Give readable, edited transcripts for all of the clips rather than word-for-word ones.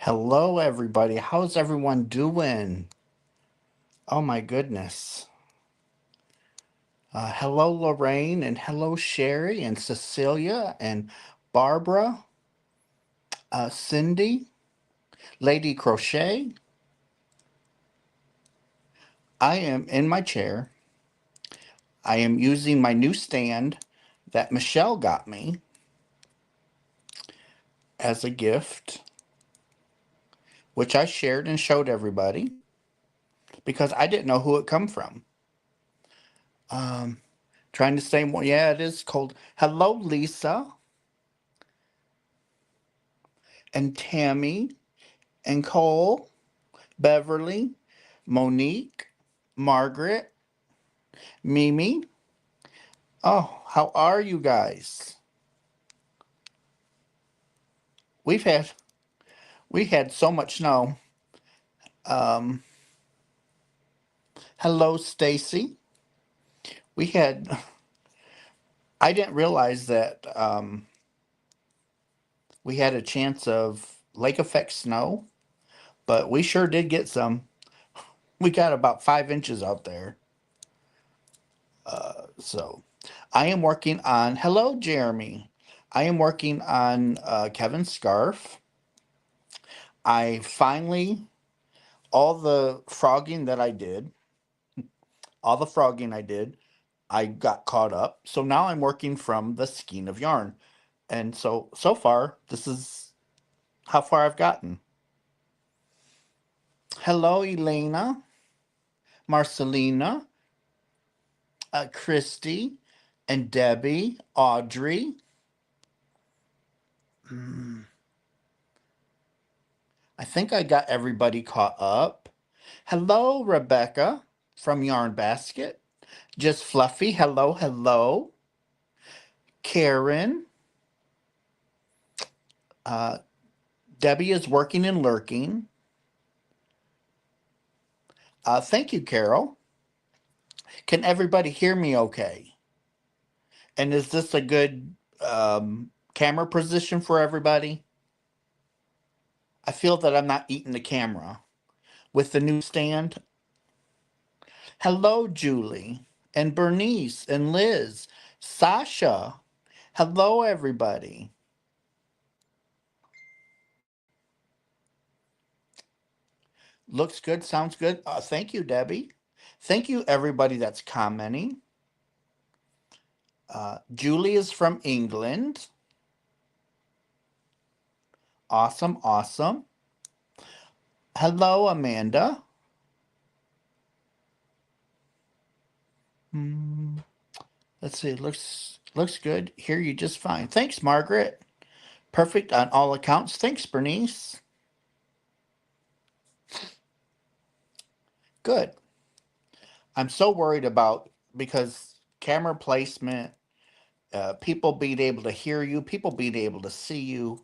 Hello, everybody. How's everyone doing? Oh, my goodness. Hello, Lorraine, and hello, Sherry, and Cecilia, and Barbara, Cindy, Lady Crochet. I am in my chair. I am using my new stand that Michelle got me as a gift, which I shared and showed everybody because I didn't know who it come from. Um, Trying to say more. Yeah, it is cold. Hello, Lisa and Tammy and Cole, Beverly, Monique, Margaret, Mimi. Oh, how are you guys? We've had we had so much snow. Um, Hello, Stacy. We had. I didn't realize that we had a chance of lake effect snow, but we sure did get some. We got about 5 inches out there. So, I am working on. Hello, Jeremy. I am working on Kevin's scarf. I finally all the frogging that I did, all the frogging I did, I got caught up. So now I'm working from the skein of yarn. And so far, this is how far I've gotten. Hello, Elena, Marcelina, Christy, and Debbie, Audrey. Mm, I think I got everybody caught up. Hello, Rebecca from Yarn Basket. Just Fluffy. Hello, hello. Karen. Uh, Debbie is working and lurking. Thank you, Carol. Can everybody hear me okay? And is this a good camera position for everybody? I feel that I'm not eating the camera with the new stand. Hello, Julie, and Bernice, and Liz, Sasha. Hello, everybody. Looks good, sounds good. Thank you, Debbie. Thank you, everybody that's commenting. Julie is from England. Awesome, awesome. Hello, Amanda. Hmm, let's see. Looks good. Hear you just fine. Thanks, Margaret. Perfect on all accounts. Thanks, Bernice. Good. I'm so worried about because camera placement, people being able to hear you, people being able to see you,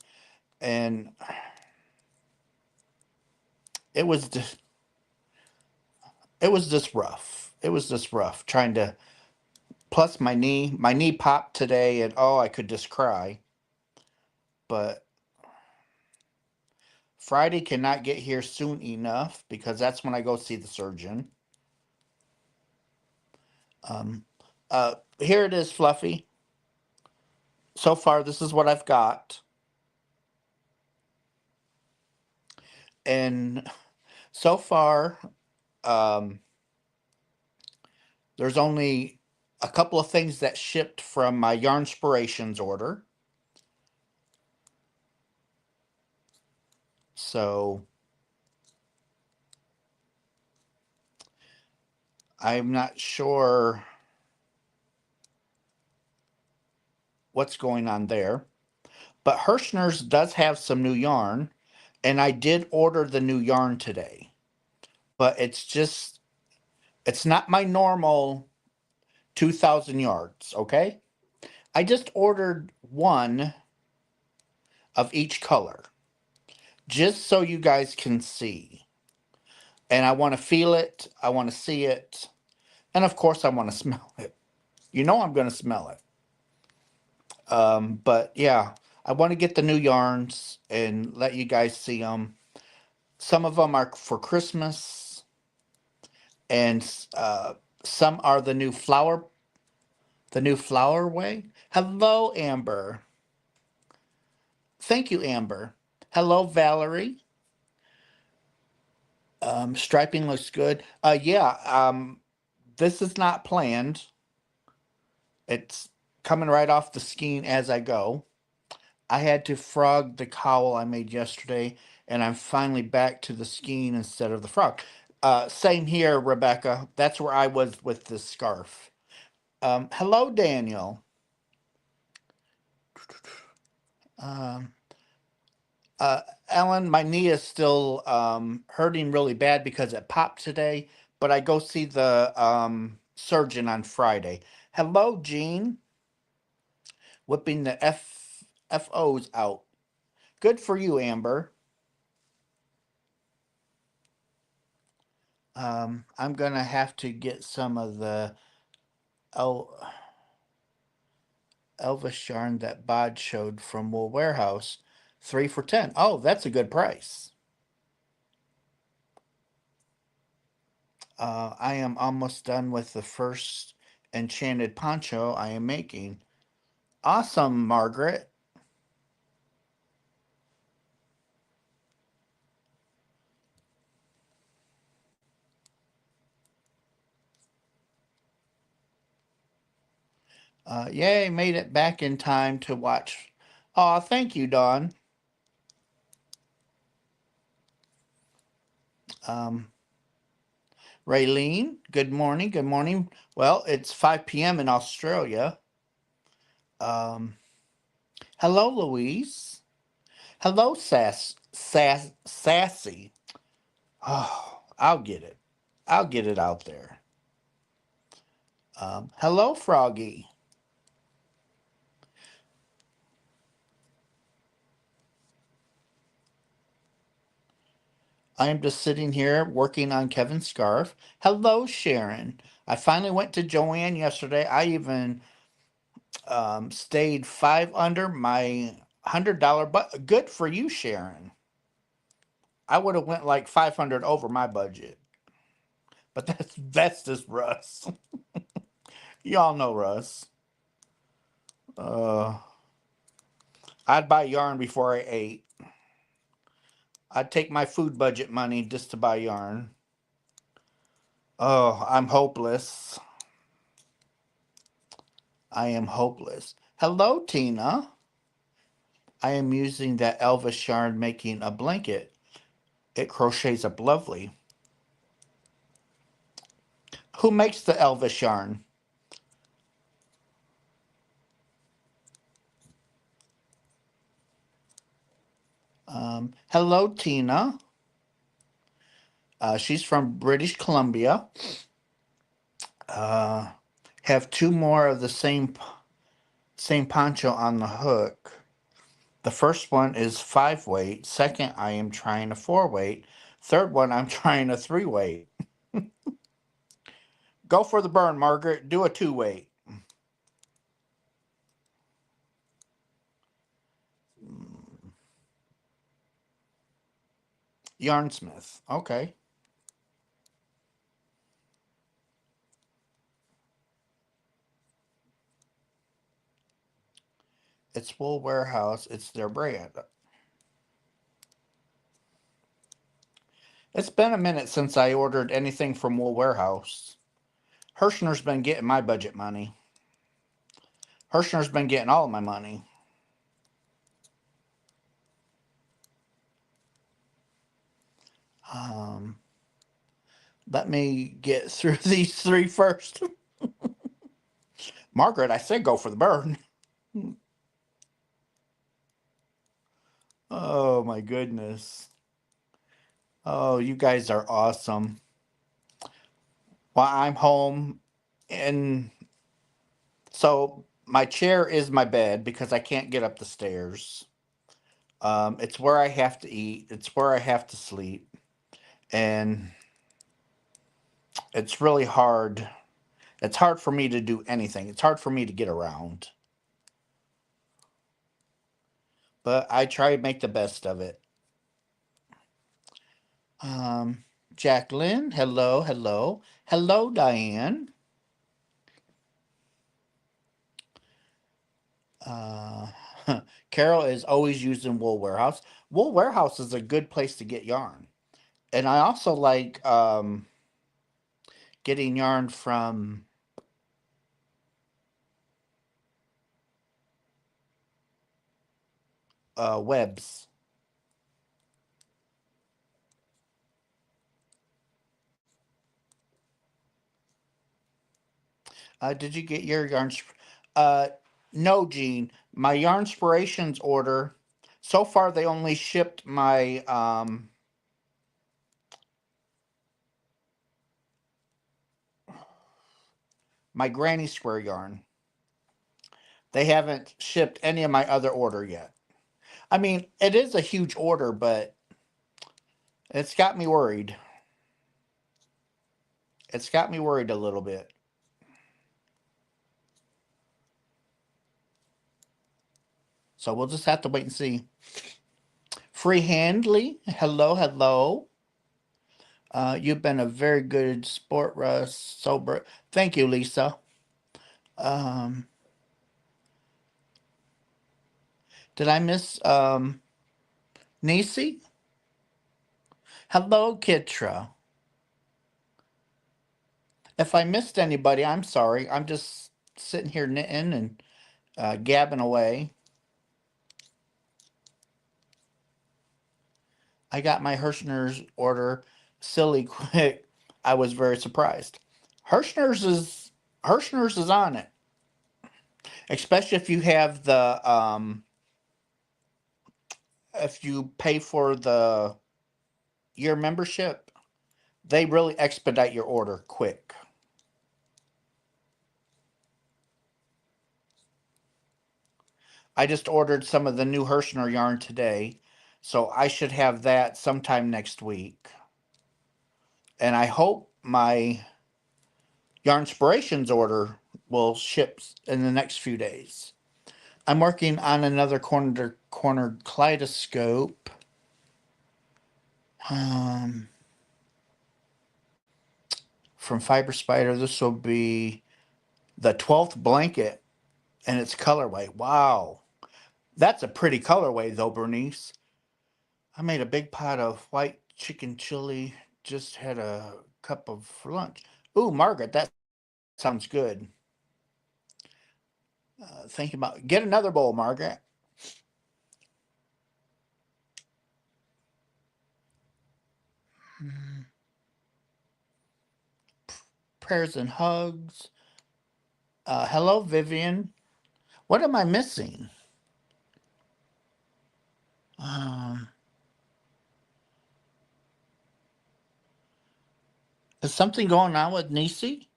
and it was just it was just rough. It was just rough trying to. Plus, my knee popped today, and oh, I could just cry. But Friday cannot get here soon enough because that's when I go see the surgeon. Um, Here it is, Fluffy. So far, this is what I've got, and so far, um, there's only a couple of things that shipped from my Yarn Inspirations order. So I'm not sure what's going on there. But Herrschners does have some new yarn, and I did order the new yarn today. But it's not my normal 2,000 yards, okay? I just ordered one of each color, just so you guys can see. And I want to feel it, I want to see it, and of course, I want to smell it. You know, I'm going to smell it. But yeah, I want to get the new yarns and let you guys see them. Some of them are for Christmas, and some are the new flower way. Hello, Amber. Thank you, Amber. Hello, Valerie. Striping looks good. Yeah. This is not planned. It's coming right off the skein as I go. I had to frog the cowl I made yesterday, and I'm finally back to the skein instead of the frog. Same here, Rebecca. That's where I was with the scarf. Hello, Daniel. Um, Ellen, my knee is still hurting really bad because it popped today, but I go see the surgeon on Friday. Hello, Jean. Whipping the FOs out. Good for you, Amber. I'm gonna have to get some of the El- Elvis yarn that Bod showed from Wool Warehouse. 3 for 10. Oh, that's a good price. I am almost done with the first enchanted poncho I am making. Awesome, Margaret. Yay, made it back in time to watch. Aw, thank you, Dawn. Um, Raylene, good morning. Good morning. Well, it's 5 p.m. in Australia. Um, hello, Louise. Hello, Sassy. Oh, I'll get it. I'll get it out there. Hello, Froggy. I am just sitting here working on Kevin's scarf. Hello, Sharon. I finally went to Joann yesterday. I even stayed five under my $100 but good for you, Sharon. I would have went like 500 over my budget, but that's just Russ. Y'all know Russ. uh I'd buy yarn before I ate. I'd take my food budget money just to buy yarn. Oh, I'm hopeless. I am hopeless. Hello, Tina. I am using that Elvis yarn making a blanket. It crochets up lovely. Who makes the Elvis yarn? Hello, Tina. She's from British Columbia. Uh, have two more of the same poncho on the hook. The first one is 5 weight. Second, I am trying a 4 weight. Third one, I'm trying a 3 weight. Go for the burn, Margaret. Do a 2 weight. Mm, Yarnsmith. Okay. It's Wool Warehouse. It's their brand. It's been a minute since I ordered anything from Wool Warehouse. Herrschner's been getting my budget money. Herrschner's been getting all of my money. Um, Let me get through these three first. Margaret, I said go for the burn. Oh my goodness. Oh, you guys are awesome. Well, I'm home, and so my chair is my bed because I can't get up the stairs. It's where I have to eat, it's where I have to sleep, and it's really hard. It's hard for me to do anything. It's hard for me to get around. But I try to make the best of it. Um, Jacqueline, hello, hello. Hello, Diane. Uh, Carol is always using Wool Warehouse. Wool Warehouse is a good place to get yarn. And I also like getting yarn from Webs. Did you get your yarn? Uh, no, Gene. My Yarn Inspirations order. So far, they only shipped my Granny Square yarn. They haven't shipped any of my other order yet. I mean, it is a huge order, but it's got me worried. It's got me worried a little bit. So we'll just have to wait and see. Free Handley, hello, hello. You've been a very good sport, Russ. Sober. Thank you, Lisa. Um, did I miss Nisi? Hello, Kitra. If I missed anybody, I'm sorry. I'm just sitting here knitting and gabbing away. I got my Herrschners order silly quick. I was very surprised. Herrschners is Herrschners is on it, especially if you have the if you pay for the year membership. They really expedite your order quick. I just ordered some of the new Herrschner yarn today, so I should have that sometime next week. And I hope my Yarn Inspirations order will ship in the next few days. I'm working on another cornered kaleidoscope. Um, from Fiber Spider. This will be the 12th blanket and its colorway. Wow. That's a pretty colorway, though, Bernice. I made a big pot of white chicken chili. Just had a cup of for lunch. Ooh, Margaret, that sounds good. Thinking about get another bowl, Margaret. Mm, prayers and hugs. Hello, Vivian. What am I missing? Um, is something going on with Nisi?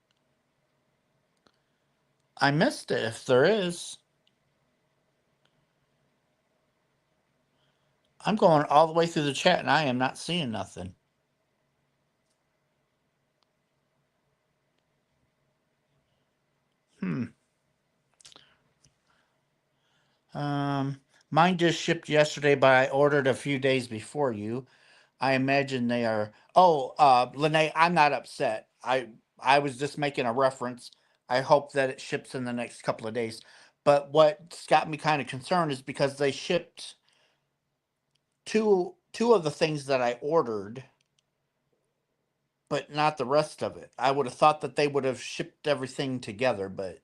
I missed it. If there is, I'm going all the way through the chat and I am not seeing nothing. Hmm. Um, Mine just shipped yesterday, but I ordered a few days before you. I imagine they are. Oh, Lene, I'm not upset. I was just making a reference. I hope that it ships in the next couple of days. But what's got me kind of concerned is because they shipped two of the things that I ordered, but not the rest of it. I would have thought that they would have shipped everything together, but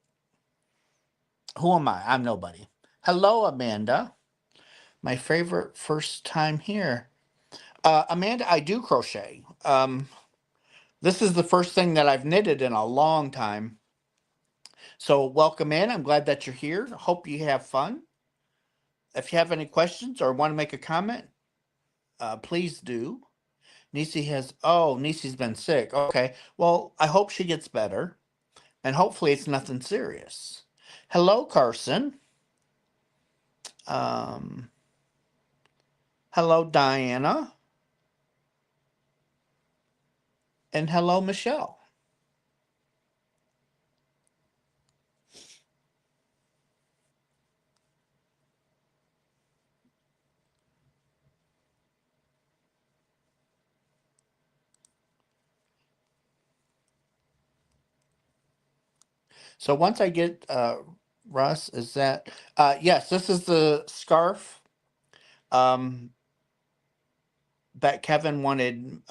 who am I? I'm nobody. Hello, Amanda. My favorite first time here. Amanda, I do crochet. This is the first thing that I've knitted in a long time. So welcome in. I'm glad that you're here. Hope you have fun. If you have any questions or want to make a comment, please do. Nisi's been sick. Okay. Well, I hope she gets better and hopefully it's nothing serious. Hello, Carson. Um, hello, Diana. And hello, Michelle. So once I get Russ, is that yes, this is the scarf um that Kevin wanted.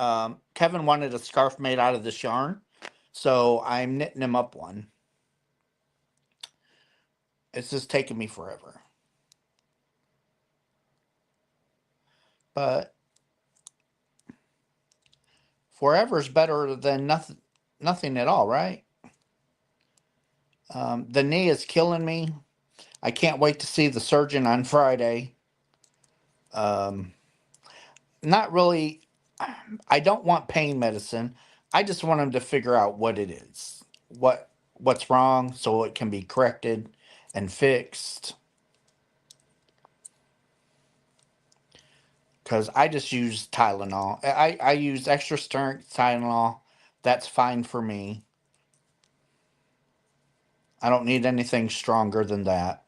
Kevin wanted a scarf made out of this yarn. So I'm knitting him up one. It's just taking me forever. But forever's better than nothing at all, right? The knee is killing me. I can't wait to see the surgeon on Friday. Um, Not really. I don't want pain medicine. I just want him to figure out what it is, what's wrong, so it can be corrected and fixed. Because I just use Tylenol. I use extra strength Tylenol. That's fine for me. I don't need anything stronger than that.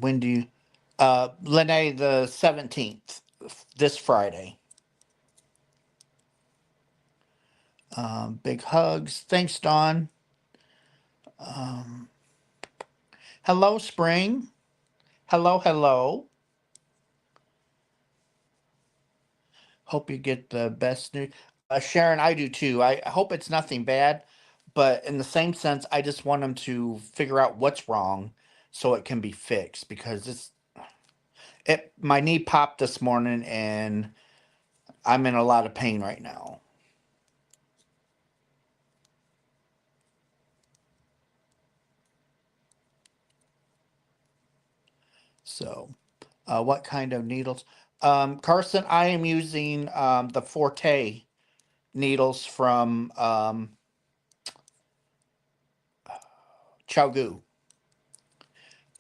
When do you, Lene, the 17th, this Friday. Big hugs. Thanks, Dawn. Um, Hello, Spring. Hello, hello. Hope you get the best news. Sharon, I do too. I hope it's nothing bad, but in the same sense, I just want them to figure out what's wrong so it can be fixed because my knee popped this morning and I'm in a lot of pain right now. So, what kind of needles? Carson, I am using the Forte needles from Chowgu.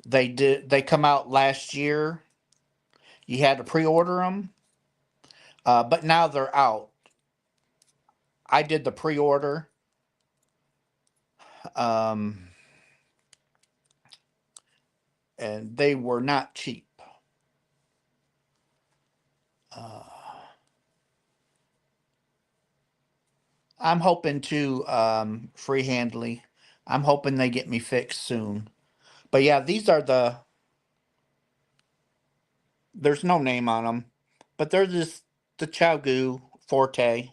They come out last year. You had to pre-order them, but now they're out. I did the pre-order, um, and they were not cheap. Uh, I'm hoping to free handly. I'm hoping they get me fixed soon. But yeah, these are there's no name on them, but they're just the Chowgu Forte,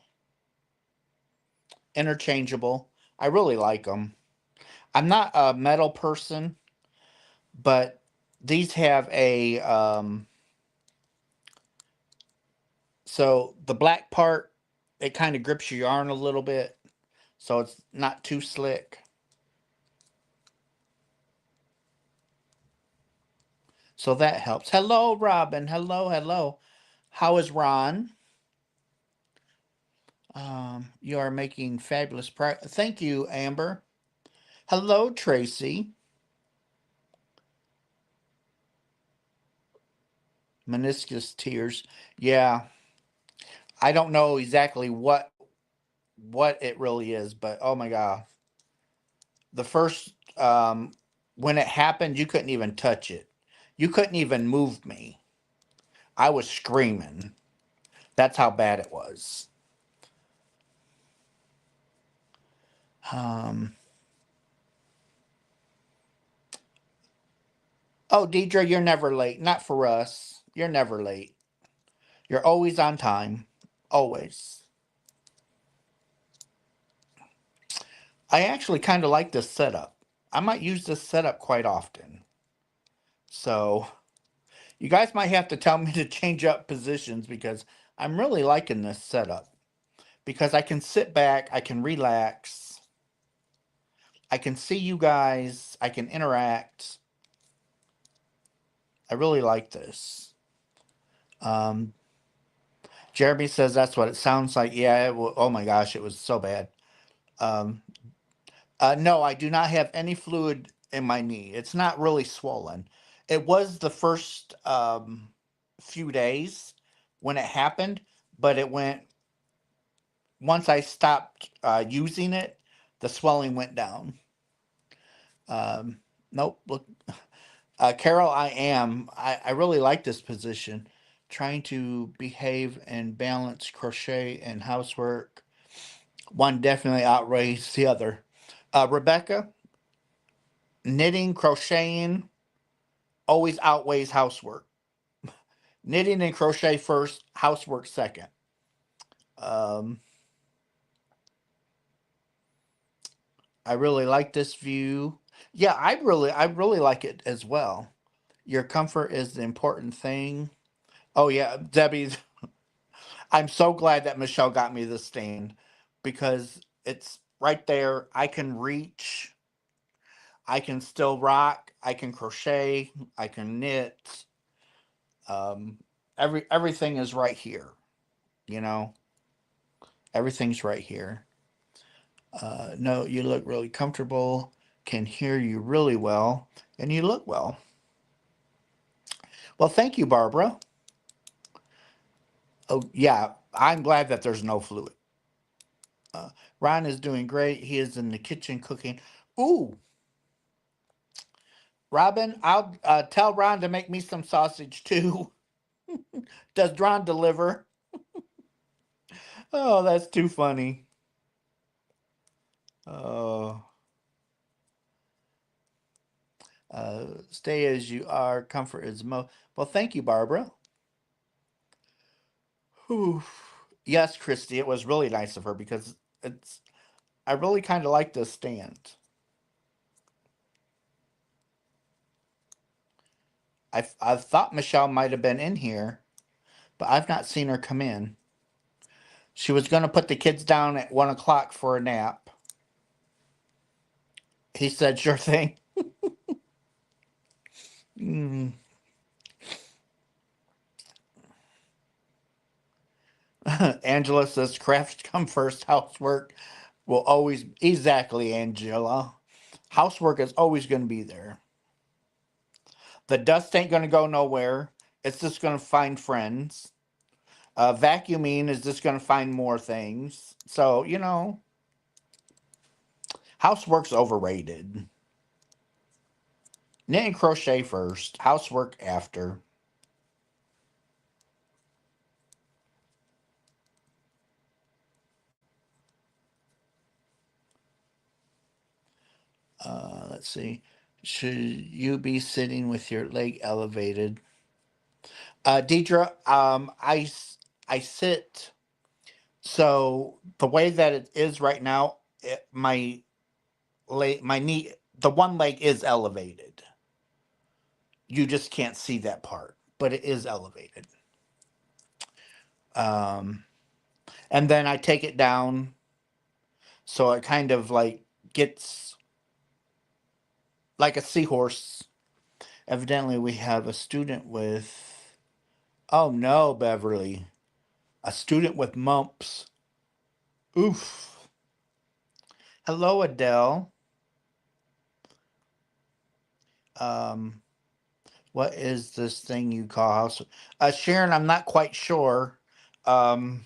interchangeable. I really like them. I'm not a metal person, but these have a so the black part, it kind of grips your yarn a little bit, so it's not too slick. So that helps. Hello, Robin. Hello, hello. How is Ron? You are making fabulous progress. Thank you, Amber. Hello, Tracy. Meniscus tears. Yeah, I don't know exactly what it really is, but oh my god, the first when it happened, you couldn't even touch it. You couldn't even move me. I was screaming. That's how bad it was. Um, oh, Deidre, you're never late. Not for us. You're never late. You're always on time. Always. I actually kind of like this setup. I might use this setup quite often. So, you guys might have to tell me to change up positions because I'm really liking this setup. Because I can sit back, I can relax, I can see you guys, I can interact. I really like this. Um, Jeremy says that's what it sounds like. Yeah, oh my gosh, it was so bad. Um, no, I do not have any fluid in my knee. It's not really swollen. It was the first few days when it happened, but it went once I stopped using it, the swelling went down. Um, nope. Look, Carol, I really like this position. Trying to behave and balance crochet and housework. One definitely outweighs the other. Rebecca, knitting, crocheting always outweighs housework. Knitting and crochet first, housework second. Um, I really like this view. Yeah, I really like it as well. Your comfort is the important thing. Oh yeah, Debbie, I'm so glad that Michelle got me this stand because it's right there. I can reach, I can still rock, I can crochet, I can knit. Um, everything is right here. You know, everything's right here. No, you look really comfortable. Can hear you really well, and you look well. Well, thank you, Barbara. Oh yeah, I'm glad that there's no fluid. Uh, Ron is doing great. He is in the kitchen cooking. Ooh, Robin, I'll tell Ron to make me some sausage too. Does Ron deliver? Oh, that's too funny. Oh, stay as you are. Comfort is most. Well, thank you, Barbara. Whew. Yes, Christy, it was really nice of her because it's. I really kind of like this stand. I thought Michelle might have been in here, but I've not seen her come in. She was going to put the kids down at 1 o'clock for a nap. He said, "Sure thing." Mm. Angela says, "Crafts come first. Housework will always exactly, Angela. Housework is always going to be there. The dust ain't going to go nowhere. It's just going to find friends. Vacuuming is just going to find more things. So housework's overrated. Knit and crochet first. Housework after." Let's see. Should you be sitting with your leg elevated? Deidre, I sit. So the way that it is right now, my knee, the one leg is elevated. You just can't see that part, but it is elevated. Um, and then I take it down, so it kind of like gets like a seahorse. Evidently, we have a student with. Oh no, Beverly, a student with mumps. Oof. Hello, Adele. Um, what is this thing you call house? Sharon, I'm not quite sure. Um,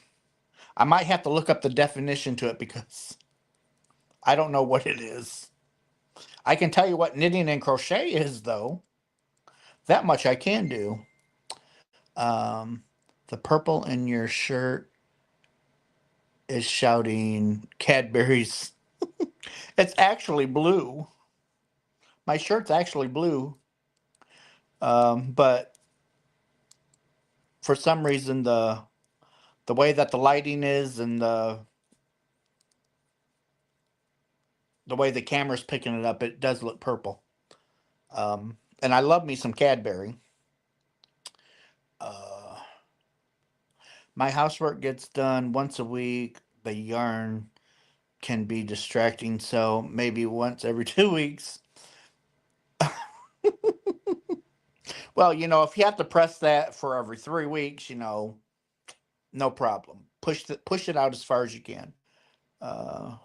I might have to look up the definition to it because I don't know what it is. I can tell you what knitting and crochet is, though. That much I can do. Um, the purple in your shirt is shouting Cadbury's. It's actually blue. My shirt's actually blue. But for some reason the way that the lighting is and the way the camera's picking it up, it does look purple. And I love me some Cadbury. Uh, my housework gets done once a week. The yarn can be distracting, so maybe once every 2 weeks. Well, if you have to press that for every 3 weeks, no problem. Push it out as far as you can. Uh,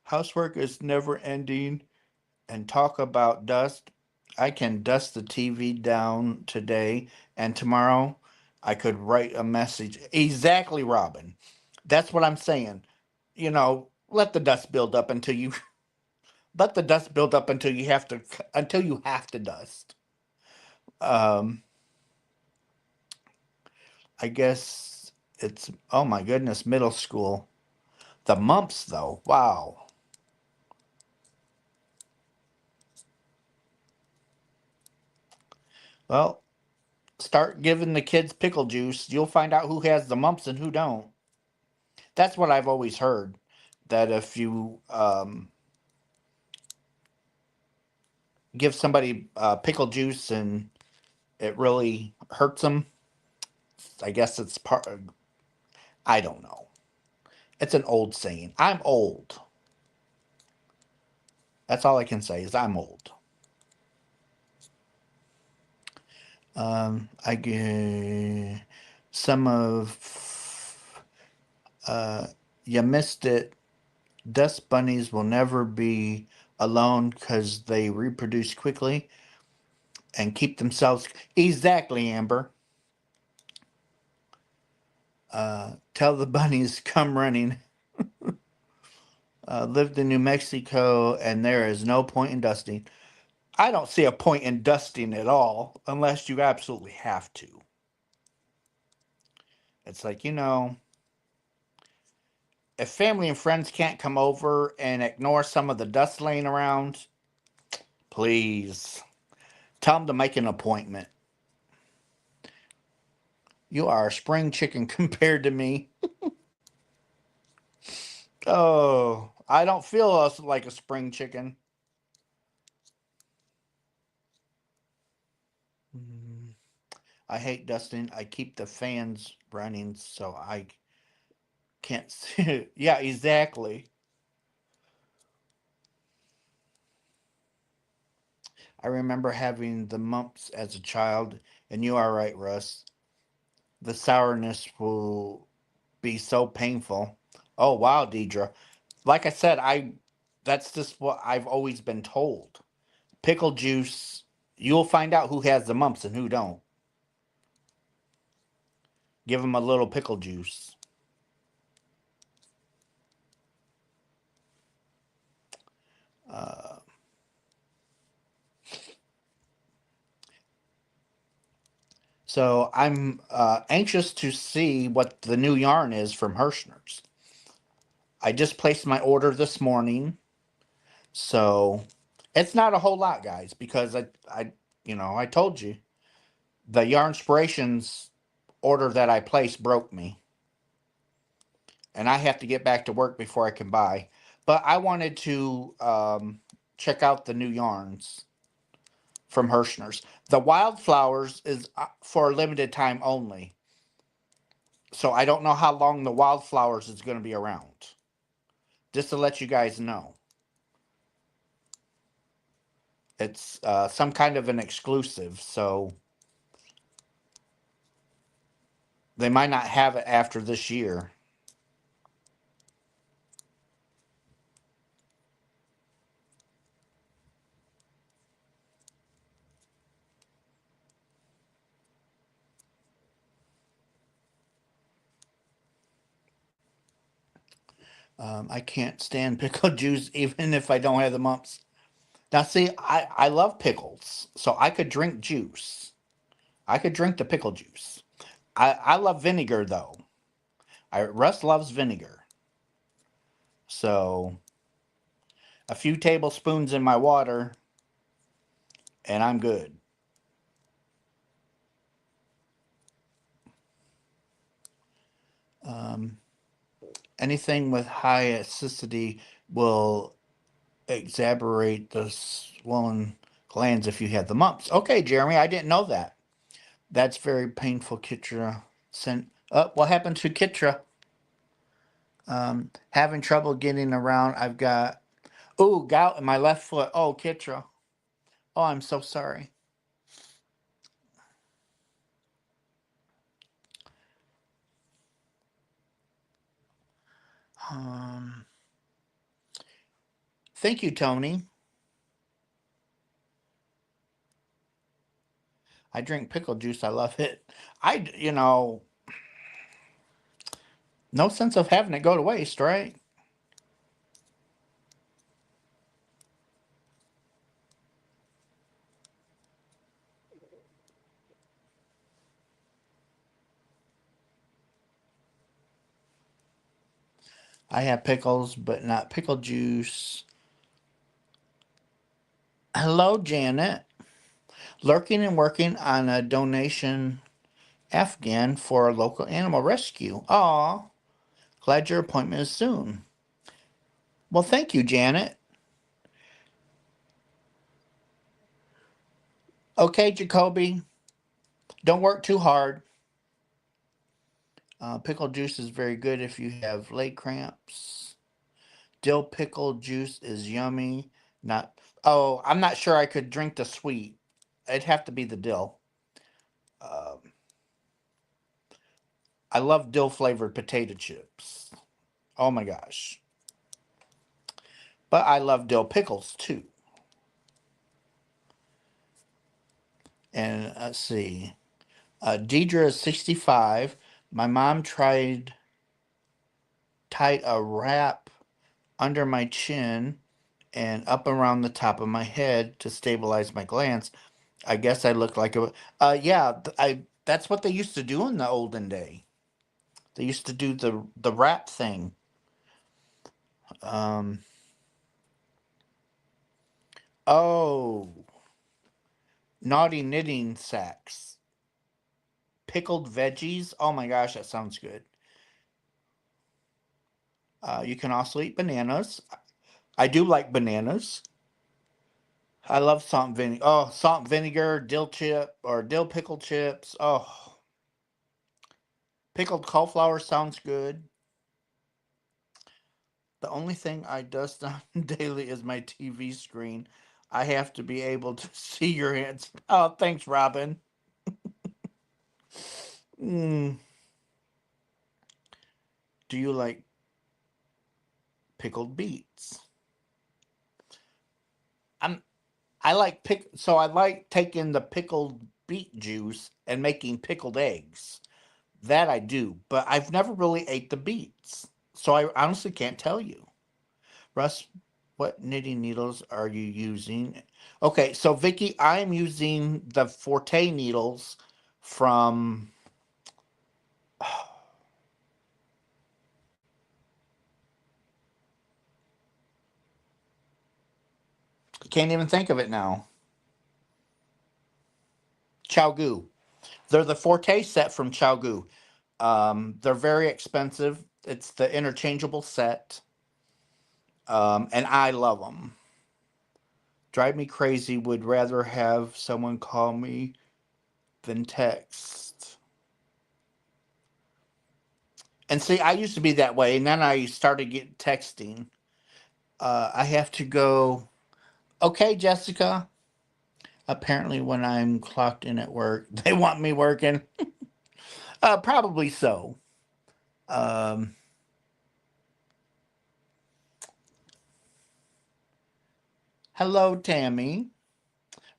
Housework is never ending. And talk about dust. I can dust the TV down today, and tomorrow I could write a message. Exactly, Robin. That's what I'm saying. Let the dust build up until you let the dust build up until you have to dust. Um, I guess it's oh my goodness, middle school. The mumps, though, wow. Well, start giving the kids pickle juice. You'll find out who has the mumps and who don't. That's what I've always heard. That if you give somebody pickle juice and it really hurts them, I guess it's part. I don't know. It's an old saying. I'm old. That's all I can say is I'm old. I get some of you missed it. Dust bunnies will never be alone because they reproduce quickly and keep themselves. Exactly, Amber. Tell the bunnies come running. Lived in New Mexico, and there is no point in dusting. I don't see a point in dusting at all unless you absolutely have to. It's like, if family and friends can't come over and ignore some of the dust laying around, please tell them to make an appointment. You are a spring chicken compared to me. Oh, I don't feel like a spring chicken. Mm, I hate dusting. I keep the fans running so I can't see. Yeah, exactly. I remember having the mumps as a child, and you are right, Russ. The sourness will be so painful. Oh wow, Deidre. Like I said, I that's just what I've always been told. Pickle juice, you'll find out who has the mumps and who don't. Give them a little pickle juice. Uh, so I'm anxious to see what the new yarn is from Herrschners. I just placed my order this morning, so it's not a whole lot, guys, because I told you the yarn inspirations order that I placed broke me, and I have to get back to work before I can buy. But I wanted to check out the new yarns from Herrschners. The wildflowers is for a limited time only, so I don't know how long the wildflowers is going to be around. Just to let you guys know, it's some kind of an exclusive, so they might not have it after this year. I can't stand pickle juice even if I don't have the mumps. Now, see, I love pickles, so I could drink juice. I could drink the pickle juice. I love vinegar though. Russ loves vinegar, so a few tablespoons in my water, and I'm good. Um, Anything with high acidity will exacerbate the swollen glands if you have the mumps. Okay, Jeremy, I didn't know that. That's very painful, Kitra. What happened to Kitra? Having trouble getting around. I've got gout in my left foot. Oh, Kitra. Oh, I'm so sorry. Um, thank you, Tony. I drink pickle juice. I love it. No sense of having it go to waste, right? I have pickles, but not pickle juice. Hello, Janet. Lurking and working on a donation Afghan for a local animal rescue. Aw, glad your appointment is soon. Well, thank you, Janet. Okay, Jacoby, don't work too hard. Pickle juice is very good if you have leg cramps. Dill pickle juice is yummy. Not Oh, I'm not sure I could drink the sweet. It'd have to be the dill. Um, I love dill flavored potato chips. Oh my gosh. But I love dill pickles too. And let's see. Deidre is 65. My mom tied a wrap under my chin and up around the top of my head to stabilize my glands. I guess I look like a yeah, I that's what they used to do in the olden day. They used to do the wrap thing. Um oh, naughty knitting sacks. Pickled veggies. Oh my gosh, that sounds good. You can also eat bananas. I do like bananas. I love salt and vinegar. Oh, salt and vinegar, dill chip or dill pickle chips. Oh, pickled cauliflower sounds good. The only thing I dust on daily is my TV screen. I have to be able to see your hands. Oh, thanks, Robin. Mm, do you like pickled beets? I'm. I like taking the pickled beet juice and making pickled eggs. That I do, but I've never really ate the beets, so I honestly can't tell you. Russ, what knitting needles are you using? Okay, so Vicky, I'm using the Forte needles from. I can't even think of it now. Chowgu. They're the Forte set from Chowgu. They're very expensive. It's the interchangeable set, and I love them. Drive me crazy. Would rather have someone call me than text. And see, I used to be that way, and then I started getting texting. I have to go. Okay, Jessica. Apparently, when I'm clocked in at work, they want me working. Probably so. Um, Hello, Tammy.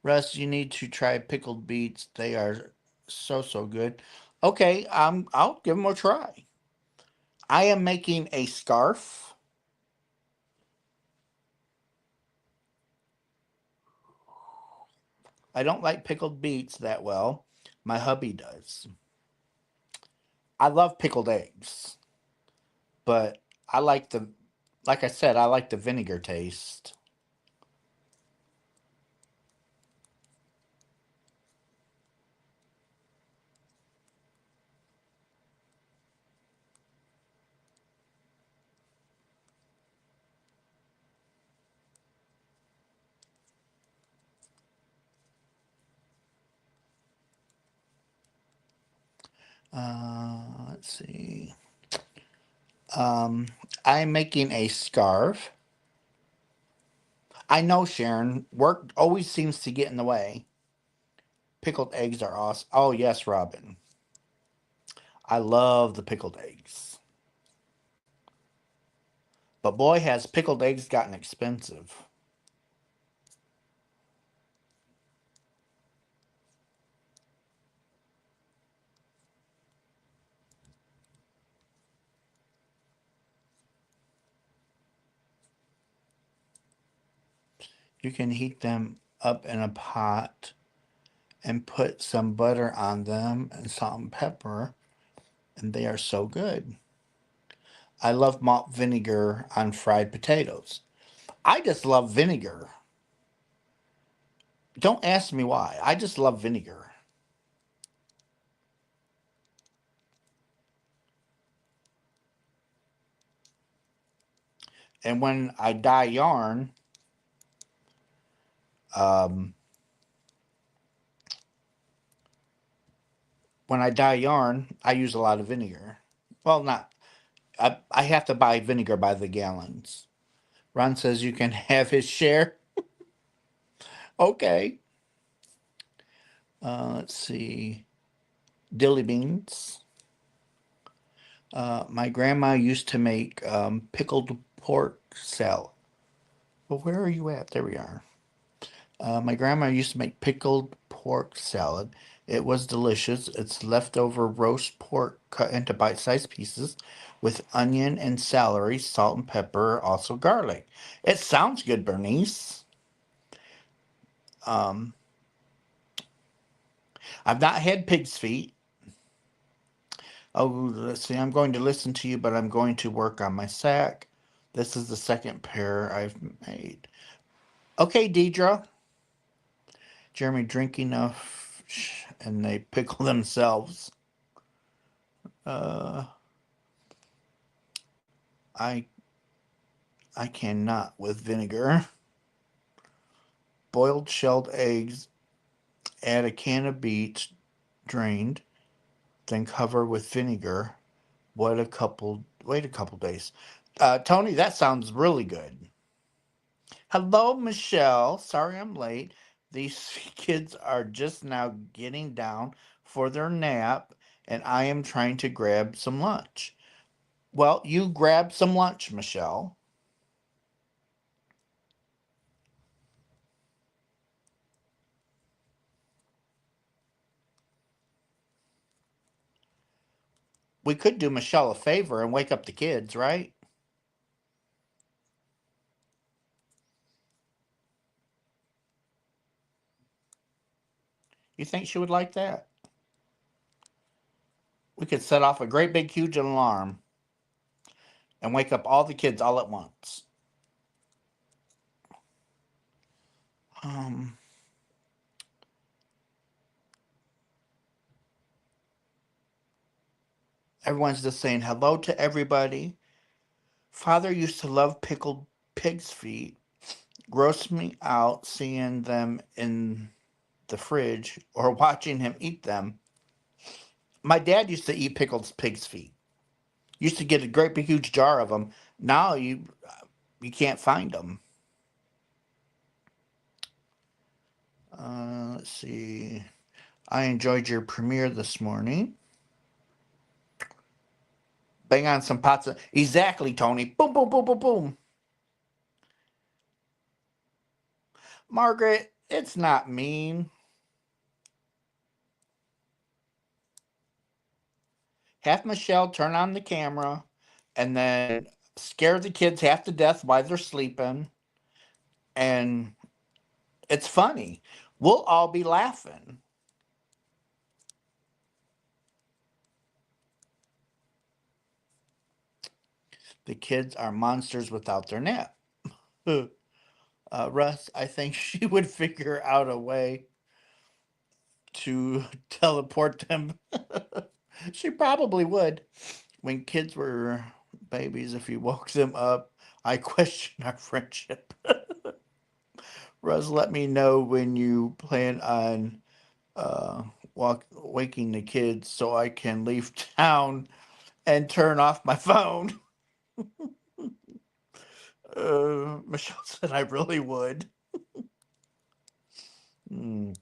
Russ, you need to try pickled beets. They are so good. Okay, I'll give them a try. I am making a scarf. I don't like pickled beets that well. My hubby does. I love pickled eggs, but I like like I said, I like the vinegar taste. Let's see. Um, I'm making a scarf. I know, Sharon. Work always seems to get in the way. Pickled eggs are awesome. Oh, yes, Robin. I love the pickled eggs. But boy, has pickled eggs gotten expensive. You can heat them up in a pot and put some butter on them and salt and pepper, and they are so good. I love malt vinegar on fried potatoes. I just love vinegar. Don't ask me why. I just love vinegar. And um, when I dye yarn, I use a lot of vinegar. Well, not. I have to buy vinegar by the gallons. Ron says you can have his share. Okay. Let's see. Dilly beans. My grandma used to make pickled pork salad. Well, where are you at? There we are. My grandma used to make pickled pork salad. It was delicious. It's leftover roast pork cut into bite-sized pieces with onion and celery, salt and pepper, also garlic. It sounds good, Bernice. Um, I've not had pig's feet. Oh, let's see. I'm going to listen to you, but I'm going to work on my sack. This is the second pair I've made. Okay, Deidre. Jeremy, drink enough and they pickle themselves. Uh, I I cannot with vinegar. Boiled shelled eggs. Add a can of beets, drained, then cover with vinegar. Wait a couple days. Tony, that sounds really good. Hello, Michelle. Sorry I'm late. These kids are just now getting down for their nap, and I am trying to grab some lunch. Well, you grab some lunch, Michelle. We could do Michelle a favor and wake up the kids, right? You think she would like that? We could set off a great big huge alarm and wake up all the kids all at once. Um, Everyone's just saying hello to everybody. Father used to love pickled pig's feet. Grossed me out seeing them in the fridge or watching him eat them. My dad used to eat pickled pig's feet. Used to get a great big huge jar of them. Now you can't find them. Let's see. I enjoyed your premiere this morning. Bang on some pots of exactly, Tony. Boom, boom, boom, boom, boom. Margaret, it's not mean. Have Michelle turn on the camera and then scare the kids half to death while they're sleeping. And it's funny. We'll all be laughing. The kids are monsters without their nap. Russ, I think she would figure out a way to teleport them. She probably would. When kids were babies, if you woke them up, I question our friendship. Russ, let me know when you plan on uh, waking the kids so I can leave town and turn off my phone. Michelle said I really would. Mm.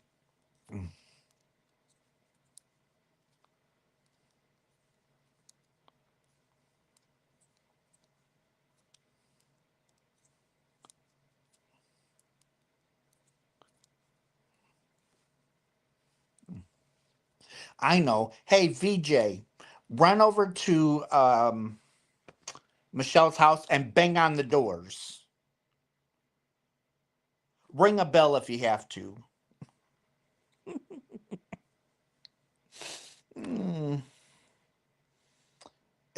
I know. Hey, VJ, run over to Michelle's house and bang on the doors. Ring a bell if you have to. Mm.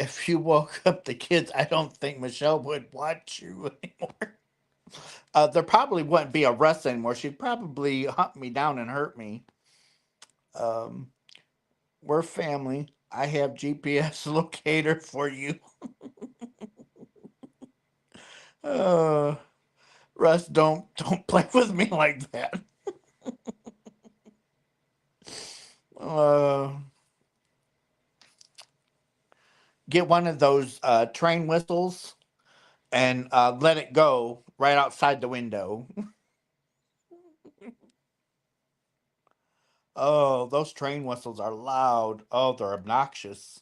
if you woke up the kids, I don't think Michelle would watch you anymore. There probably wouldn't be a Russ anymore. She'd probably hunt me down and hurt me. Um, we're family. I have GPS locator for you. Uh, Russ, don't play with me like that. Uh, get one of those train whistles and let it go right outside the window. Oh, those train whistles are loud. Oh, they're obnoxious.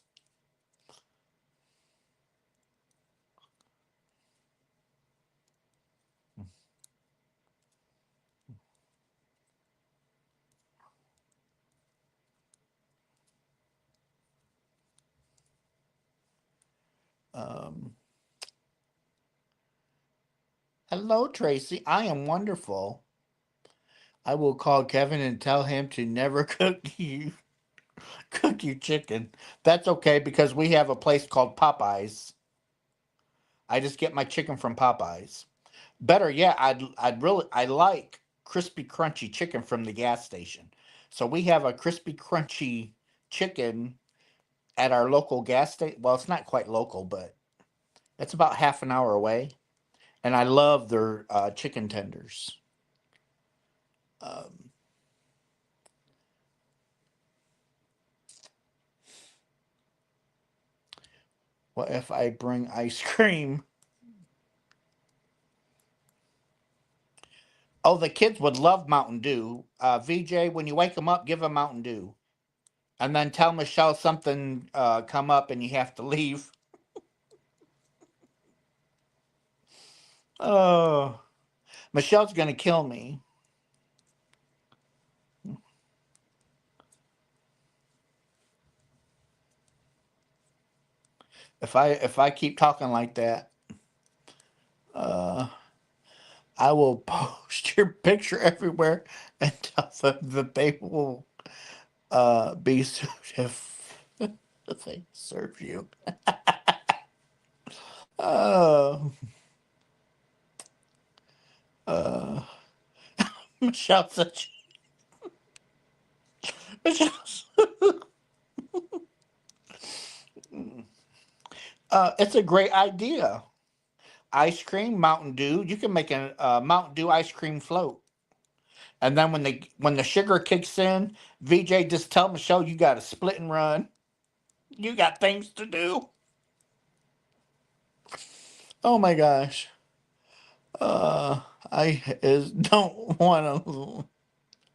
Um, Hello, Tracy. I am wonderful. I will call Kevin and tell him to never cook you chicken. That's okay because we have a place called Popeyes. I just get my chicken from Popeyes. Better yet, I like crispy crunchy chicken from the gas station. So we have a crispy crunchy chicken at our local gas station. Well, it's not quite local, but it's about half an hour away. And I love their chicken tenders. Um, what if I bring ice cream? Oh, the kids would love Mountain Dew. VJ, when you wake them up, give them Mountain Dew. And then tell Michelle something come up and you have to leave. Oh, Michelle's gonna kill me if I keep talking like that. Uh, I will post your picture everywhere and tell them that they will be sued if they serve you. Uh, uh, Michelle said, Michelle, it's a great idea. Ice cream, Mountain Dew. You can make a Mountain Dew ice cream float. And then when the sugar kicks in, VJ just tell Michelle you got to split and run. You got things to do. Oh my gosh. Uh, don't want to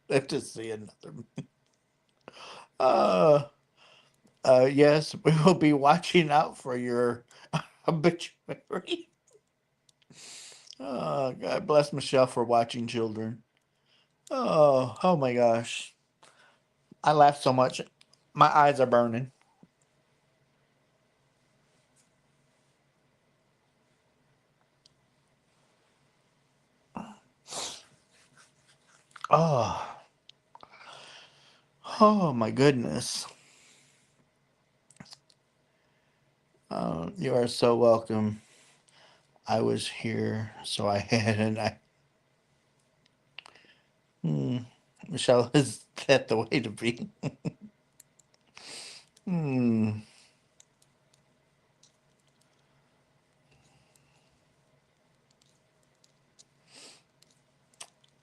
live to see another. Uh, yes, we will be watching out for your obituary. God bless Michelle for watching children. Oh my gosh. I laughed so much. My eyes are burning. Oh, oh my goodness. You are so welcome. I was here, so I had and I. Hmm. Michelle, is that the way to be? Hmm.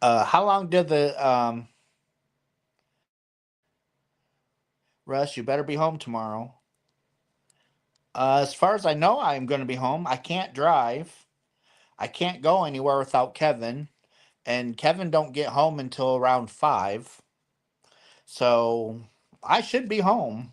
How long did the Russ? You better be home tomorrow. As far as I know, I'm going to be home. I can't drive. I can't go anywhere without Kevin, and Kevin don't get home until around 5. So I should be home.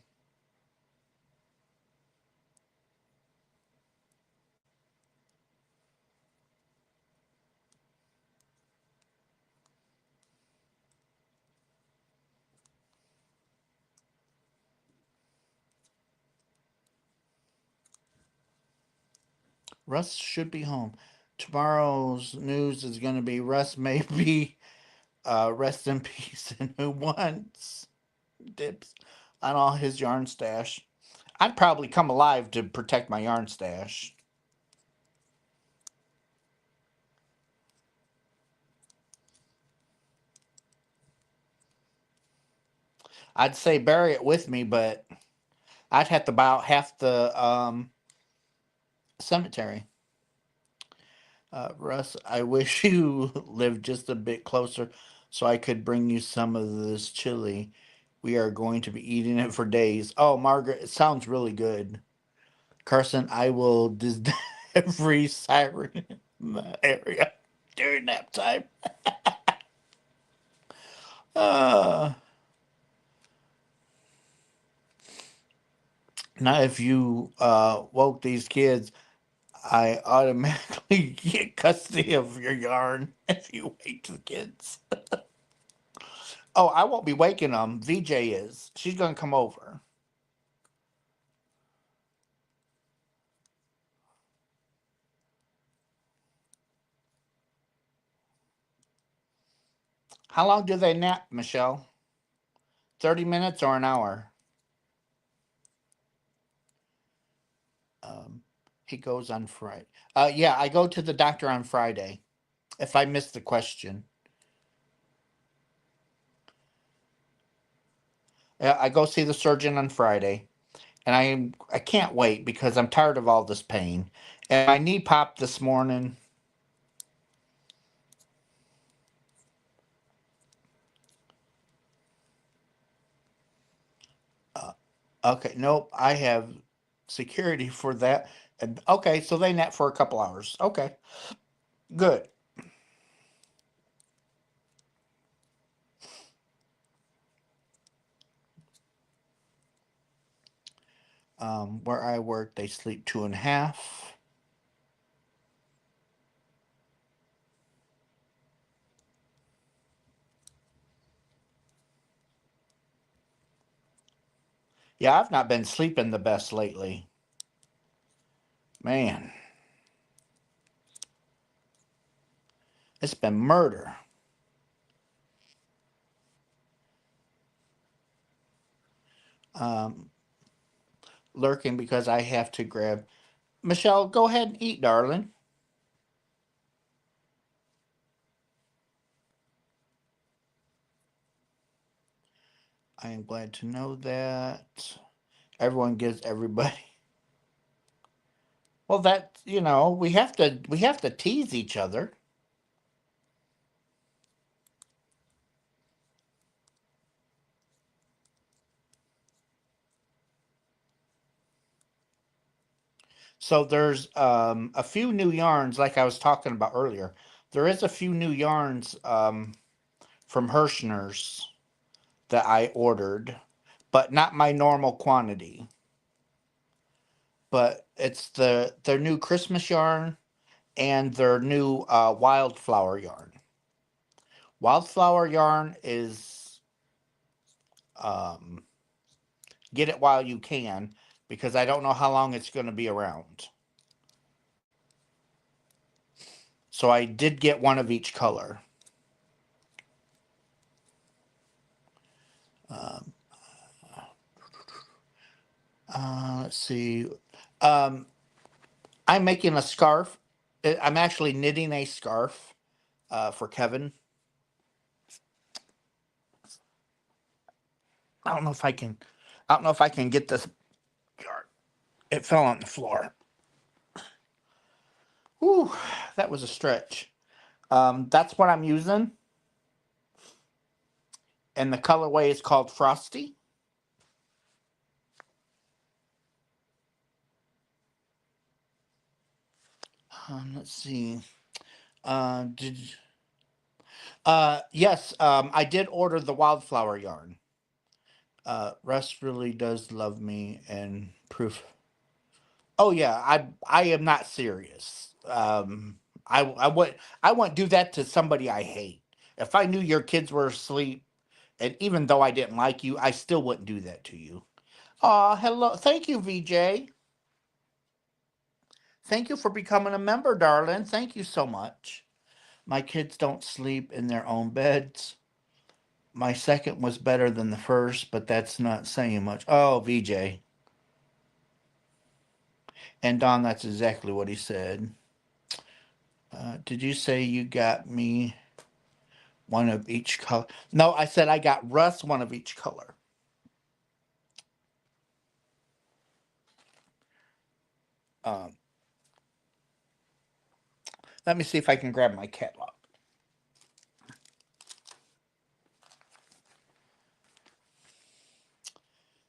Russ should be home. Tomorrow's news is going to be Russ may be rest in peace and who wants dips on all his yarn stash. I'd probably come alive to protect my yarn stash. I'd say bury it with me, but I'd have to buy out half the cemetery. Russ, I wish you lived just a bit closer so I could bring you some of this chili. We are going to be eating it for days. Oh, Margaret, it sounds really good. Carson, I will dis every siren in the area during nap time. Uh, Now, if you woke these kids, I automatically get custody of your yarn if you wake the kids. Oh, I won't be waking them. VJ is. She's going to come over. How long do they nap, Michelle? 30 minutes or an hour? Um, he goes on Friday. Yeah, I go to the doctor on Friday. If I missed the question, I go see the surgeon on Friday, and I can't wait because I'm tired of all this pain. And my knee popped this morning. Uh, okay, nope, I have security for that. And okay, so they nap for a couple hours. Okay, good. Where I work, they sleep 2.5. Yeah, I've not been sleeping the best lately. Man, it's been murder. Um, Lurking because I have to grab. Michelle, go ahead and eat, darling. I am glad to know that everyone gives everybody. Well, that we have to tease each other. So there's a few new yarns, like I was talking about earlier. There is a few new yarns from Herrschners that I ordered, but not my normal quantity. But it's their new Christmas yarn and their new wildflower yarn. Wildflower yarn is um, get it while you can because I don't know how long it's going to be around. So I did get one of each color. Um, let's see. Um, I'm making a scarf. I'm actually knitting a scarf for Kevin. I don't know if I can. I don't know if I can get this. It fell on the floor. Whew, that was a stretch. That's what I'm using, and the colorway is called Frosty. Let's see. Did Yes, I did order the wildflower yarn. Russ really does love me and proof. Oh yeah, I am not serious. I wouldn't do that to somebody I hate. If I knew your kids were asleep, and even though I didn't like you, I still wouldn't do that to you. Hello. Thank you, VJ. Thank you for becoming a member, darling. Thank you so much. My kids don't sleep in their own beds. My second was better than the first, but that's not saying much. Oh, VJ. And Don, that's exactly what he said. Did you say you got me one of each color? No, I said I got Russ one of each color. Um, Let me see if I can grab my catalog.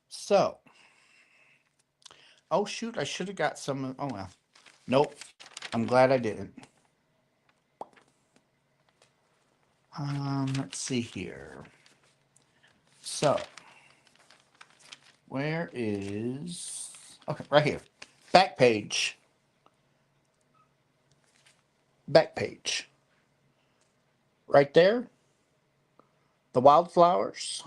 So, oh shoot, I should have got some. Oh well. Nope. I'm glad I didn't. Let's see here. So, where is. Okay, right here. Back page. Back page. Right there. The wildflowers.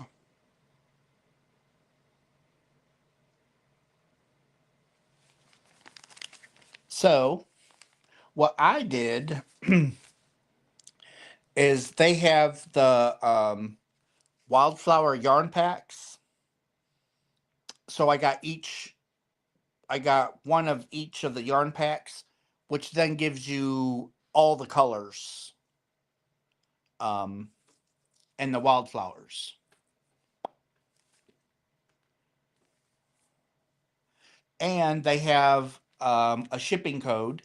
So, what I did is they have the wildflower yarn packs. So I got one of each of the yarn packs, which then gives you all the colors um, and the wildflowers. And they have a shipping code.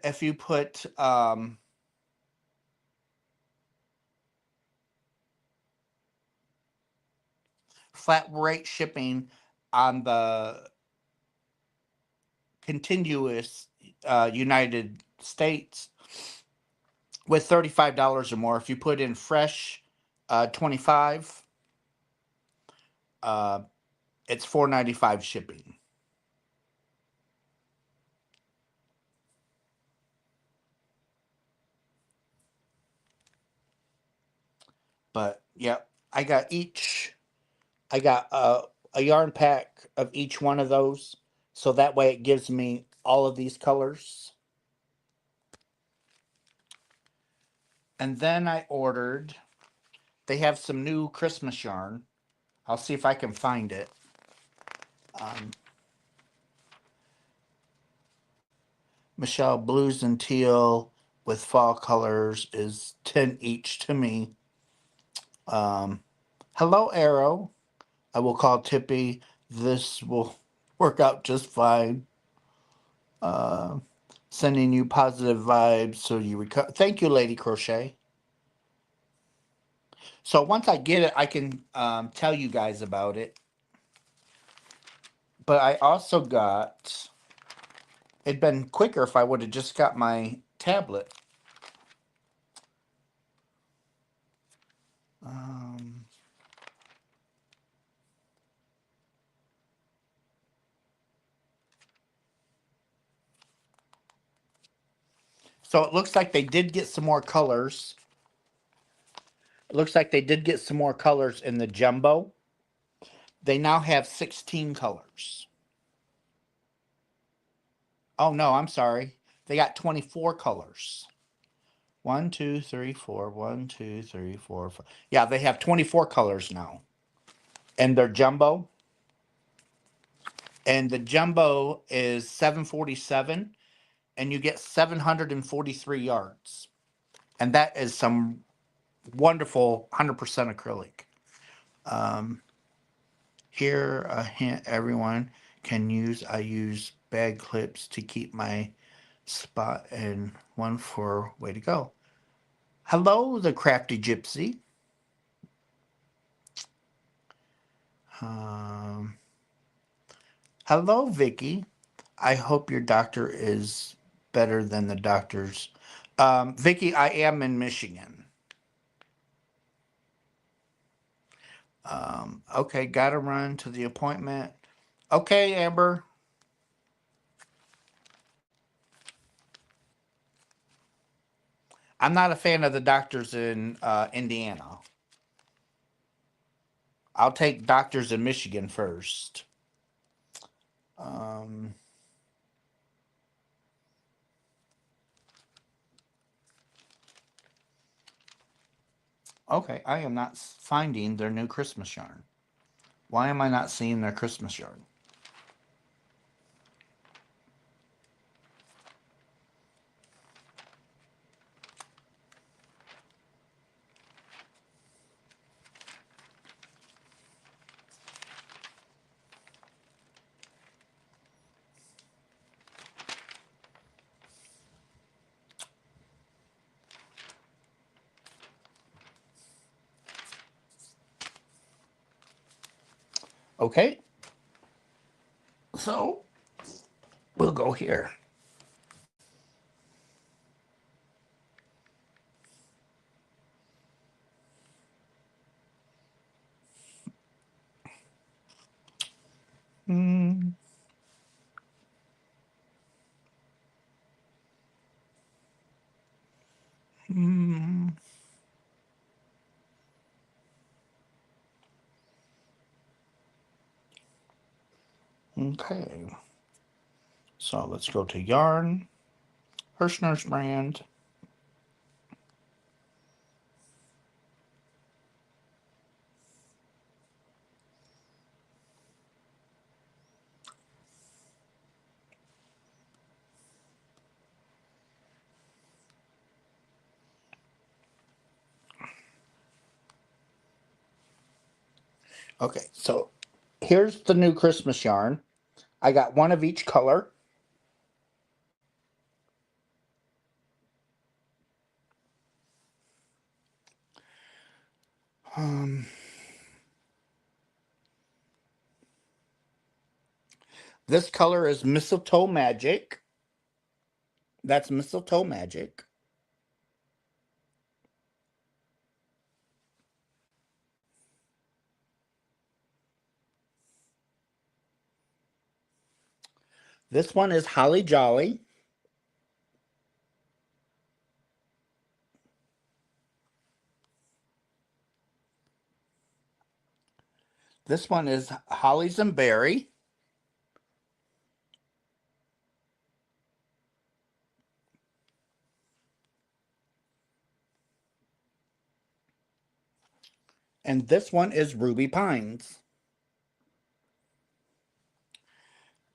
If you put flat rate shipping on the contiguous United States with $35 or more, if you put in fresh 25, uh, it's $4.95 shipping. But yeah, I got each. I got a yarn pack of each one of those, so that way it gives me all of these colors. And then I ordered. They have some new Christmas yarn. I'll see if I can find it. Um, Michelle, blues and teal with fall colors is 10 each to me. Um, Hello, Arrow. I will call Tippy. This will work out just fine. Uh, Sending you positive vibes so you recover. Thank you, Lady Crochet. So once I get it, I can tell you guys about it. But I also got. It'd been quicker if I would have just got my tablet. Um, so it looks like they did get some more colors. It looks like they did get some more colors in the jumbo. They now have 16 colors. Oh no, I'm sorry. They got 24 colors. One, two, three, four. One, two, three, four, five. Yeah, they have 24 colors now. And they're jumbo. And the jumbo is 747 and you get 743 yards. And that is some wonderful 100% acrylic. Um, Here, a hint everyone can use. I use bag clips to keep my spot and one for way to go. Hello, the crafty gypsy. Um, Hello, Vicky. I hope your doctor is better than the doctors. Vicky, I am in Michigan. Okay, gotta run to the appointment. Okay, Amber. I'm not a fan of the doctors in Indiana. I'll take doctors in Michigan first. Um, okay, I am not finding their new Christmas yarn. Why am I not seeing their Christmas yarn? Okay, so we'll go here. Mm, mm, okay, so let's go to yarn, Herrschners brand. Okay, so here's the new Christmas yarn. I got one of each color. Um, this color is Mistletoe Magic. That's Mistletoe Magic. This one is Holly Jolly. This one is Hollies and Berry. And this one is Ruby Pines.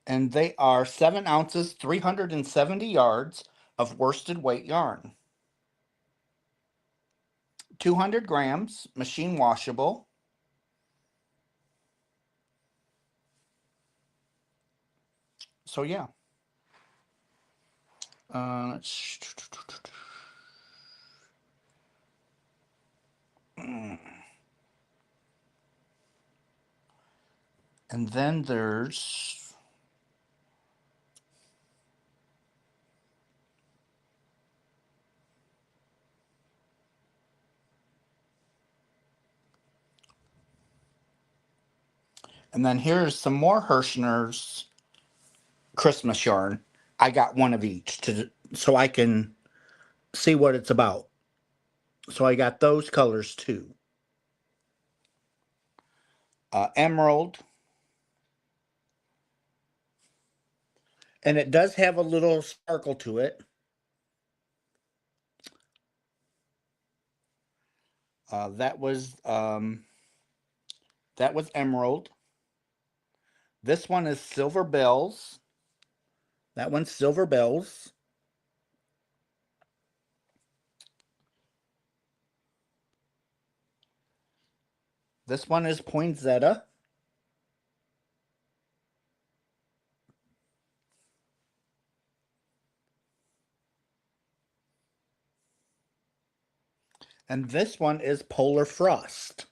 And they are 7 ounces, 370 yards of worsted weight yarn. 200 grams, machine washable. So yeah. Uh, and then there's and then here's some more Herrschners Christmas yarn. I got one of each to so I can see what it's about. So I got those colors too. Emerald, and it does have a little sparkle to it. Uh, that was um, that was emerald. This one is silver bells. That one's silver bells. This one is poinsettia. And this one is polar frost.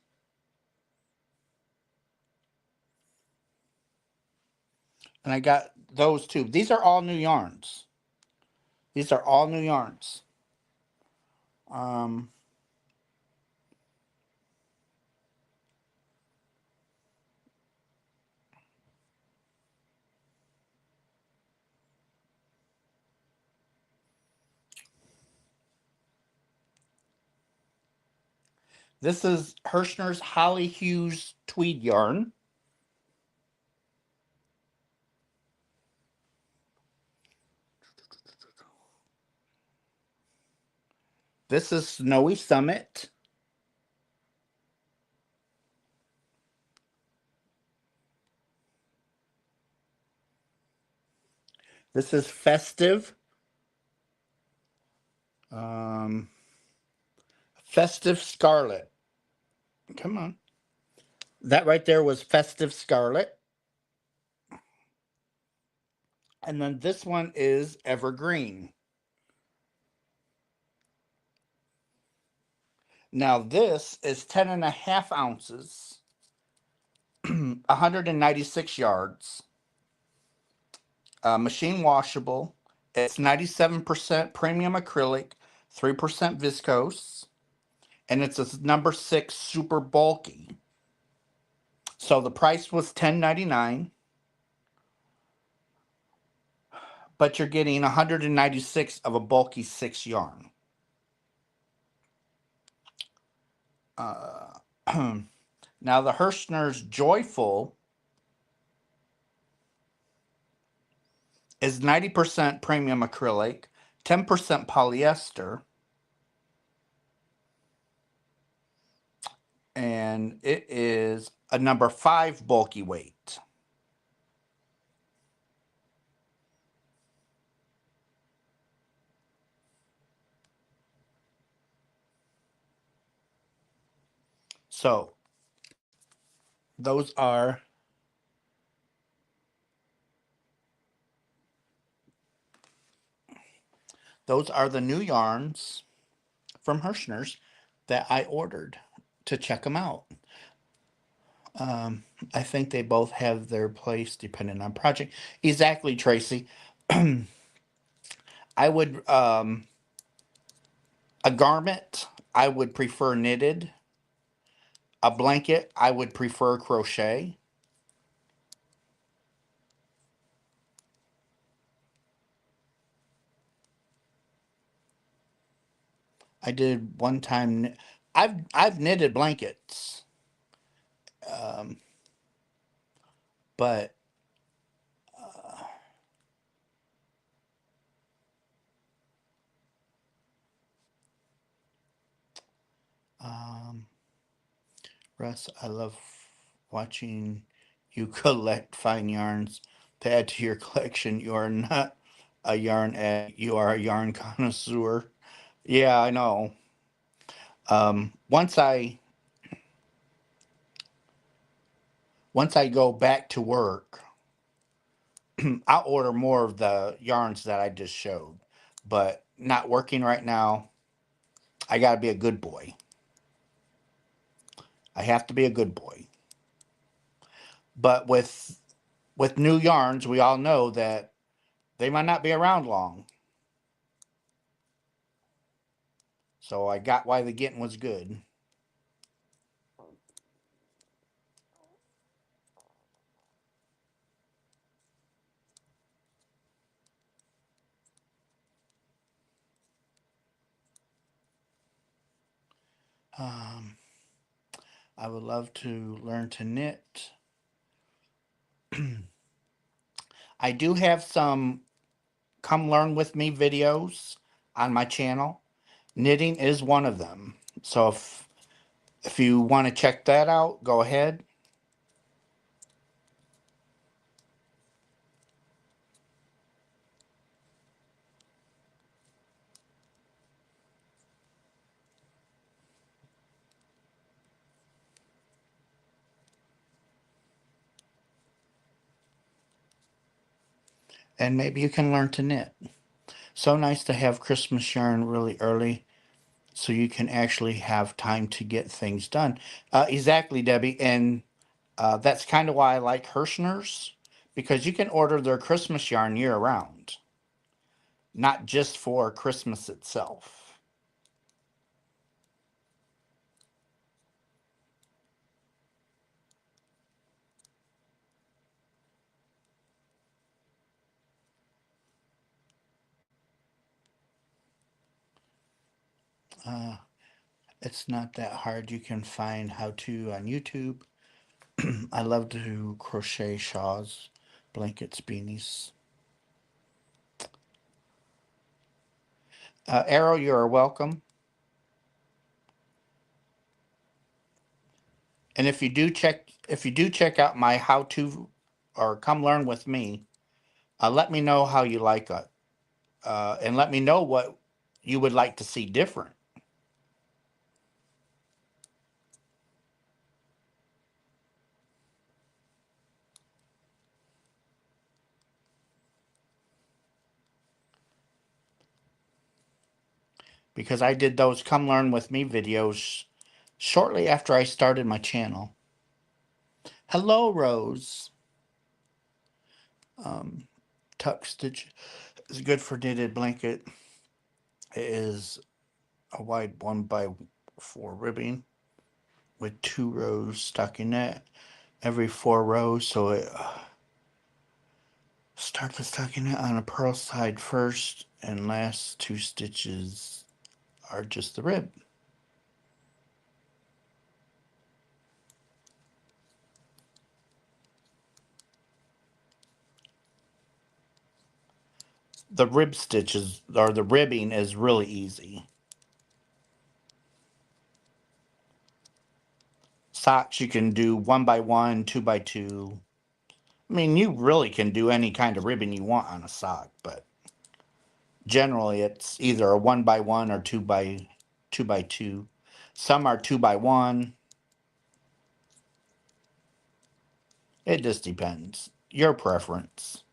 And I got those two. These are all new yarns. These are all new yarns. Um, this is Herrschner's Holly Hughes tweed yarn. This is Snowy Summit. This is Festive. Um, Festive Scarlet. Come on. That right there was Festive Scarlet. And then this one is Evergreen. Now this is 10 and a half ounces. 196 yards, machine washable. It's 97% premium acrylic, 3% viscose, and it's a number 6 super bulky. So the price was $10.99, but you're getting 196 of a bulky 6 yarn. Now the Herrschners Joyful is 90% premium acrylic, 10% polyester, and it is a number 5 bulky weight. So those are the new yarns from Herrschners that I ordered to check them out. I think they both have their place depending on project. Exactly, Tracy. I would a garment I would prefer knitted. A blanket I would prefer crochet. I did one time. I've knitted blankets, um, but um, Russ, I love watching you collect fine yarns to add to your collection. You are not a yarn ad. You are a yarn connoisseur. Yeah, I know. Once I go back to work, I'll order more of the yarns that I just showed. But not working right now. I got to be a good boy. I have to be a good boy. But with new yarns, we all know that they might not be around long. So I got why the getting was good. Um, I would love to learn to knit. I do have some come learn with me videos on my channel. Knitting is one of them. So if you want to check that out, go ahead. And maybe you can learn to knit. So nice to have Christmas yarn really early so you can actually have time to get things done. Exactly, Debbie. And that's kind of why I like Herrschners, because you can order their Christmas yarn year round, not just for Christmas itself. Uh, it's not that hard. You can find how to on YouTube. I love to crochet shawls, blankets, beanies. Arrow, you are welcome. And if you do check out my how to or come learn with me, let me know how you like it, and let me know what you would like to see different. Because I did those come learn with me videos shortly after I started my channel. Hello, Rose. Um, Tuck stitch is good for knitted blanket. It is a wide 1x4 ribbing with 2 rows stockinette every 4 rows. So it start the stockinette on a purl side first, and last 2 stitches are just the rib. The rib stitches or the ribbing is really easy. Socks you can do 1x1, 2x2. I mean, you really can do any kind of ribbon you want on a sock, but generally it's either a 1x1 or 2x2. Some are 2x1. It just depends. Your preference.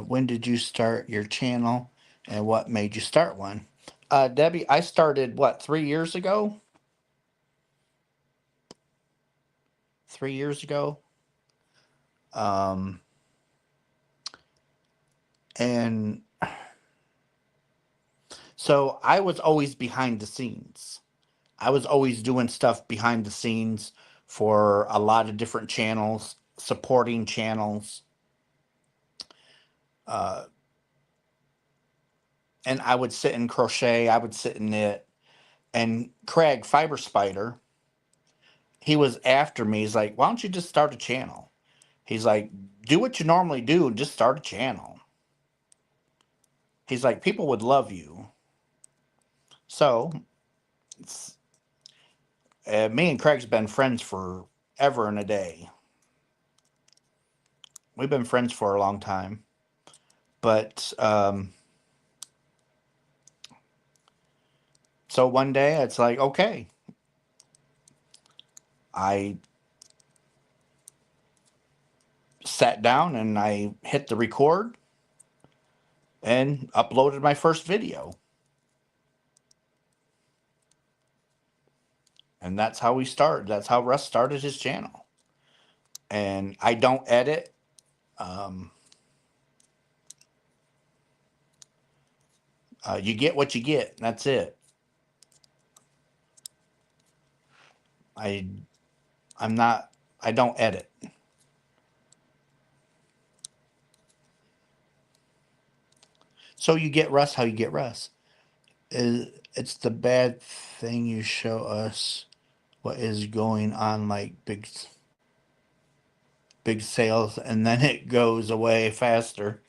When did you start your channel and what made you start one? Debbie, I started what, 3 years ago? 3 years ago. Um, and so I was always behind the scenes. I was always doing stuff behind the scenes for a lot of different channels, supporting channels. Uh, and I would sit and crochet, I would sit and knit. And Craig, Fiber Spider, he was after me. He's like, why don't you just start a channel? He's like, do what you normally do and just start a channel. He's like, people would love you. So, me and Craig's been friends for ever and a day. We've been friends for a long time. But so one day it's like, okay, I sat down and I hit the record and uploaded my first video. And that's how we started. That's how Russ started his channel. And I don't edit. Um, you get what you get. That's it. I I'm not. I don't edit. So you get Russ how you get Russ. It's the bad thing you show us what is going on, like big sales, and then it goes away faster.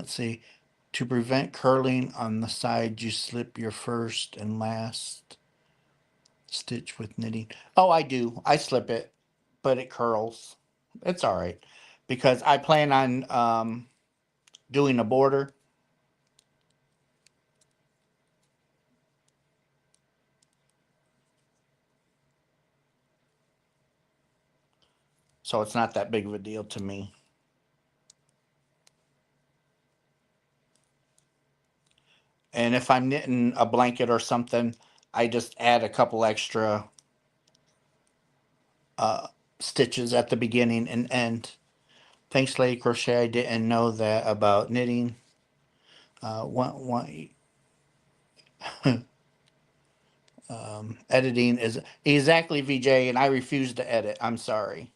Let's see. To prevent curling on the side, you slip your first and last stitch with knitting. Oh, I do. I slip it, but it curls. It's all right because I plan on doing a border. So it's not that big of a deal to me. And if I'm knitting a blanket or something, I just add a couple extra uh, stitches at the beginning and end. Thanks, Lady Crochet. I didn't know that about knitting. One editing is exactly VJ, and I refuse to edit. I'm sorry.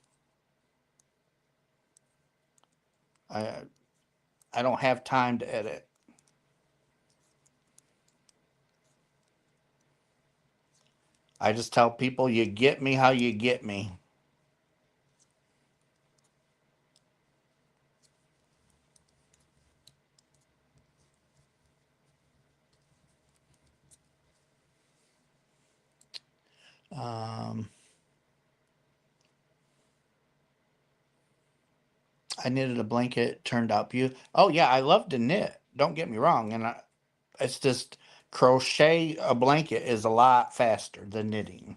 I I don't have time to edit. I just tell people you get me how you get me. Um, I knitted a blanket, turned out beautiful. Oh yeah, I love to knit. Don't get me wrong, it's just crochet a blanket is a lot faster than knitting.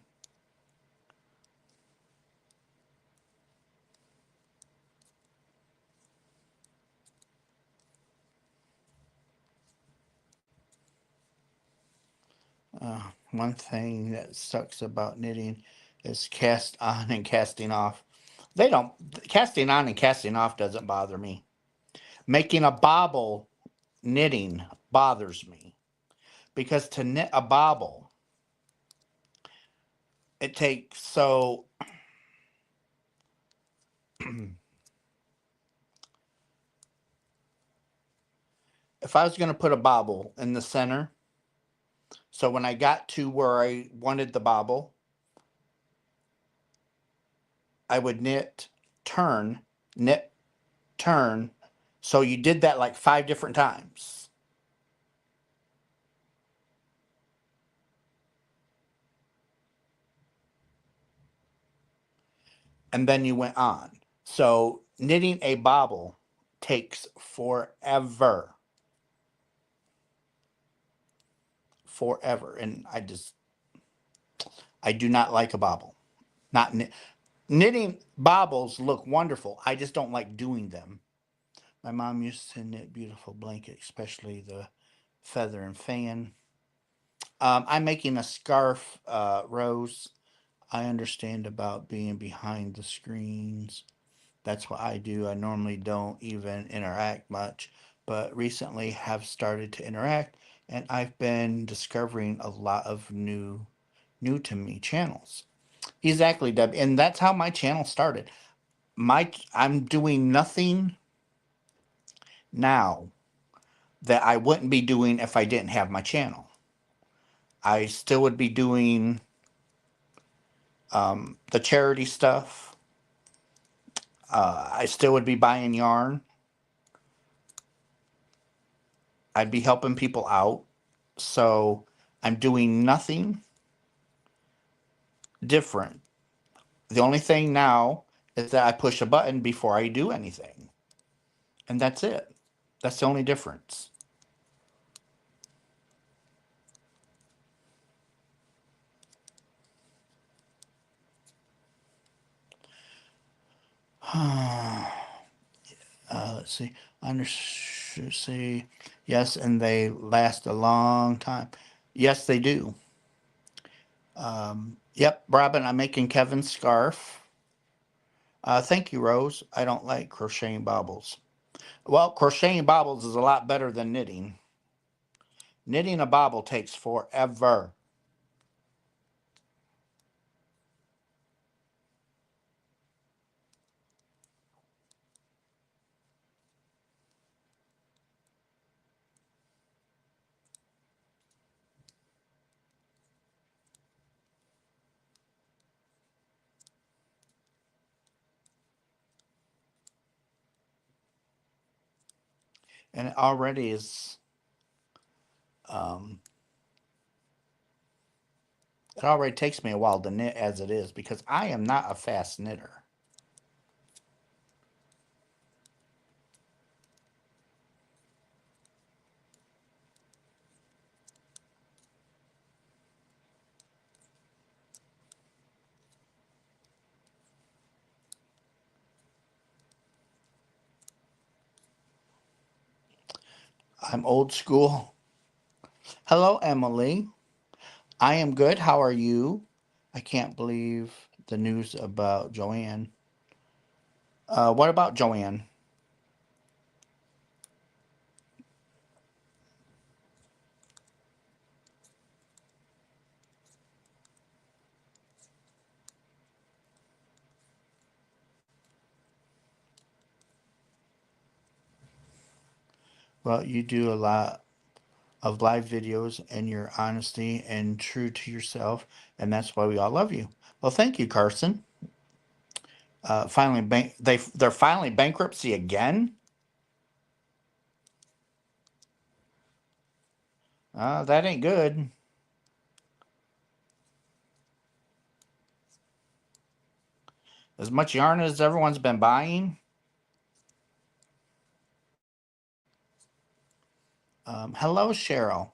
One thing that sucks about knitting is cast on and casting off. They don't, casting on and casting off doesn't bother me. Making a bobble knitting bothers me because to knit a bobble, it takes so if I was going to put a bobble in the center, so when I got to where I wanted the bobble, I would knit, turn, knit, turn. So you did that like 5 different times. And then you went on. So knitting a bobble takes forever. Forever. And I do not like a bobble. Not knitting bobbles look wonderful. I just don't like doing them. My mom used to knit beautiful blankets, especially the feather and fan. I'm making a scarf, Rose. I understand about being behind the screens. That's what I do. I normally don't even interact much, but recently have started to interact, and I've been discovering a lot of new to me channels. Exactly, Deb. And that's how my channel started. I'm doing nothing now that I wouldn't be doing if I didn't have my channel. I still would be doing the charity stuff. I still would be buying yarn. I'd be helping people out. So I'm doing nothing different. The only thing now is that I push a button before I do anything. And that's it. That's the only difference. Let's see. Say yes, and they last a long time. Yes, they do. Yep, Robin, I'm making Kevin's scarf. Thank you, Rose. I don't like crocheting baubles. Well, crocheting baubles is a lot better than knitting. Knitting a bauble takes forever. And it already is, um, it already takes me a while to knit as it is because I am not a fast knitter. I'm old school. Hello, Emily. I am good. How are you? I can't believe the news about Joann. What about Joann? Well, you do a lot of live videos and your honesty and true to yourself, and that's why we all love you. Well, thank you, Carson. Finally, they're filing bankruptcy again. That ain't good. As much yarn as everyone's been buying. Hello, Cheryl.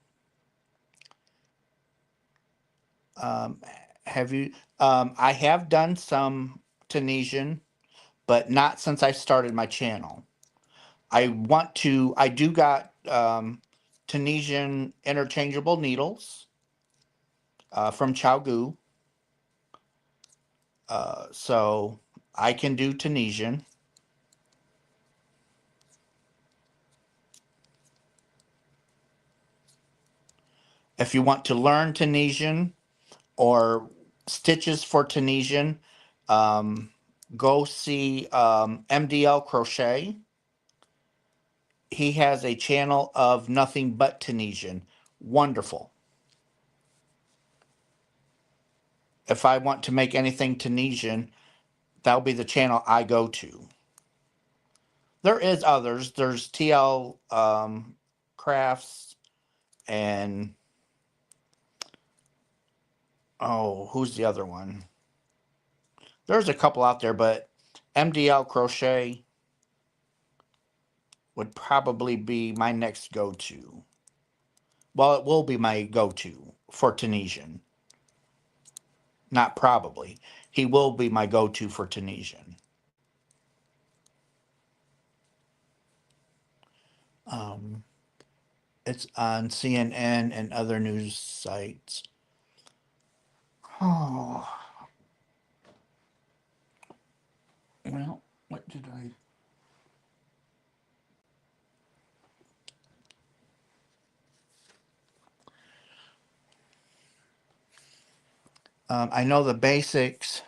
Um, have you? I have done some Tunisian, but not since I started my channel. I want to. I do got Tunisian interchangeable needles. from Chaogu. So I can do Tunisian. If you want to learn Tunisian or stitches for Tunisian, um, go see MDL Crochet. He has a channel of nothing but Tunisian. Wonderful. If I want to make anything Tunisian, that'll be the channel I go to. There is others. There's TL Crafts and oh, who's the other one? There's a couple out there, but MDL Crochet would probably be my next go-to. Well, it will be my go-to for Tunisian. Not probably. He will be my go-to for Tunisian. Um, it's on CNN and other news sites. Oh, well, what did I? I know the basics.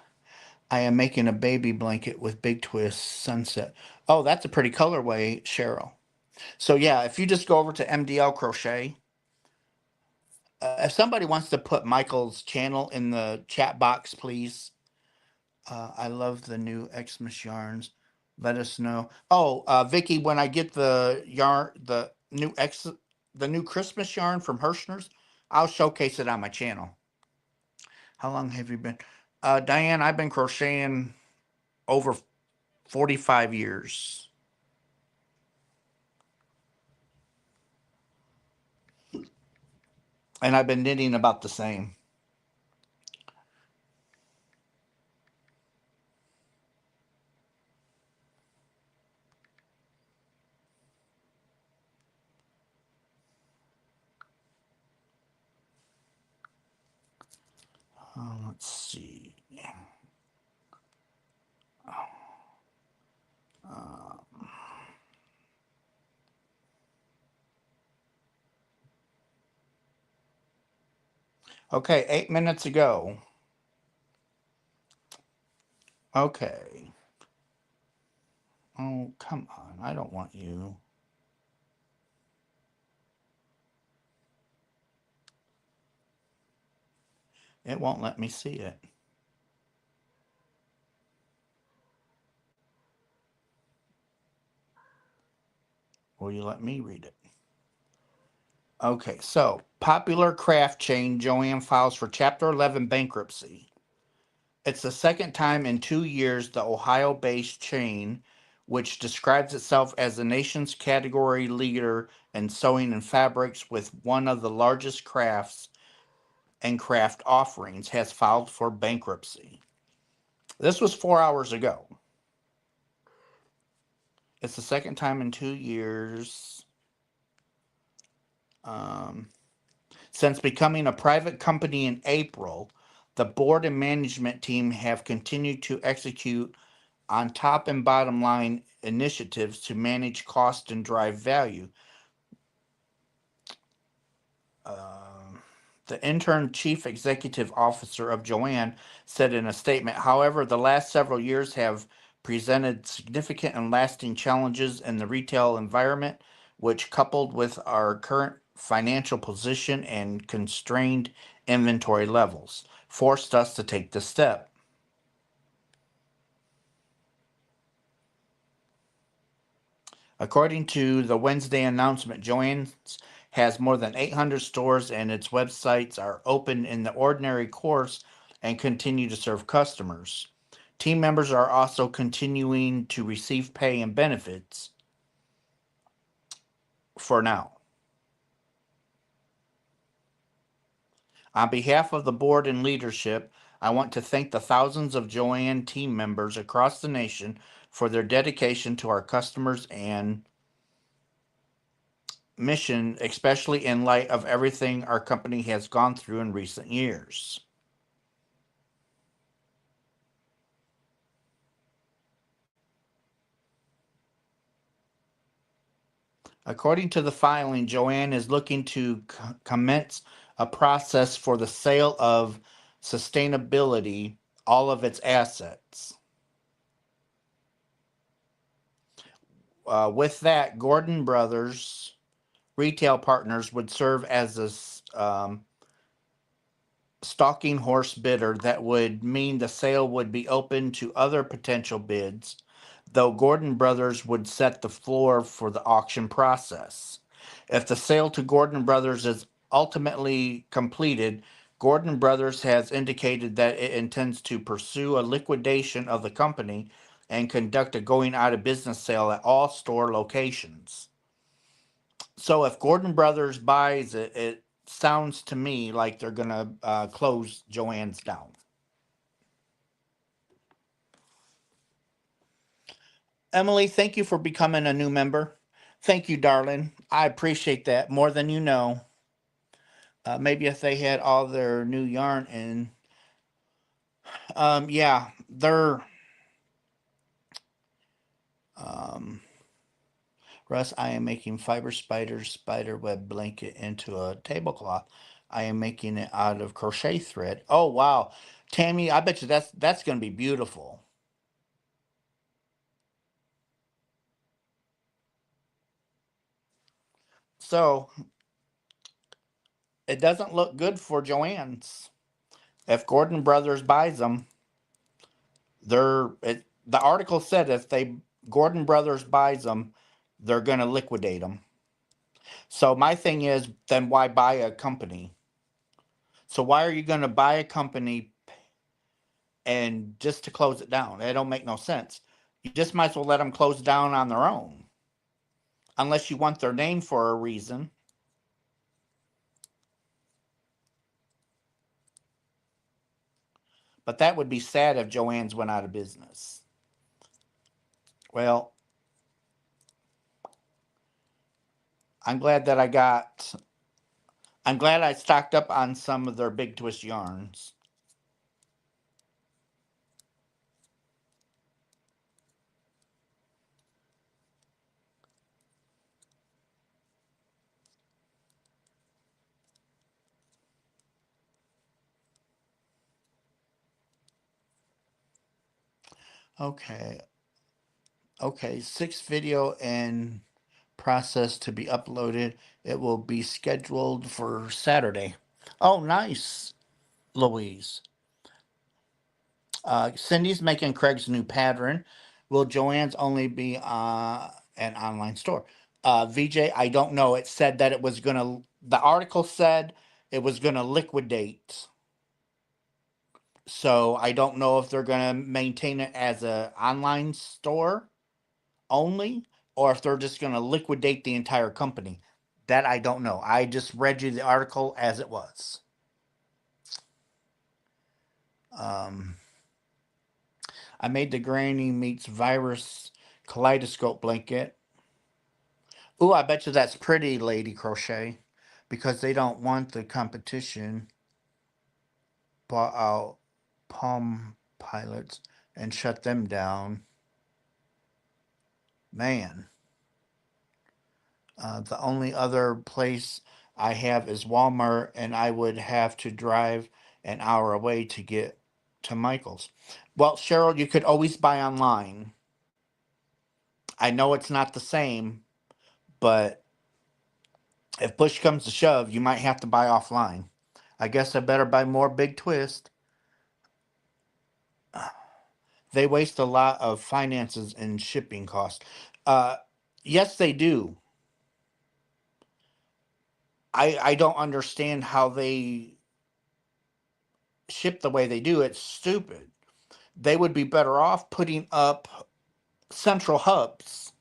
I am making a baby blanket with big twist sunset. Oh, that's a pretty colorway, Cheryl. So yeah, if you just go over to MDL Crochet, if somebody wants to put Michael's channel in the chat box, please. I love the new Xmas yarns. Let us know. Oh, Vicky, when I get the yarn, the new Christmas yarn from Herrschners, I'll showcase it on my channel. How long have you been? Diane, I've been crocheting over 45 years. And I've been knitting about the same. Let's see. Uh, okay, 8 minutes ago. Okay. Oh, come on. I don't want you. It won't let me see it. Will you let me read it? Okay, so popular craft chain Joann files for Chapter 11 bankruptcy. It's the second time in 2 years the Ohio based chain, which describes itself as the nation's category leader in sewing and fabrics with one of the largest crafts and craft offerings, has filed for bankruptcy. This was 4 hours ago. It's the second time in 2 years. Um, Since becoming a private company in April, the board and management team have continued to execute on top and bottom line initiatives to manage cost and drive value. The interim chief executive officer of Joann said in a statement, however, the last several years have presented significant and lasting challenges in the retail environment, which, coupled with our current financial position and constrained inventory levels, forced us to take this step. According to the Wednesday announcement, Joann's has more than 800 stores and its websites are open in the ordinary course and continue to serve customers. Team members are also continuing to receive pay and benefits for now. On behalf of the board and leadership, I want to thank the thousands of Joann team members across the nation for their dedication to our customers and mission, especially in light of everything our company has gone through in recent years. According to the filing, Joann is looking to commence a process for the sale of sustainability, all of its assets. With that, Gordon Brothers retail partners would serve as a stalking horse bidder. That would mean the sale would be open to other potential bids, though Gordon Brothers would set the floor for the auction process. If the sale to Gordon Brothers is ultimately completed, Gordon Brothers has indicated that it intends to pursue a liquidation of the company and conduct a going out of business sale at all store locations. So if Gordon Brothers buys it, it sounds to me like they're gonna close Joann's down. Emily, thank you for becoming a new member. Thank you, darling. I appreciate that more than you know. Maybe if they had all their new yarn in, yeah, they're um, Russ. I am making fiber spider web blanket into a tablecloth. I am making it out of crochet thread. Oh wow, Tammy, I bet you that's gonna be beautiful. So it doesn't look good for Joann's. If Gordon Brothers buys them, the article said if they Gordon Brothers buys them, they're going to liquidate them. So my thing is, then why buy a company? So why are you going to buy a company and just to close it down? It don't make no sense. You just might as well let them close down on their own, unless you want their name for a reason. But that would be sad if Joann's went out of business. Well, I'm glad that I got I'm glad I stocked up on some of their big twist yarns. Okay. Okay. 6 video and process to be uploaded. It will be scheduled for Saturday. Oh, nice, Louise. Cindy's making Craig's new pattern. Will Joann's only be an online store? VJ, I don't know. It said that it was the article said it was gonna liquidate. So I don't know if they're gonna maintain it as a online store only, or if they're just gonna liquidate the entire company. That I don't know. I just read you the article as it was. Um, I made the Granny Meets Virus kaleidoscope blanket. Ooh, I bet you that's pretty, Lady Crochet, because they don't want the competition bought out Palm Pilots and shut them down. Man, the only other place I have is Walmart, and I would have to drive an hour away to get to Michael's. Well, Cheryl, you could always buy online. I know it's not the same, but if push comes to shove, you might have to buy offline. I guess I better buy more Big Twist. They waste a lot of finances and shipping costs. Uh, yes, they do. I don't understand how they ship the way they do. It's stupid. They would be better off putting up central hubs.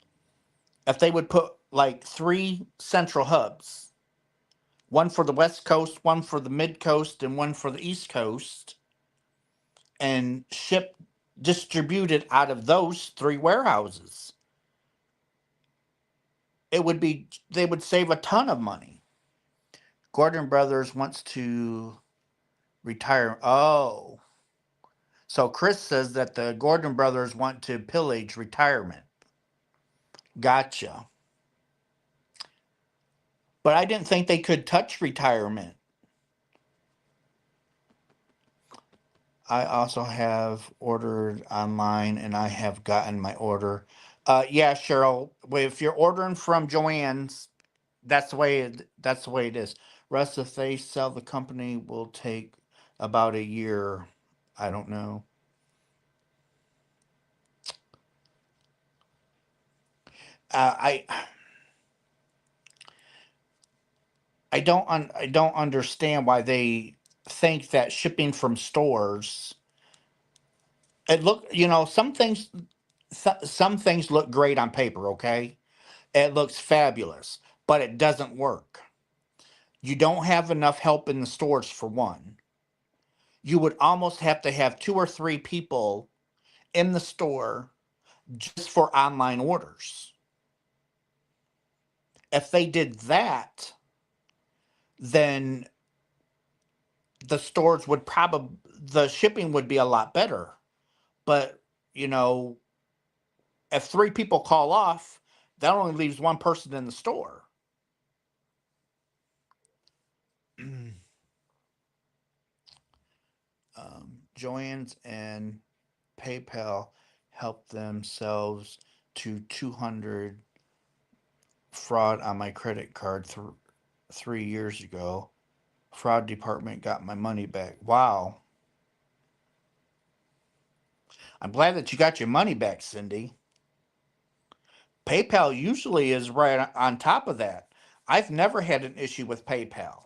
If they would put like 3 central hubs, one for the West Coast, one for the Mid Coast, and one for the East Coast, and ship distributed out of those 3 warehouses. they would save a ton of money. Gordon Brothers wants to retire. Oh, so Chris says that the Gordon Brothers want to pillage retirement. Gotcha. But I didn't think they could touch retirement. I also have ordered online and I have gotten my order. Yeah, Cheryl, if you're ordering from Joann's, that's the way it is. Russ, if they sell the company, will take about a year. I don't know. I I don't understand why they think that shipping from stores. It look, some things look great on paper, okay? It looks fabulous, but it doesn't work. You don't have enough help in the stores for one. You would almost have to have two or three people in the store just for online orders. If they did that, then the shipping would be a lot better. But, you know, if three people call off, that only leaves one person in the store. Joann's and PayPal help themselves to 200 fraud on my credit card 3 years ago. Fraud department got my money back. Wow. I'm glad that you got your money back, Cindy. PayPal usually is right on top of that. I've never had an issue with PayPal.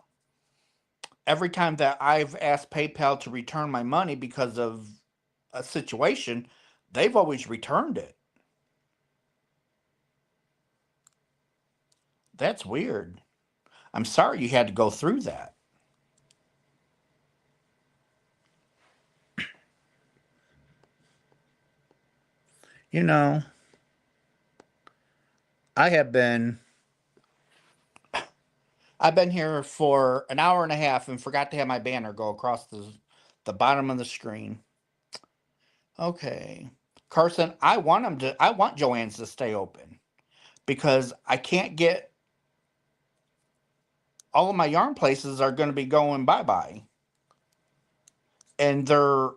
Every time that I've asked PayPal to return my money because of a situation, they've always returned it. That's weird. I'm sorry you had to go through that. You know, I have been I've been here for an hour and a half and forgot to have my banner go across the bottom of the screen. Okay. Carson, I want Joann's to stay open because I can't get all of my yarn places are going to be going bye-bye. And their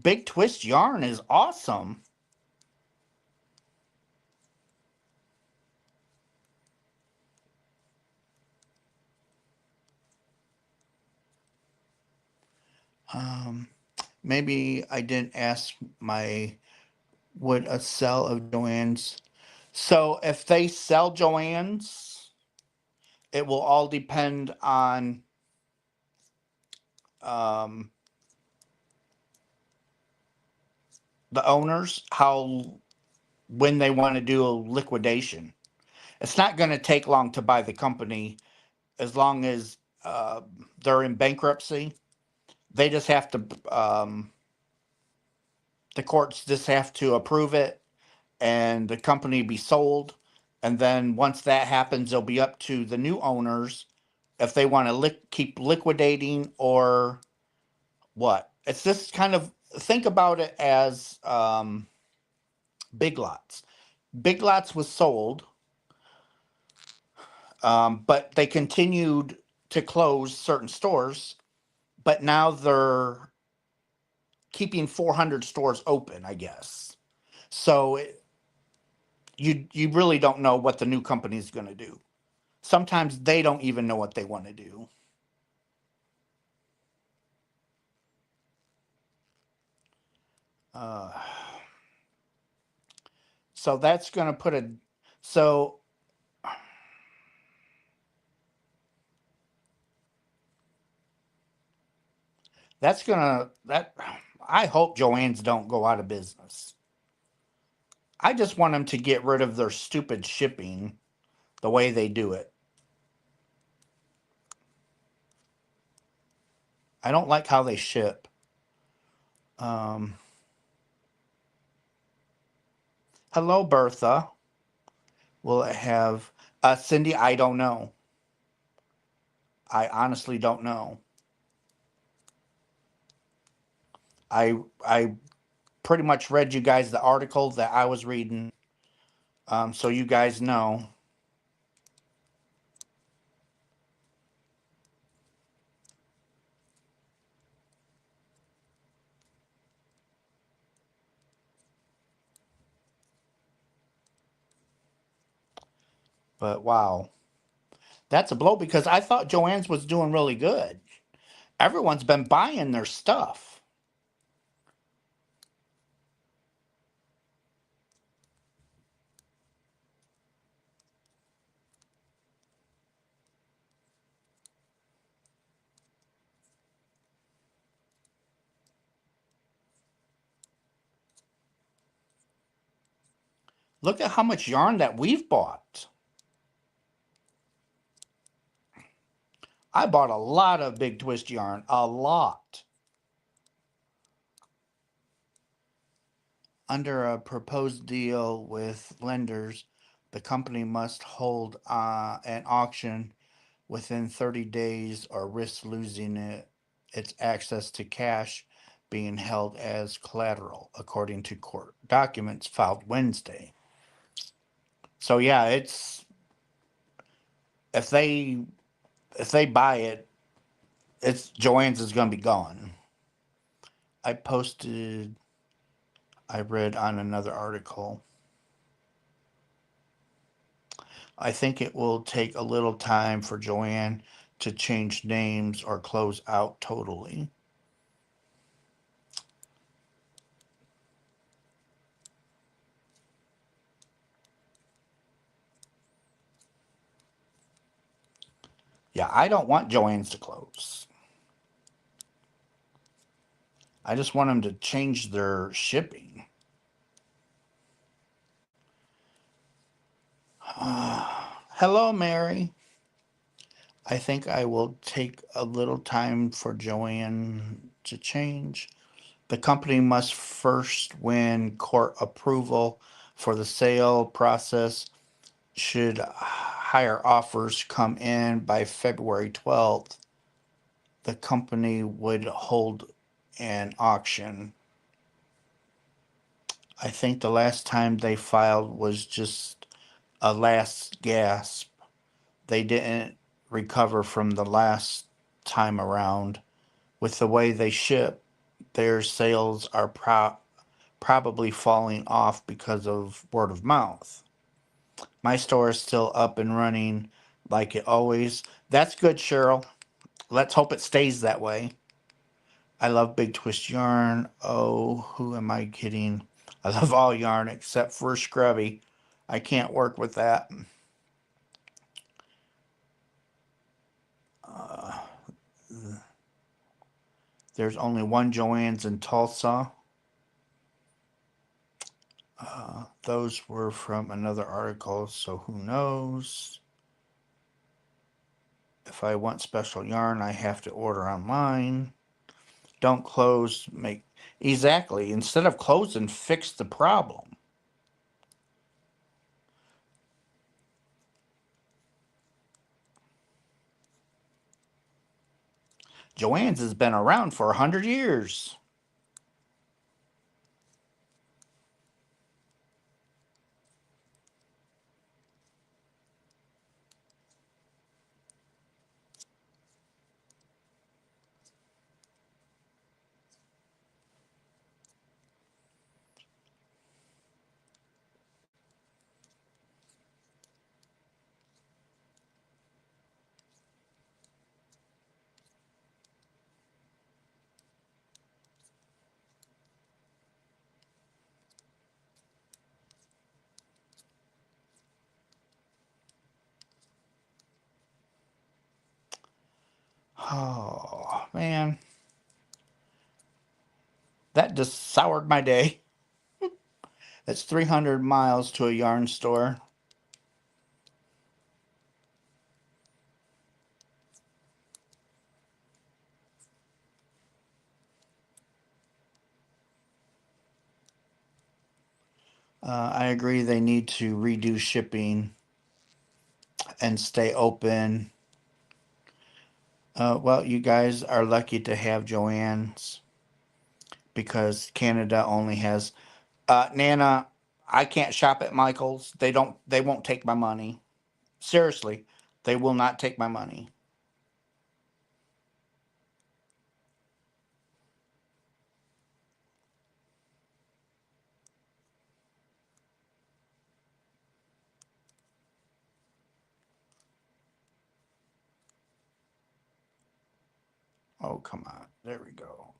big twist yarn is awesome. Um, maybe I didn't ask my would a sell of Joann's. So if they sell Joann's, it will all depend on um, the owners how when they want to do a liquidation. It's not going to take long to buy the company as long as uh, they're in bankruptcy. They just have to the courts just have to approve it and the company be sold. And then once that happens, it'll be up to the new owners if they want to keep liquidating or what. It's just kind of think about it as Big Lots. Big Lots was sold, but they continued to close certain stores. But now they're keeping 400 stores open, I guess. So you really don't know what the new company is going to do. Sometimes they don't even know what they want to do. Uh, so that's going to put a so that's going to that I hope Joann's don't go out of business. I just want them to get rid of their stupid shipping the way they do it. I don't like how they ship. Um, Hello, Bertha. Will it have Cindy, I don't know. I honestly don't know. I pretty much read you guys the article that I was reading, so you guys know. But wow, that's a blow because I thought Joann's was doing really good. Everyone's been buying their stuff. Look at how much yarn that we've bought. I bought a lot of big twist yarn, a lot. Under a proposed deal with lenders, the company must hold an auction within 30 days or risk losing its access to cash being held as collateral, according to court documents filed Wednesday. So yeah, it's if they if they buy it, it's Joann's is going to be gone. I posted. I read on another article. I think it will take a little time for Joann to change names or close out totally. Yeah, I don't want Joann's to close. I just want them to change their shipping. Hello, Mary. I think I will take a little time for Joann to change. The company must first win court approval for the sale process. Should higher offers come in by February 12th, the company would hold an auction. I think the last time they filed was just a last gasp. They didn't recover from the last time around. With the way they ship, their sales are probably falling off because of word of mouth. My store is still up and running like it always. That's good, Cheryl. Let's hope it stays that way. I love big twist yarn. Oh, who am I kidding? I love all yarn except for scrubby. I can't work with that. Uh, there's only one Joann's in Tulsa. Those were from another article, so who knows? If I want special yarn, I have to order online. Don't close, make. Exactly. Instead of closing, fix the problem. Joann's has been around for 100 years. Oh, man. That just soured my day. It's 300 miles to a yarn store. I agree they need to redo shipping. and stay open. Well, you guys are lucky to have Joann's because Canada only has. Nana, I can't shop at Michael's. They don't. They won't take my money. Seriously, they will not take my money. Oh, come on. There we go.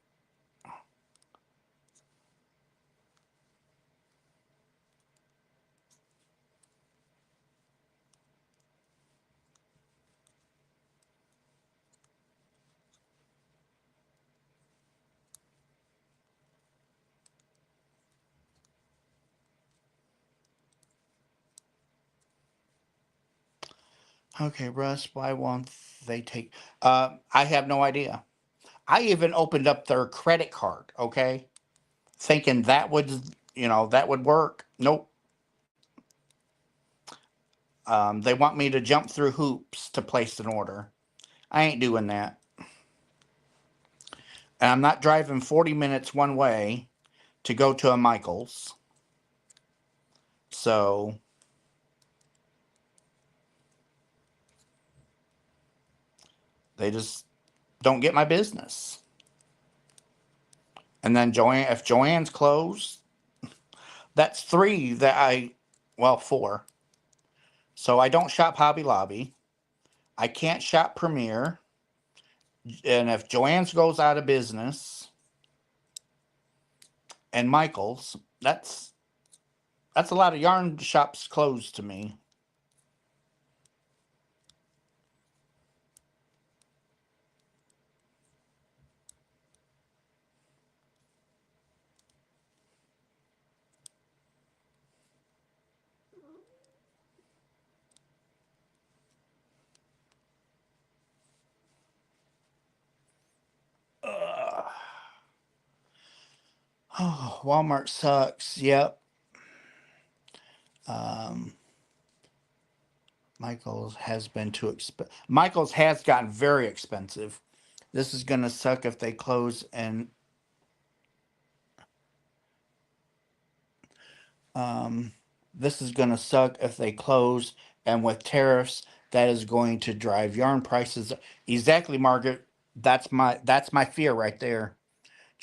Okay, Russ, why won't they take? I have no idea. I even opened up their credit card, okay, thinking that would, that would work. Nope. They want me to jump through hoops to place an order. I ain't doing that. And I'm not driving 40 minutes one way to go to a Michael's. So they just don't get my business. And then Joann, if Joann's closed, that's three that well, four. So I don't shop Hobby Lobby. I can't shop Premier. And if Joann's goes out of business and Michael's, that's a lot of yarn shops closed to me. Ugh. Oh, Walmart sucks. Yep. Um, Michael's has been too expensive. Michael's has gotten very expensive. This is gonna suck if they close and um, this is gonna suck if they close and with tariffs that is going to drive yarn prices. Exactly, Margaret. That's my fear right there.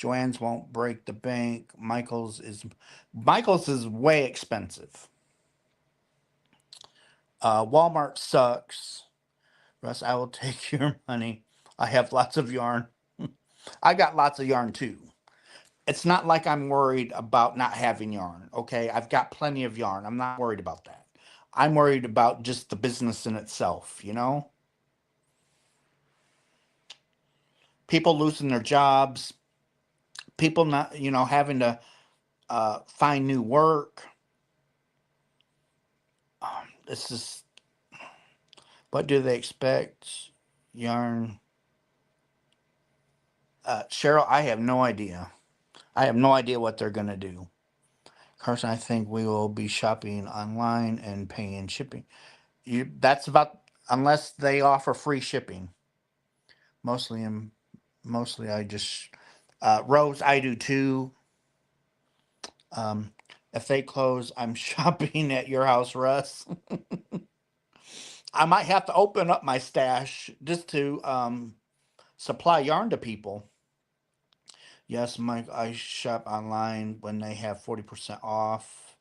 Joann's won't break the bank. Michael's is way expensive. Walmart sucks. Russ, I will take your money. I have lots of yarn. I got lots of yarn too. It's not like I'm worried about not having yarn, okay? I've got plenty of yarn. I'm not worried about that. I'm worried about just the business in itself. People losing their jobs, people not, having to find new work. This is, what do they expect? Yarn. Cheryl, I have no idea. I have no idea what they're going to do. Carson, I think we will be shopping online and paying shipping. That's about, unless they offer free shipping. Mostly, in, mostly I just Rose. I do too. Um, if they close, I'm shopping at your house, Russ. I might have to open up my stash just to supply yarn to people. Yes, Mike. I shop online when they have 40% off.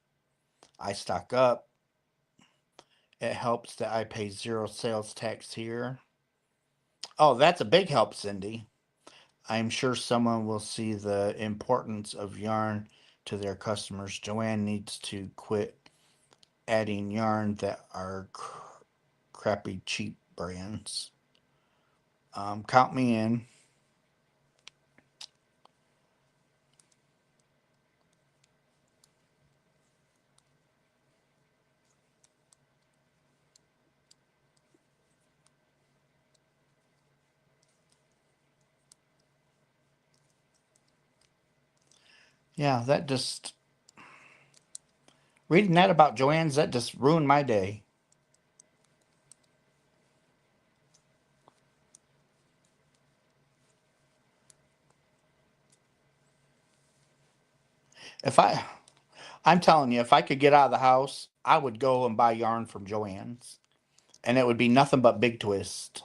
I stock up. It helps that I pay zero sales tax here. Oh, that's a big help, Cindy. I'm sure someone will see the importance of yarn to their customers. Joann needs to quit adding yarn that are crappy, cheap brands. Count me in. Yeah, that just reading that about Joann's that just ruined my day. If I'm telling you, if I could get out of the house, I would go and buy yarn from Joann's, and it would be nothing but big twist.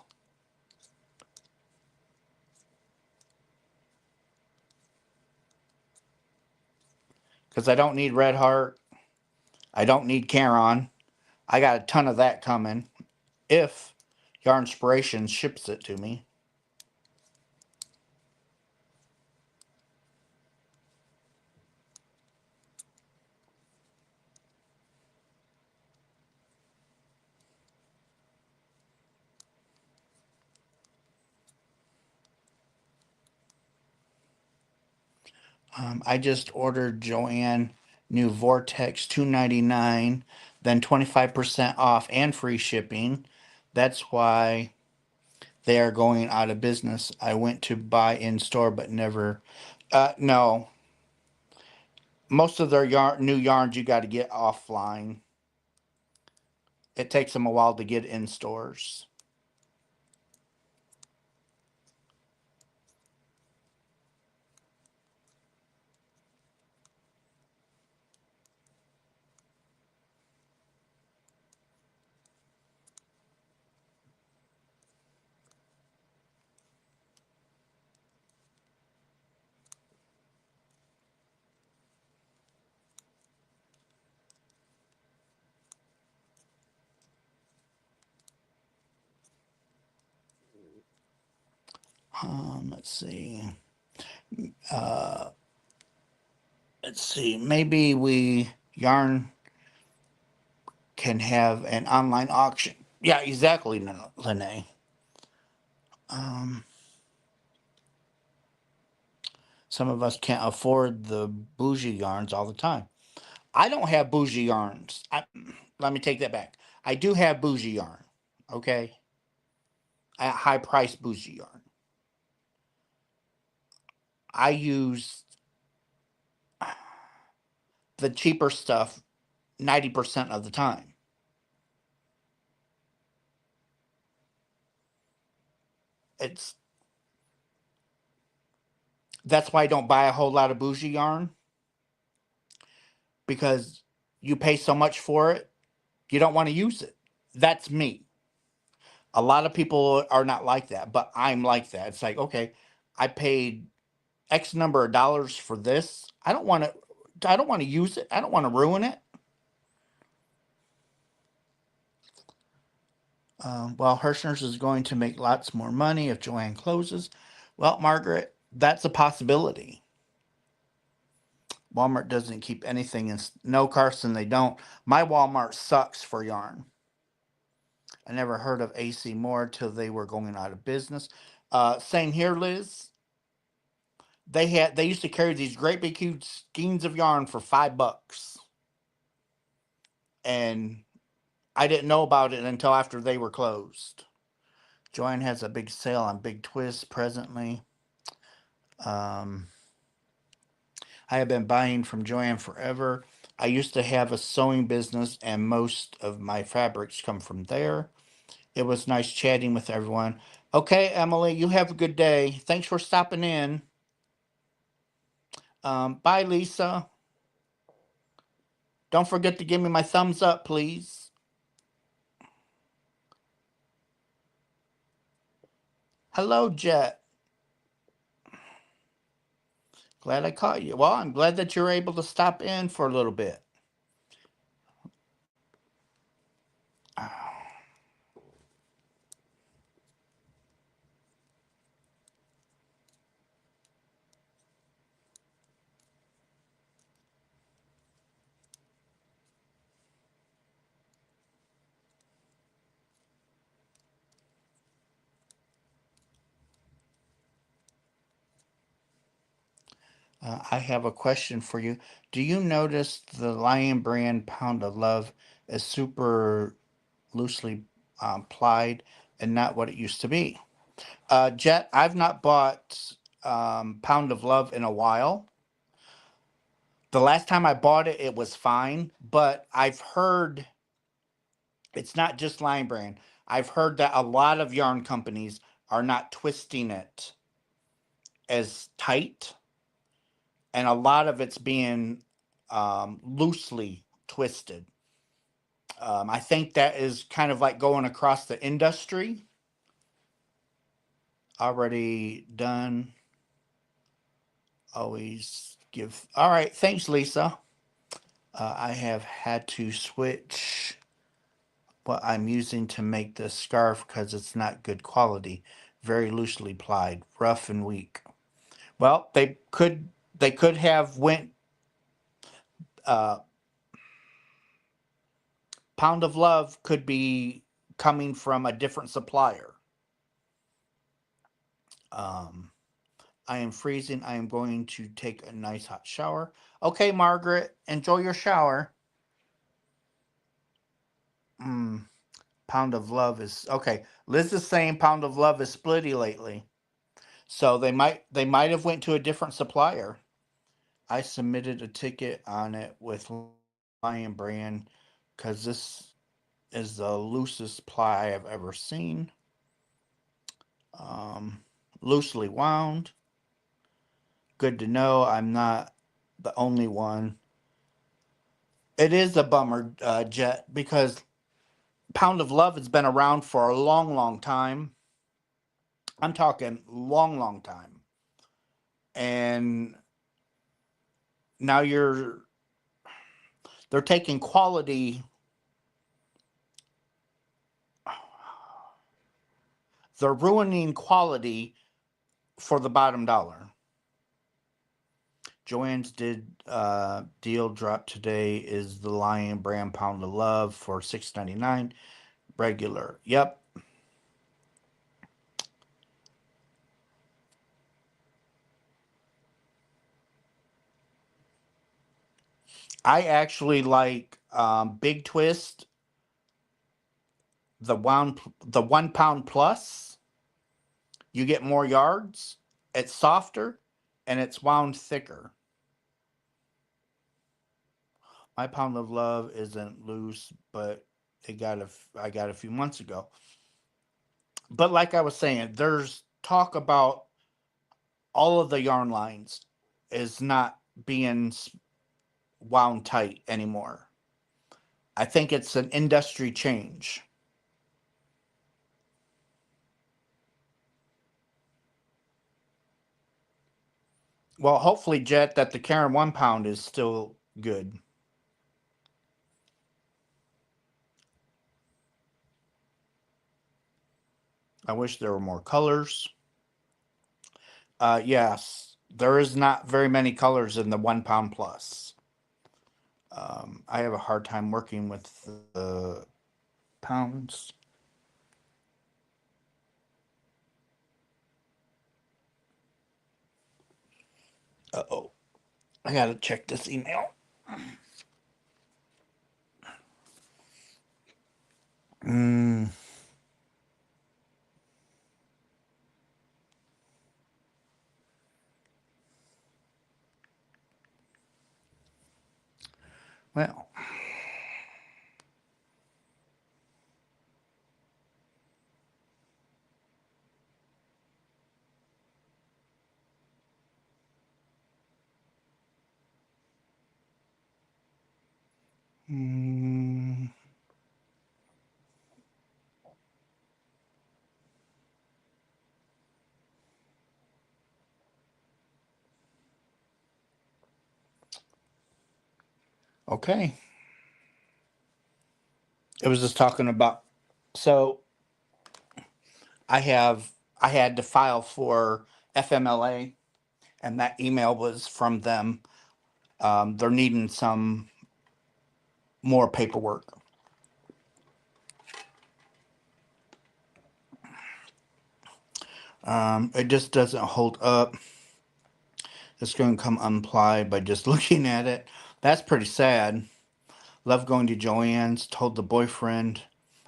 Because I don't need Red Heart. I don't need Caron. I got a ton of that coming. If Yarn Inspiration ships it to me. I just ordered Joann new Vortex 299, then 25% off and free shipping. That's why they are going out of business. I went to buy in store but never. No, most of their new yarns you got to get offline. It takes them a while to get in stores. Let's see. Uh, let's see. Maybe we yarn can have an online auction. Yeah, exactly, Lene. Um, some of us can't afford the bougie yarns all the time. I don't have bougie yarns. Let me take that back. I do have bougie yarn, okay? At high price bougie yarn. I use the cheaper stuff 90% of the time. It's That's why I don't buy a whole lot of bougie yarn, because you pay so much for it, you don't want to use it. That's me. A lot of people are not like that, but I'm like that. It's like, okay, I paid X number of dollars for this. I don't want to use it. I don't want to ruin it. Well, Herrschners is going to make lots more money if Joann closes. Well, Margaret, that's a possibility. Walmart doesn't keep anything in. No, Carson, they don't. My Walmart sucks for yarn. I never heard of AC Moore till they were going out of business. Same here, Liz. They used to carry these great big huge skeins of yarn for $5, and I didn't know about it until after they were closed. Joann has a big sale on Big Twist presently. Um, I have been buying from Joann forever. I used to have a sewing business, and most of my fabrics come from there. It was nice chatting with everyone. Okay, Emily, you have a good day. Thanks for stopping in. Bye, Lisa. Don't forget to give me my thumbs up, please. Hello, Jet. Glad I caught you. Well, I'm glad that you're able to stop in for a little bit. I have a question for you. Do you notice the Lion Brand Pound of Love is super loosely plied and not what it used to be? Jet, I've not bought Pound of Love in a while. The last time I bought it, it was fine, but I've heard it's not just Lion Brand. I've heard that a lot of yarn companies are not twisting it as tight, and a lot of it's being loosely twisted. I think that is kind of like going across the industry. Already done. Always give. All right. Thanks, Lisa. I have had to switch what I'm using to make this scarf because it's not good quality. Very loosely plied, rough and weak. Well, they could have went uh, Pound of Love could be coming from a different supplier. Um, I am freezing. I am going to take a nice hot shower. Okay, Margaret, enjoy your shower. Mm, Pound of Love is okay. Liz is saying Pound of Love is splitty lately, so they might have went to a different supplier. I submitted a ticket on it with Lion Brand because this is the loosest ply I have ever seen. Um, Loosely wound. Good to know I'm not the only one. It is a bummer, Jet, because Pound of Love has been around for a long, long time. I'm talking long, long time. And now they're taking quality, they're ruining quality for the bottom dollar. Joann's deal drop today is the Lion Brand Pound of Love for $6.99 regular. Yep. I actually like Big Twist, the 1 pound plus. You get more yards. It's softer, and it's wound thicker. My Pound of Love isn't loose, but I got a few months ago. But like I was saying, there's talk about all of the yarn lines is not being wound tight anymore. I think it's an industry change. Well, hopefully, Jet, that the Karen 1 pound is still good. I wish there were more colors. Yes, there is not very many colors in the 1 pound plus. I have a hard time working with the pounds. Uh oh, I gotta check this email. Mm, well, mm, okay. It was just talking about. So I had to file for FMLA, and that email was from them. They're needing some more paperwork. It just doesn't hold up. It's going to come unplied by just looking at it. That's pretty sad. Love going to Joann's. Told the boyfriend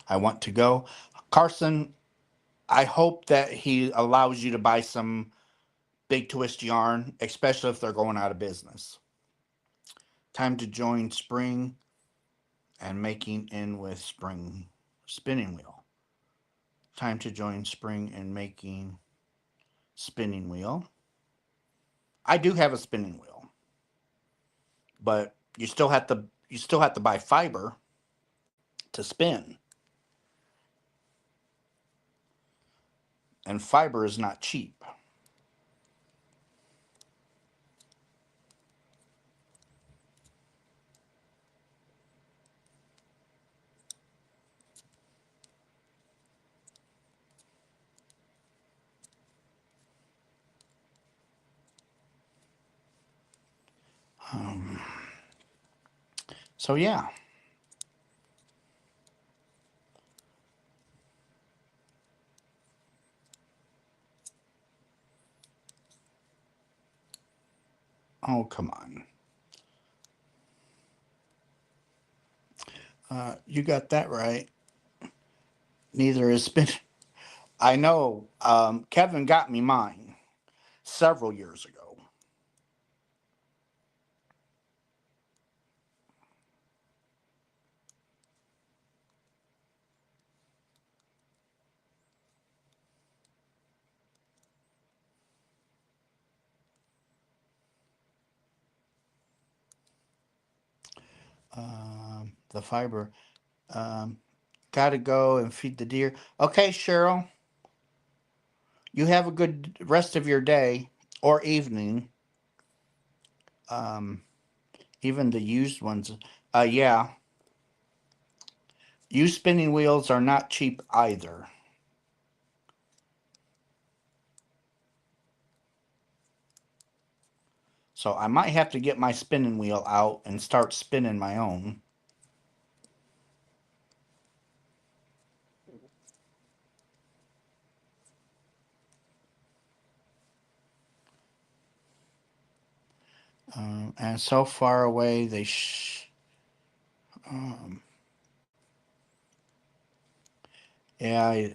I want to go. Carson, I hope that he allows you to buy some big twist yarn, especially if they're going out of business. Time to join spring and making in with spring spinning wheel. Time to join spring and making spinning wheel. I do have a spinning wheel. but you still have to buy fiber to spin, and fiber is not cheap. Um, so yeah. Oh, come on. You got that right. Neither is spin. I know. Kevin got me mine several years ago. The fiber. Um, Gotta go and feed the deer. Okay, Cheryl. You have a good rest of your day or evening. Um, Even the used ones. Yeah. Used spinning wheels are not cheap either. So I might have to get my spinning wheel out and start spinning my own. And so far away, um, yeah,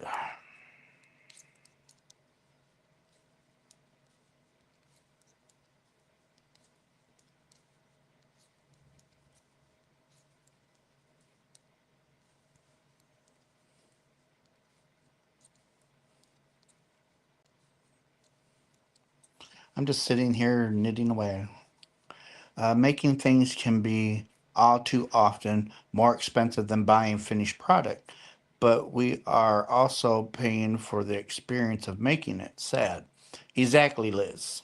I'm just sitting here knitting away. Making things can be all too often more expensive than buying finished product, but we are also paying for the experience of making it. Sad. Exactly, Liz.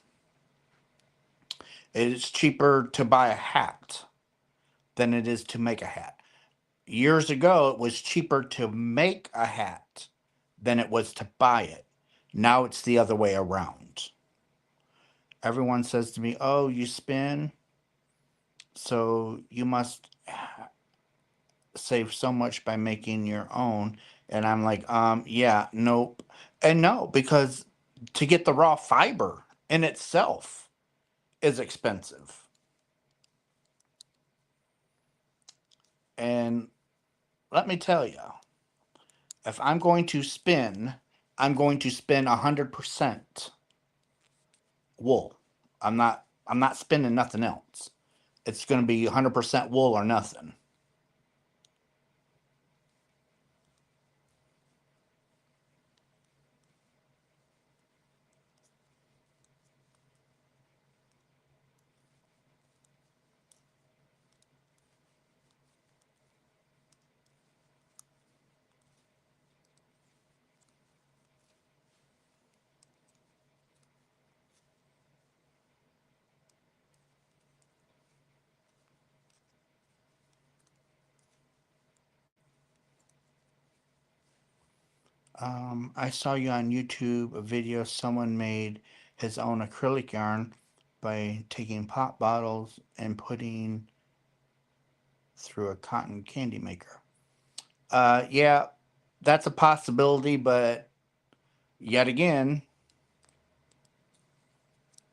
It is cheaper to buy a hat than it is to make a hat. Years ago, it was cheaper to make a hat than it was to buy it. Now it's the other way around. Everyone says to me, "Oh, you spin, so you must save so much by making your own." And I'm like, yeah, nope. And no, because to get the raw fiber in itself is expensive. And let me tell you, if I'm going to spin, I'm going to spin 100% wool. I'm not spinning nothing else. It's going to be 100% wool or nothing. I saw you on YouTube a video someone made his own acrylic yarn by taking pop bottles and putting through a cotton candy maker. Yeah, that's a possibility, but yet again,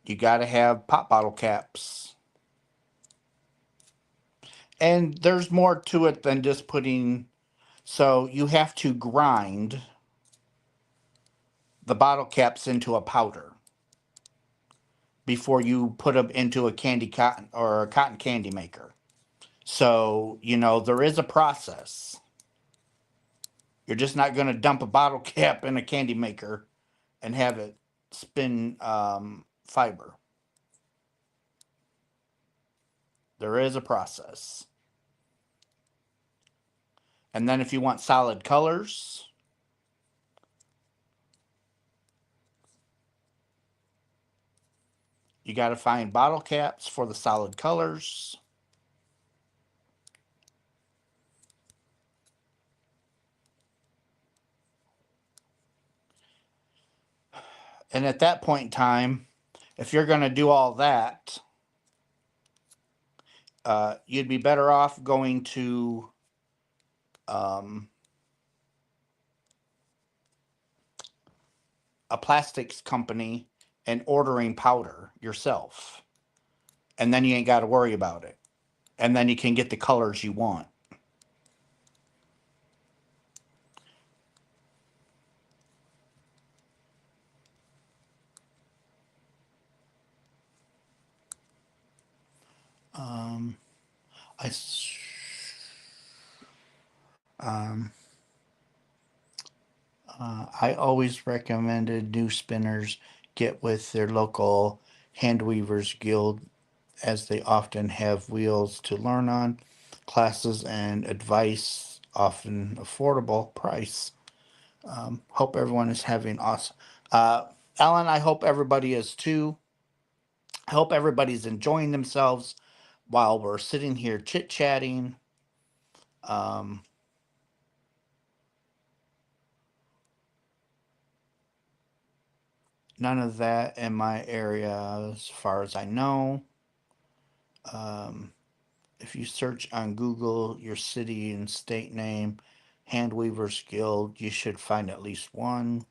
you got to have pop bottle caps. And there's more to it than just putting, so you have to grind the bottle caps into a powder before you put them into a candy cotton or a cotton candy maker. So, there is a process. You're just not going to dump a bottle cap in a candy maker and have it spin fiber. There is a process. And then if you want solid colors, you got to find bottle caps for the solid colors. And at that point in time, if you're going to do all that, you'd be better off going to um, a plastics company and ordering powder yourself. And then you ain't got to worry about it. And then you can get the colors you want. Um, I, um, I always recommended new spinners get with their local hand weavers guild, as they often have wheels to learn on, classes and advice, often affordable price. Hope everyone is having awesome. Alan, I hope everybody is too. I hope everybody's enjoying themselves while we're sitting here chit chatting. Um, None of that in my area, as far as I know. Um, if you search on Google your city and state name, Hand Weavers Guild, you should find at least one.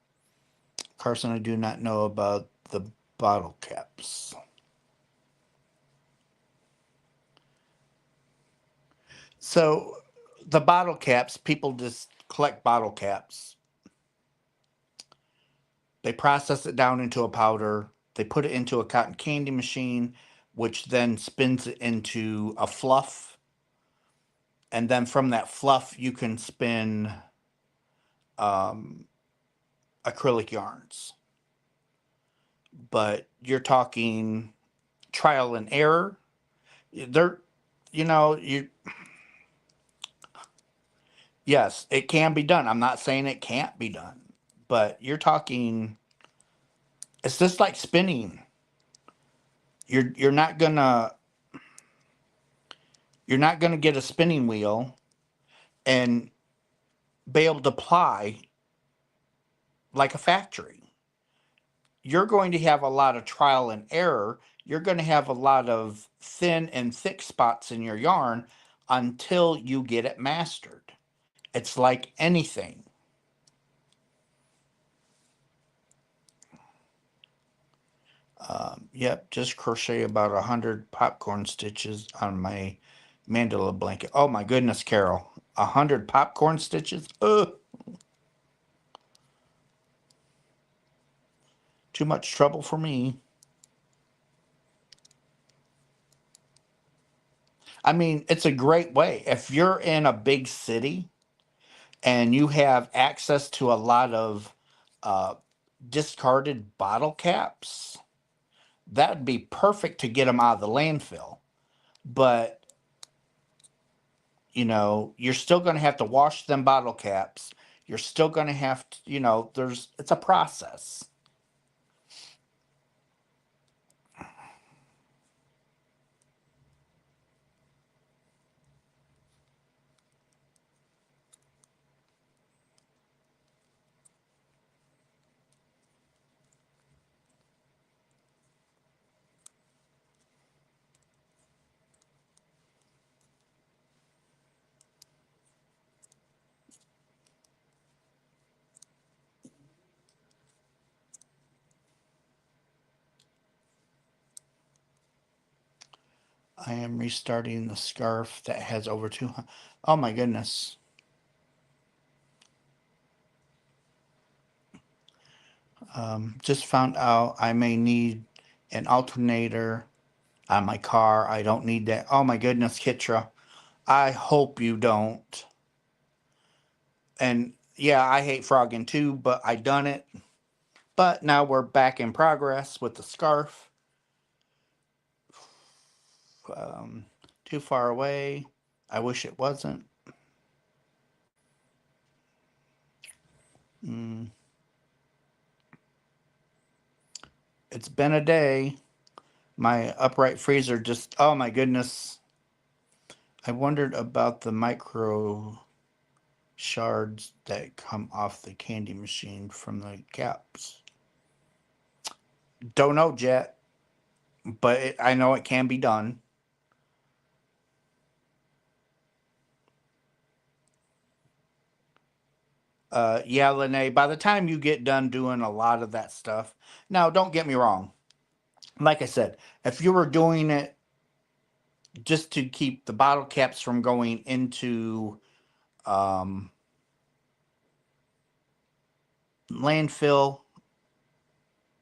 Carson, I do not know about the bottle caps. So, the bottle caps, people just collect bottle caps. They process it down into a powder. They put it into a cotton candy machine, which then spins it into a fluff. And then from that fluff, you can spin um, acrylic yarns. But you're talking trial and error. There, you know, you yes, it can be done. I'm not saying it can't be done, but you're talking. It's just like spinning. You're not gonna get a spinning wheel and be able to ply like a factory. You're going to have a lot of trial and error. You're going to have a lot of thin and thick spots in your yarn until you get it mastered. It's like anything. Yep, just crochet about 100 popcorn stitches on my mandala blanket. Oh my goodness, Carol. 100 popcorn stitches? Ugh, too much trouble for me. I mean, it's a great way. If you're in a big city and you have access to a lot of uh, discarded bottle caps, that would be perfect to get them out of the landfill. But, you're still going to have to wash them bottle caps. You're still going to have to, it's a process. I am restarting the scarf that has over 200. Oh my goodness. Just found out I may need an alternator on my car. I don't need that. Oh my goodness, Kitra. I hope you don't. And yeah, I hate frogging too, but I done it. But now we're back in progress with the scarf. Um, Too far away. I wish it wasn't. Mm, it's been a day. My upright freezer just, oh my goodness. I wondered about the micro shards that come off the candy machine from the caps. Don't know, Jet, but I know it can be done. Yeah, Lene, by the time you get done doing a lot of that stuff, now don't get me wrong. Like I said, if you were doing it just to keep the bottle caps from going into um, landfill,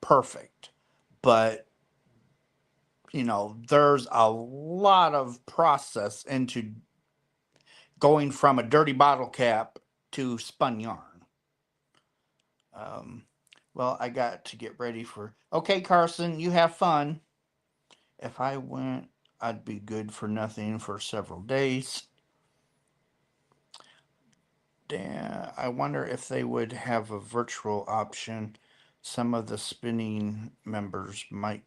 perfect. But there's a lot of process into going from a dirty bottle cap to spun yarn. Um, well, I got to get ready for. Okay, Carson, you have fun. If I went, I'd be good for nothing for several days. Damn, I wonder if they would have a virtual option. Some of the spinning members might.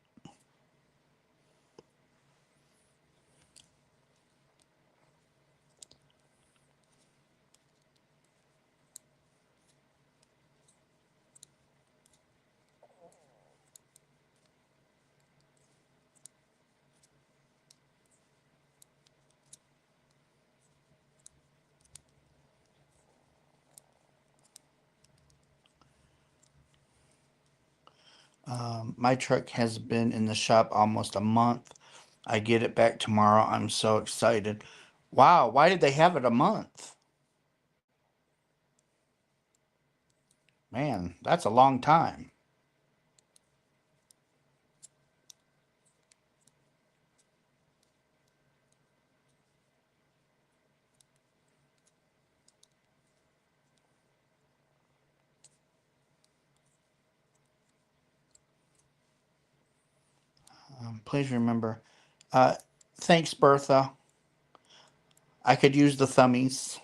My truck has been in the shop almost a month. I get it back tomorrow. I'm so excited. Wow, why did they have it a month? Man, that's a long time. Please remember. Uh, thanks, Bertha. I could use the thummies.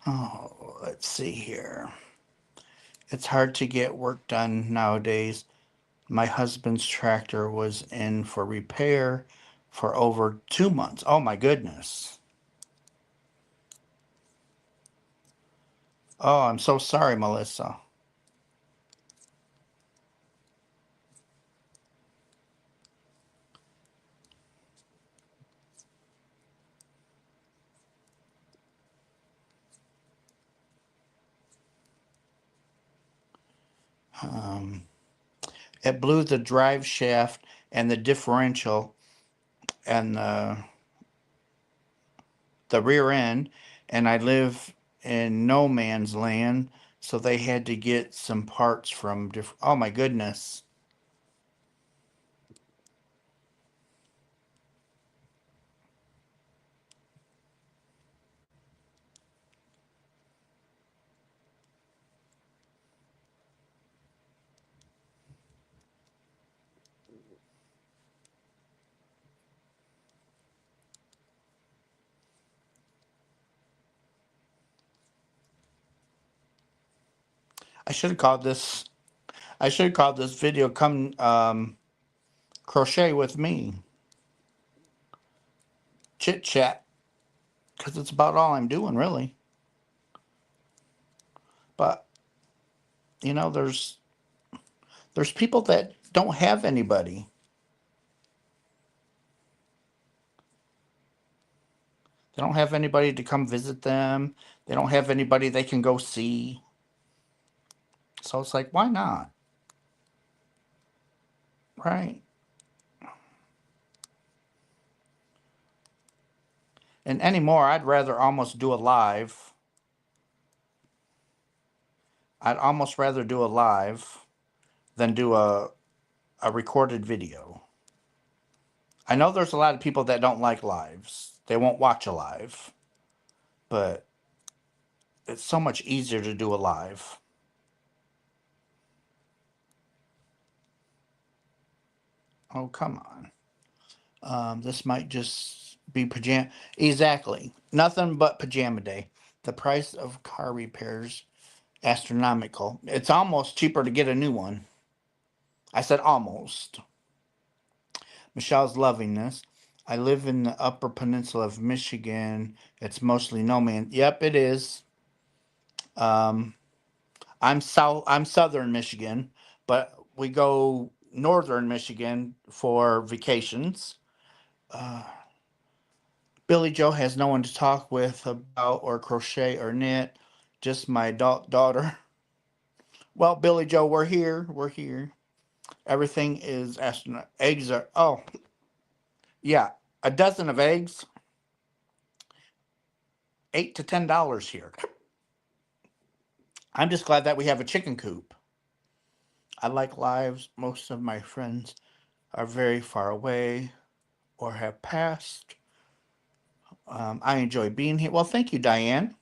Oh, let's see here. It's hard to get work done nowadays. My husband's tractor was in for repair for over 2 months. Oh my goodness. Oh, I'm so sorry, Melissa. Um, it blew the drive shaft and the differential and the rear end, and I live in no man's land, so they had to get some parts from different. Oh my goodness. I should have called this. I should have called this video "Come Crochet with Me." Chit chat, because it's about all I'm doing really. But there's people that don't have anybody. They don't have anybody to come visit them. They don't have anybody they can go see. So it's like, why not? Right? And anymore, I'd rather almost do a live. I'd almost rather do a live than do a recorded video. I know there's a lot of people that don't like lives. They won't watch a live. But it's so much easier to do a live. Oh, come on. This might just be pajama. Exactly. Nothing but pajama day. The price of car repairs astronomical. It's almost cheaper to get a new one. I said almost. Michelle's loving this. I live in the Upper Peninsula of Michigan. It's mostly no man. Yep, it is. Um, I'm southern Michigan, but we go northern Michigan for vacations. Uh, Billy Joe has no one to talk with about or crochet or knit, just my adult daughter. Well, Billy Joe, we're here. We're here. Everything is astronaut. Eggs are, oh, yeah, a dozen of eggs, $8 to $10 here. I'm just glad that we have a chicken coop. I like lives. Most of my friends are very far away or have passed. I enjoy being here. Well, thank you, Diane.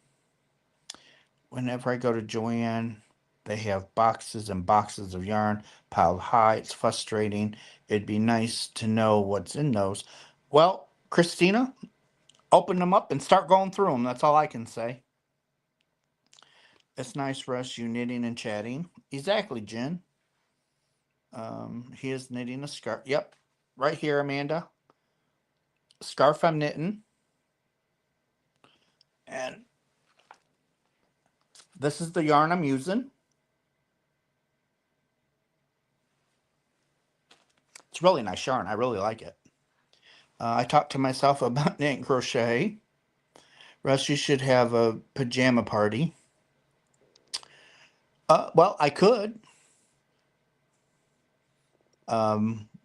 Whenever I go to Joann, they have boxes and boxes of yarn piled high. It's frustrating. It'd be nice to know what's in those. Well, Christina, open them up and start going through them. That's all I can say. It's nice, Russ, you knitting and chatting. Exactly, Jen. He is knitting a scarf. Yep, right here, Amanda. Scarf I'm knitting. And this is the yarn I'm using. It's really nice yarn. I really like it. I talked to myself about knit and crochet. Russ, you should have a pajama party. Well, I could.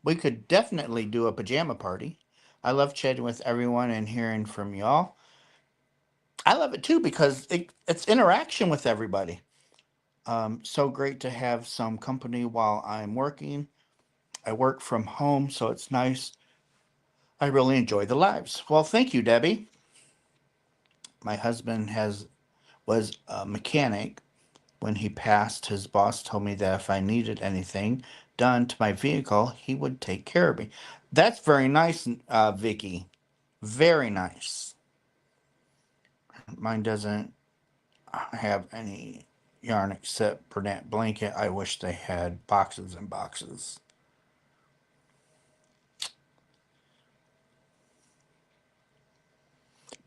We could definitely do a pajama party. I love chatting with everyone and hearing from y'all. I love it too because it's interaction with everybody. So great to have some company while I'm working. I work from home, so it's nice. I really enjoy the lives. Well, thank you, Debbie. My husband has was a mechanic. When he passed, his boss told me that if I needed anything done to my vehicle, he would take care of me. That's very nice, Vicky. Very nice. Mine doesn't have any yarn except for that blanket. I wish they had boxes and boxes.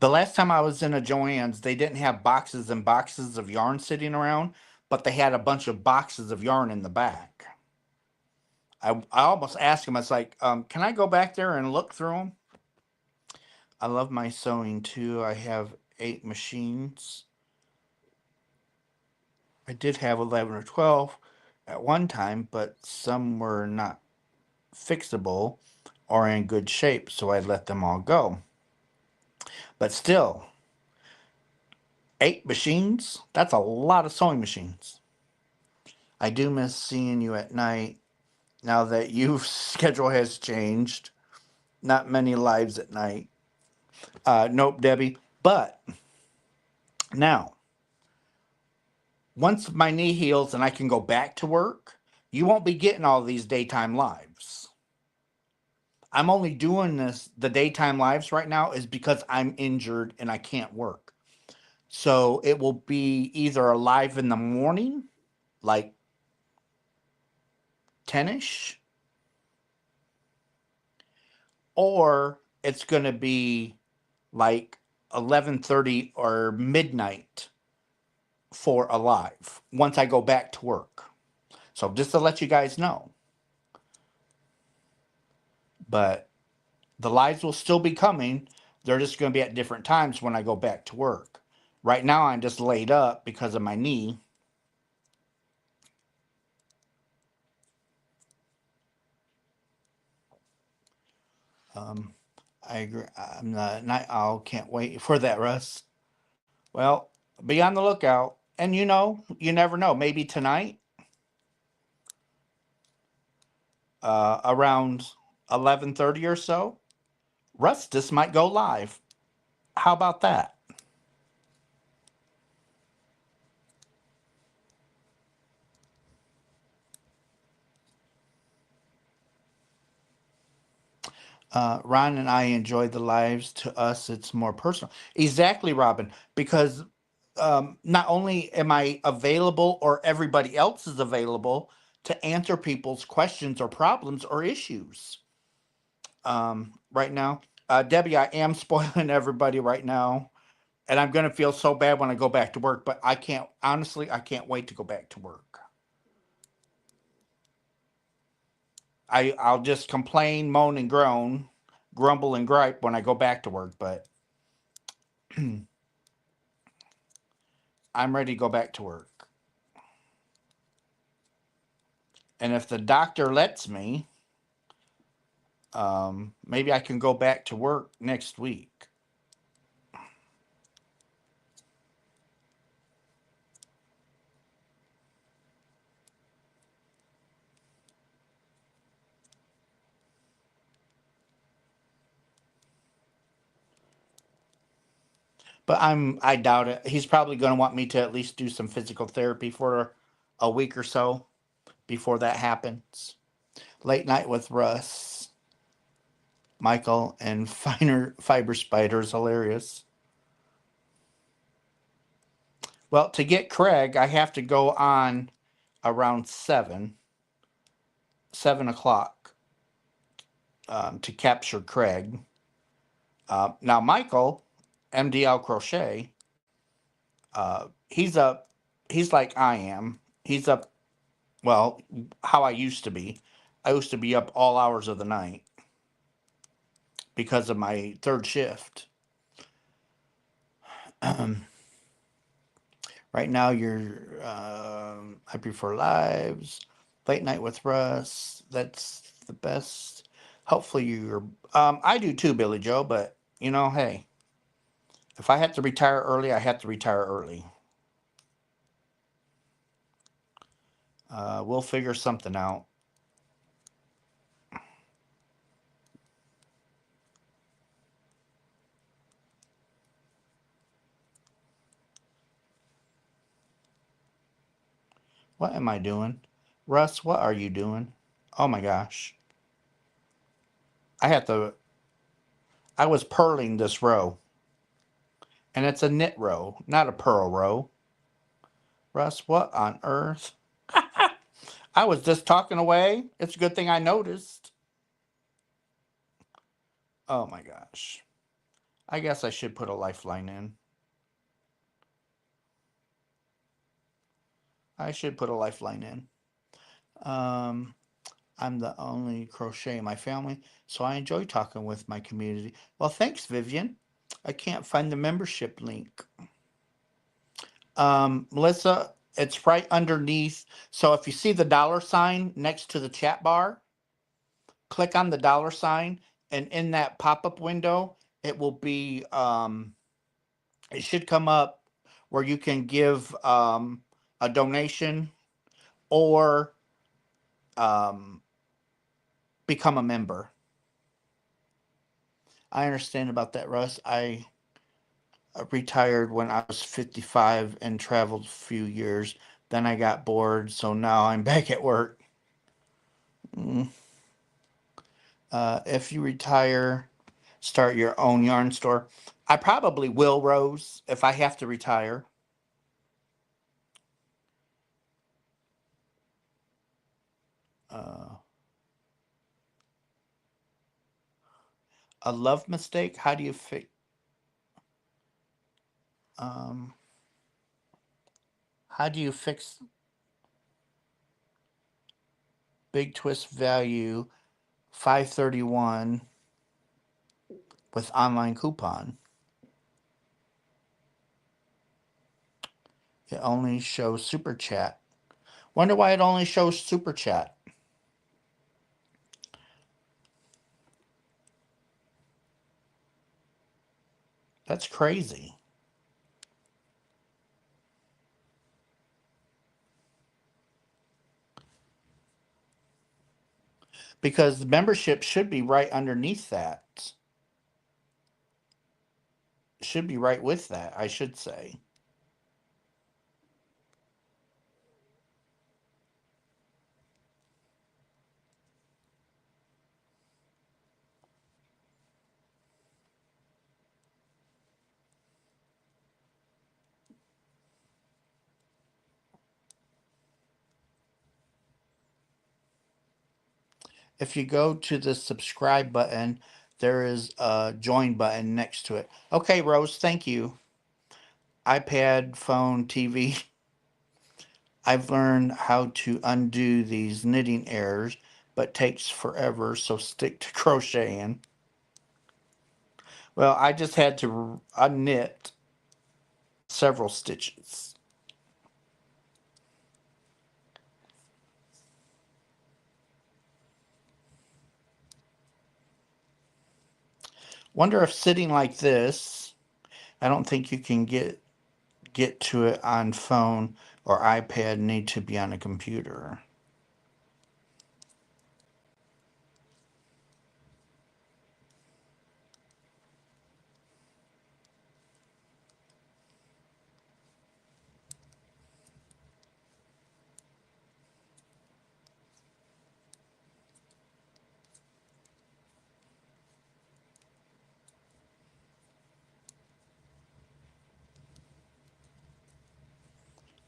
The last time I was in a Joann's, they didn't have boxes and boxes of yarn sitting around, but they had a bunch of boxes of yarn in the back. I almost asked him, I was like, can I go back there and look through them? I love my sewing too. I have 8 machines. I did have 11 or 12 at one time, but some were not fixable or in good shape, so I let them all go. But still, 8 machines? That's a lot of sewing machines. I do miss seeing you at night now that your schedule has changed. Not many lives at night. Nope, Debbie. But now, once my knee heals and I can go back to work, you won't be getting all these daytime lives. I'm only doing the daytime lives right now is because I'm injured and I can't work. So it will be either a live in the morning, like 10ish, or it's going to be like 11:30 or midnight for a live once I go back to work. So just to let you guys know. But the lives will still be coming. They're just going to be at different times when I go back to work. Right now, I'm just laid up because of my knee. Um, I agree. I'm not. I can't wait for that, Russ. Well, be on the lookout. And you never know. Maybe tonight, around 11:30 or so, Russ just might go live. How about that? Ron and I enjoy the lives. To us, it's more personal. Exactly, Robin. Because not only am I available or everybody else is available to answer people's questions or problems or issues right now. Debbie, I am spoiling everybody right now. And I'm going to feel so bad when I go back to work, but I can't, honestly, I can't wait to go back to work. I'll just complain, moan, and groan, grumble, and gripe when I go back to work, but I'm ready to go back to work. And if the doctor lets me, maybe I can go back to work next week. But I doubt it. He's probably going to want me to at least do some physical therapy for a week or so before that happens. Late night with Russ, Michael, and Finer Fiber Spider is hilarious. Well, to get Craig, I have to go on around 7 o'clock, to capture Craig. Now, Michael, MDL Crochet, he's up. He's like I am. He's up. Well, how I used to be. I used to be up all hours of the night because of my third shift. Right now, you're. I prefer lives. Late night with Russ. That's the best. Hopefully, you're. I do too, Billy Joe. But hey, if I have to retire early, I have to retire early. We'll figure something out. What am I doing, Russ? What are you doing? Oh my gosh, I have to. I was purling this row, and it's a knit row, not a purl row. Russ, what on earth? I was just talking away. It's a good thing I noticed. Oh my gosh. I guess I should put a lifeline in. I should put a lifeline in. Um, I'm the only crochet in my family, so I enjoy talking with my community. Well, thanks, Vivian. I can't find the membership link. Melissa, it's right underneath. So if you see the dollar sign next to the chat bar, click on the dollar sign, and in that pop-up window, it will be it should come up where you can give a donation or um, become a member. I understand about that, Russ. I retired when I was 55 and traveled a few years. Then I got bored, so now I'm back at work. Mm. If you retire, start your own yarn store. I probably will, Rose, if I have to retire. Uh, a love mistake? How do you fix? Um, how do you fix big twist value 531 with online coupon? It only shows super chat. Wonder why it only shows super chat. That's crazy. Because the membership should be right underneath that. Should be right with that, I should say. If you go to the subscribe button, there is a join button next to it. Okay, Rose, thank you. iPad, phone, TV. I've learned how to undo these knitting errors, but takes forever, so stick to crocheting. Well, I just had to unknit several stitches. Wonder if sitting like this, I don't think you can get to it on phone or iPad, need to be on a computer.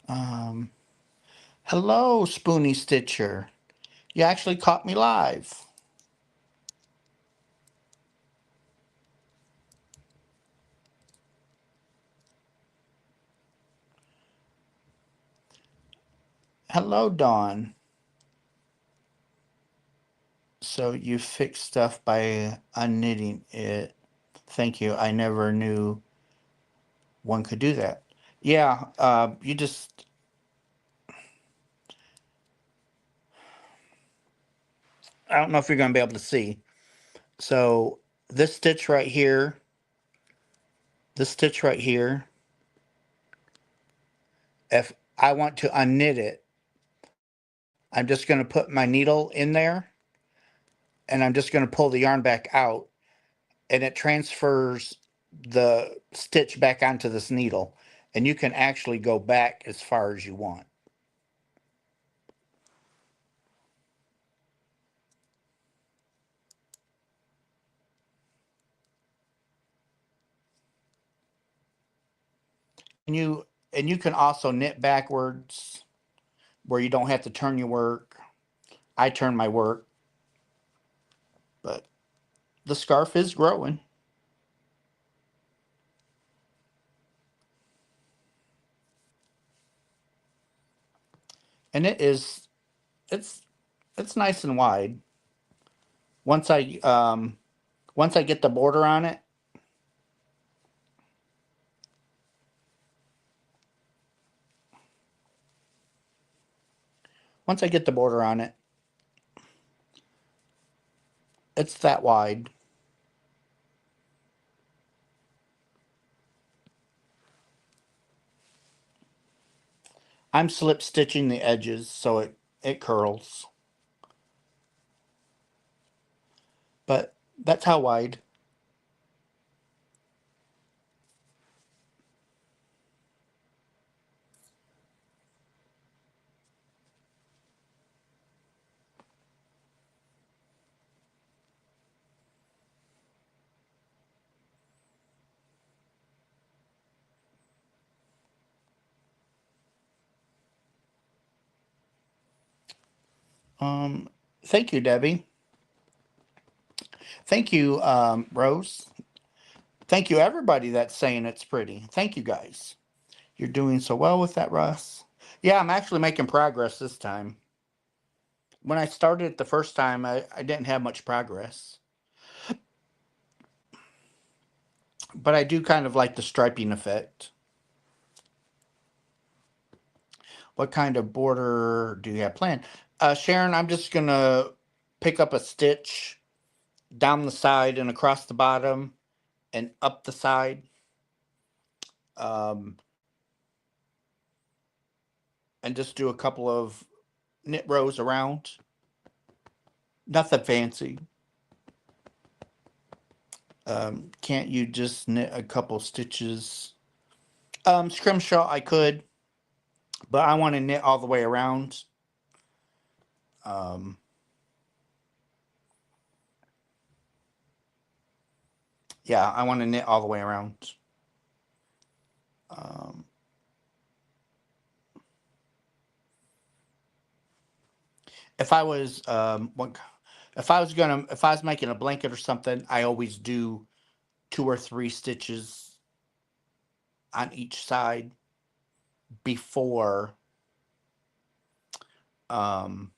Um, Hello, Spoony Stitcher. You actually caught me live. Hello, Dawn. So you fix stuff by unknitting it. Thank you. I never knew one could do that. Yeah, you just, I don't know if you're going to be able to see. So this stitch right here, this stitch right here, if I want to unknit it, I'm just going to put my needle in there and I'm just going to pull the yarn back out and it transfers the stitch back onto this needle. And you can actually go back as far as you want. And you can also knit backwards where you don't have to turn your work. I turn my work, but the scarf is growing. And it's it's nice and wide. Once I um once I get the border on it, once I get the border on it, it's that wide. I'm slip stitching the edges so it curls. But that's how wide. Um Thank you, Debbie. Thank you, Rose. Thank you, everybody that's saying it's pretty. Thank you, guys. You're doing so well with that, Russ. Yeah, I'm actually making progress this time. When I started it the first time, I didn't have much progress. But I do kind of like the striping effect. What kind of border do you have planned? Sharon, I'm just going to pick up a stitch down the side and across the bottom and up the side. um, and just do a couple of knit rows around. Nothing fancy. Can't you just knit a couple stitches? Scrimshaw I could, but I want to knit all the way around. Um, yeah, I want to knit all the way around. Um, if I was if I was making a blanket or something, I always do 2 or 3 stitches on each side before um,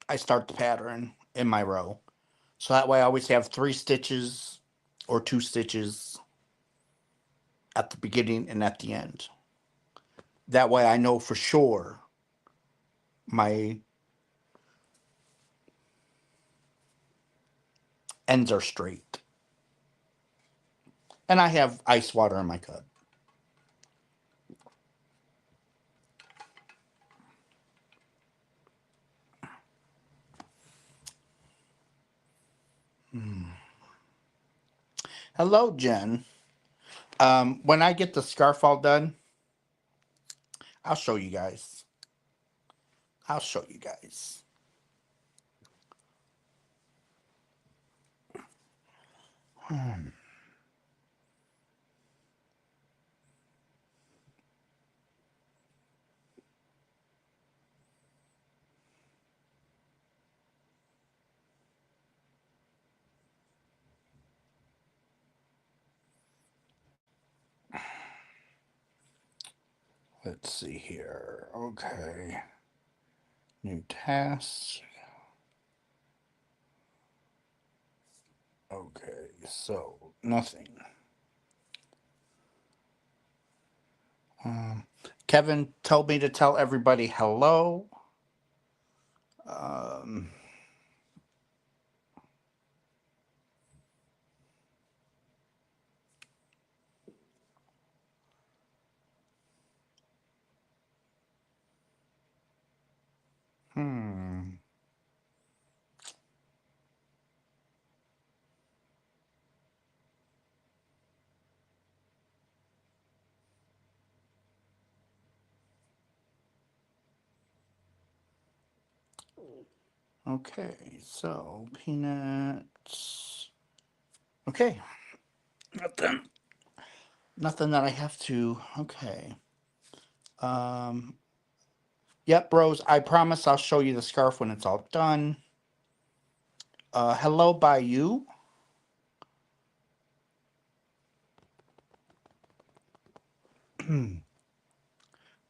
I start the pattern in my row. So that way I always have 3 stitches or 2 stitches at the beginning and at the end. That way I know for sure my ends are straight. And I have ice water in my cup. Hello, Jen. When I get the scarf all done, I'll show you guys. I'll show you guys. Let's see here. Okay. New task. Okay, so nothing. Um, Kevin told me to tell everybody hello. Um, hmm. Okay, so peanuts. Okay, nothing. Nothing that I have to. Okay. Um. Yep, bros. I promise I'll show you the scarf when it's all done. Hello, by you.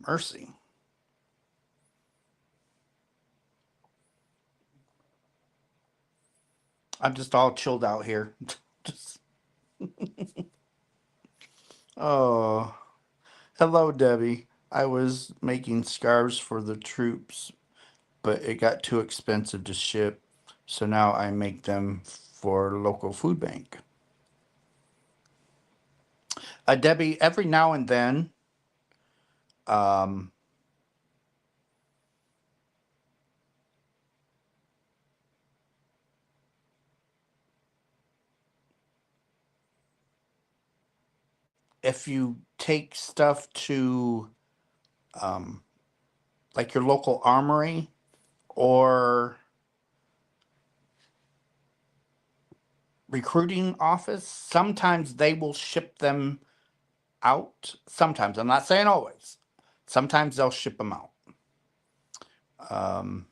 Mercy. I'm just all chilled out here. Just, oh, hello, Debbie. I was making scarves for the troops, but it got too expensive to ship, so now I make them for local food bank. Debbie, every now and then, um, if you take stuff to um, like your local armory or recruiting office, sometimes they will ship them out. Sometimes, I'm not saying always. Sometimes they'll ship them out. Um,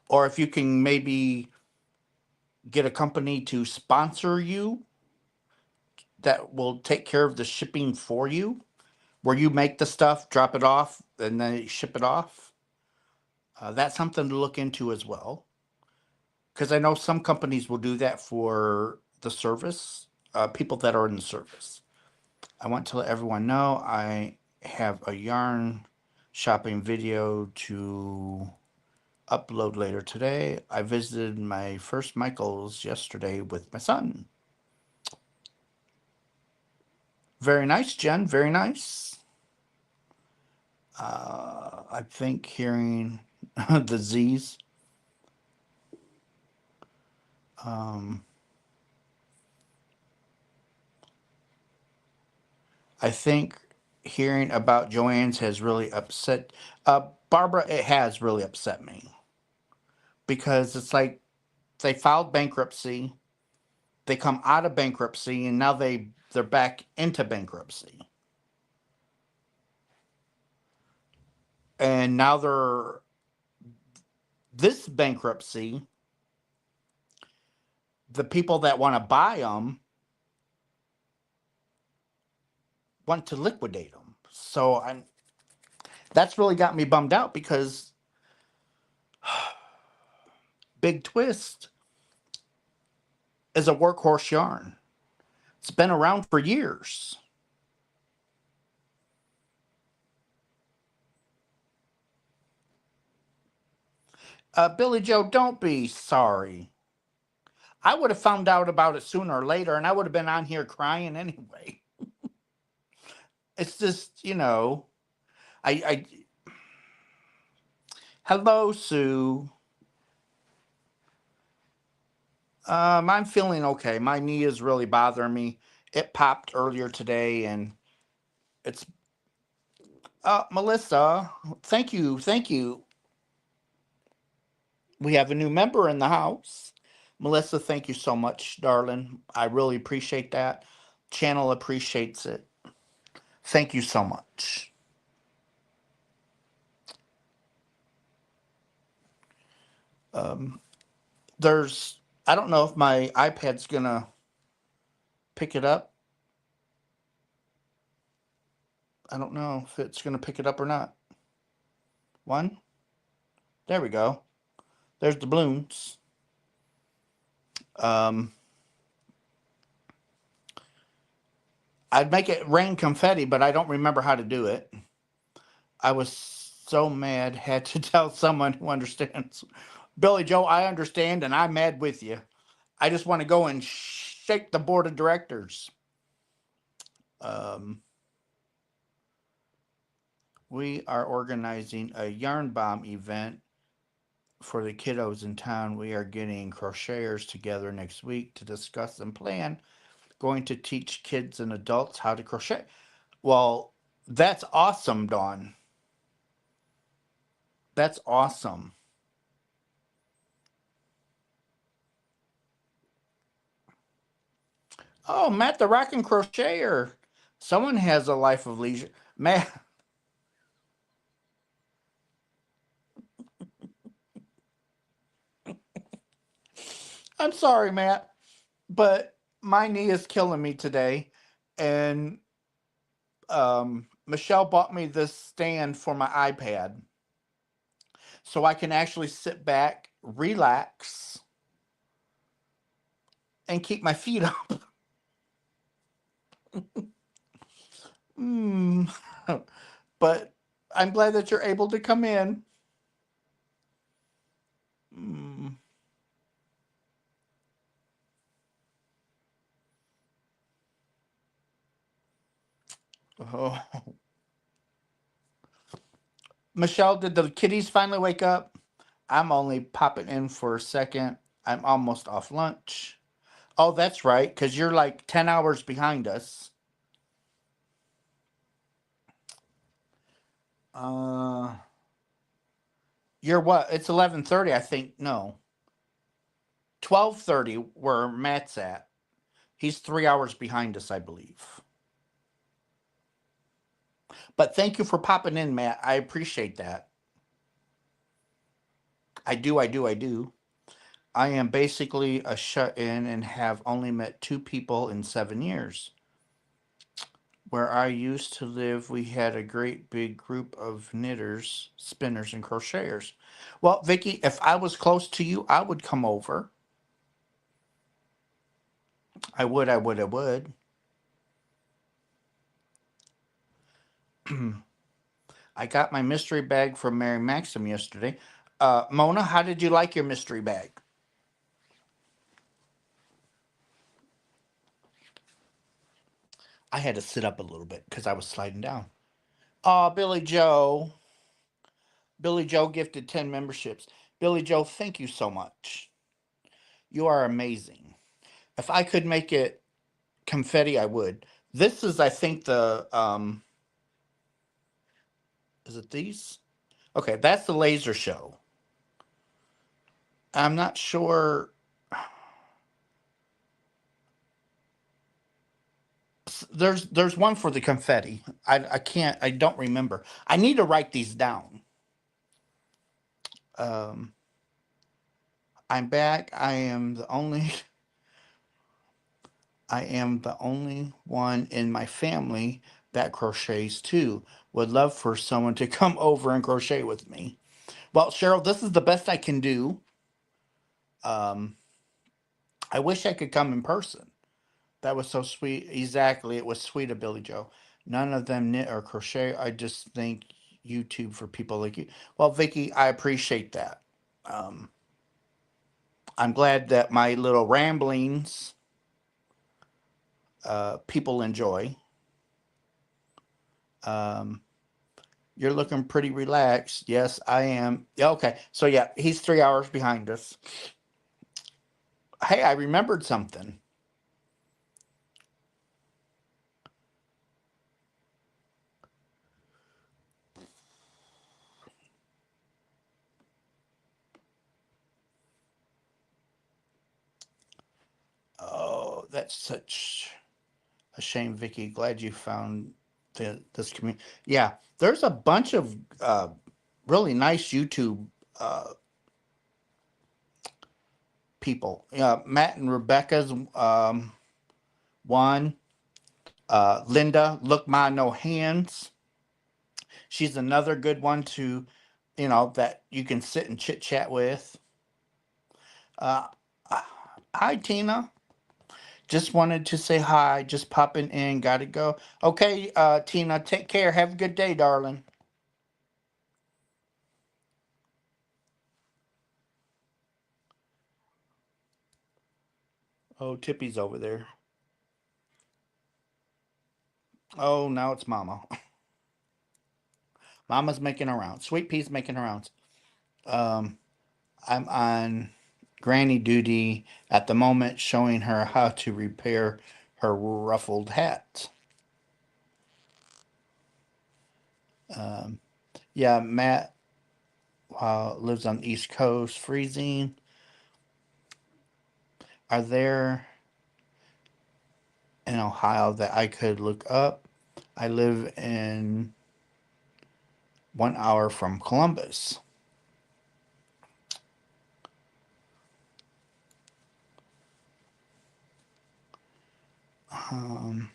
or if you can maybe get a company to sponsor you that will take care of the shipping for you, where you make the stuff, drop it off, and then ship it off. That's something to look into as well. Because I know some companies will do that for the service, people that are in the service. I want to let everyone know I have a yarn shopping video to upload later today. I visited my first Michael's yesterday with my son. Very nice, Jen. Very nice. I think hearing the Z's. Um, I think hearing about Joann's has really upset. Barbara, it has really upset me because it's like they filed bankruptcy, they come out of bankruptcy, and now they're back into bankruptcy, and now they're this bankruptcy. The people that want to buy them want to liquidate them. So that's really got me bummed out because Big Twist is a workhorse yarn. It's been around for years. Billy Joe, don't be sorry. I would have found out about it sooner or later, and I would have been on here crying anyway. It's just, I hello, Sue. I'm feeling okay. My knee is really bothering me. It popped earlier today, and it's Melissa. Thank you. We have a new member in the house. Melissa, thank you so much, darling. I really appreciate that. Channel appreciates it. Thank you so much. Um, there's, I don't know if my iPad's gonna pick it up. I don't know if it's gonna pick it up or not. One, there we go. There's the balloons. Um, I'd make it rain confetti, but I don't remember how to do it. I was so mad, had to tell someone who understands. Billy Joe, I understand, and I'm mad with you. I just want to go and shake the board of directors. Um, we are organizing a yarn bomb event for the kiddos in town. We are getting crocheters together next week to discuss and plan. Going to teach kids and adults how to crochet. Well, that's awesome, Dawn. That's awesome. Oh, Matt the Rockin' Crocheter. Someone has a life of leisure. Matt, I'm sorry, Matt, but my knee is killing me today. And Michelle bought me this stand for my iPad so I can actually sit back, relax, and keep my feet up. Mm. But I'm glad that you're able to come in. Mm. Oh. Michelle, did the kitties finally wake up? I'm only popping in for a second. I'm almost off lunch. Oh, that's right, because you're like 10 hours behind us. Uh, you're what? It's 11:30, I think. No, 12:30 where Matt's at. He's 3 hours behind us, I believe. But thank you for popping in, Matt. I appreciate that. I do, I do, I do. I am basically a shut in and have only met two people in 7 years. Where I used to live, we had a great big group of knitters, spinners, and crocheters. Well, Vicky, if I was close to you, I would come over. I would, I would, I would. I got my mystery bag from Mary Maxim yesterday. Mona, how did you like your mystery bag? I had to sit up a little bit because I was sliding down. Oh, Billy Joe. Billy Joe gifted 10 memberships. Billy Joe, thank you so much. You are amazing. If I could make it confetti, I would. This is, I think, is it these? Okay, that's the laser show. I'm not sure. There's one for the confetti. I don't remember. I need to write these down. Um, I'm back. I am the only one in my family that crochets too. Would love for someone to come over and crochet with me. Well, Cheryl, this is the best I can do. Um, I wish I could come in person. That was so sweet. Exactly. It was sweet of Billy Joe. None of them knit or crochet. I just think YouTube for people like you. Well, Vicky, I appreciate that. Um, I'm glad that my little ramblings people enjoy. Um, you're looking pretty relaxed. Yes, I am. Yeah, okay. So, yeah, he's 3 hours behind us. Hey, I remembered something. Oh, that's such a shame, Vicky. Glad you found this community. Yeah, there's a bunch of really nice YouTube uh, people. Yeah, Matt and Rebecca's one. Linda, look, ma, no hands. She's another good one to, that you can sit and chit chat with. Uh, hi, Tina. Just wanted to say hi. Just popping in. Gotta go. Okay, Tina, take care. Have a good day, darling. Oh, Tippy's over there. Oh, now it's Mama. Mama's making her rounds. Sweet Pea's making her rounds. Um, I'm on granny duty at the moment, showing her how to repair her ruffled hat. Um, yeah, Matt lives on the East Coast, freezing. Are there in Ohio that I could look up? I live in 1 hour from Columbus. Um,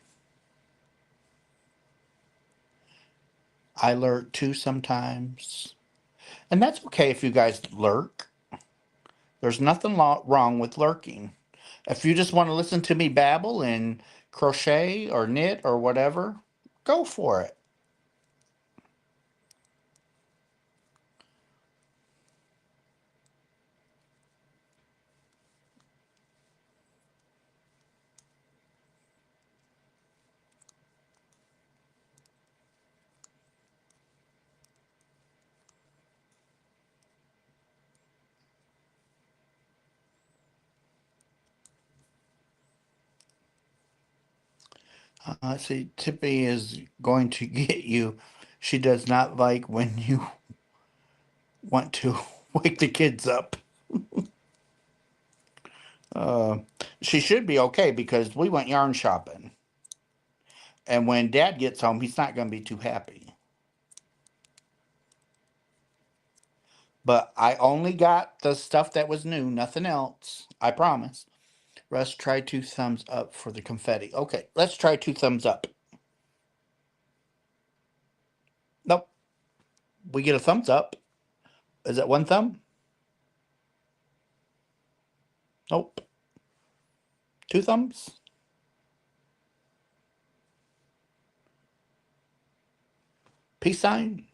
I lurk too sometimes. And that's okay if you guys lurk. There's nothing wrong with lurking. If you just want to listen to me babble and crochet or knit or whatever, go for it. See, Tippy is going to get you. She does not like when you want to wake the kids up. Uh, she should be okay because we went yarn shopping. And when dad gets home, he's not going to be too happy. But I only got the stuff that was new, nothing else. I promise. Russ, try two thumbs up for the confetti. Okay, let's try two thumbs up. Nope. We get a thumbs up. Is it one thumb? Nope. Two thumbs? Peace sign?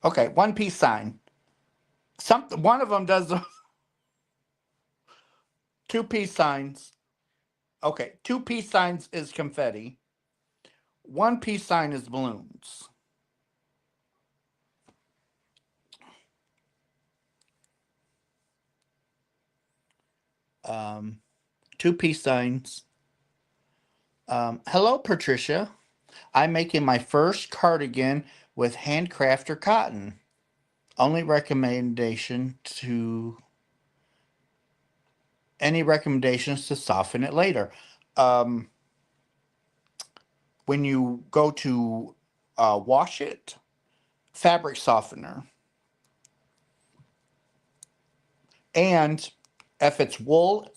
Okay, one peace sign. One of them does the two peace signs. Okay, two peace signs is confetti. One peace sign is balloons. Um, Two peace signs. Hello, Patricia. I'm making my first cardigan with handcrafter cotton. Only recommendation to any recommendations to soften it later. Um, when you go to wash it, fabric softener. And if it's wool,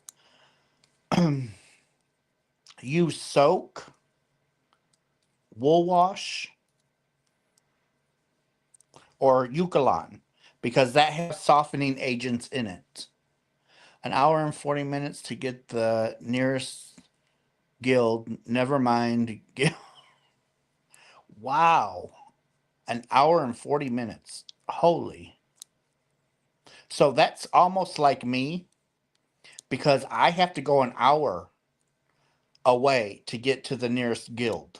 use soak, wool wash, or Eucalyptus because that has softening agents in it. An hour and 40 minutes to get the nearest guild. Never mind. Wow. An hour and 40 minutes. Holy. So that's almost like me because I have to go an hour away to get to the nearest guild.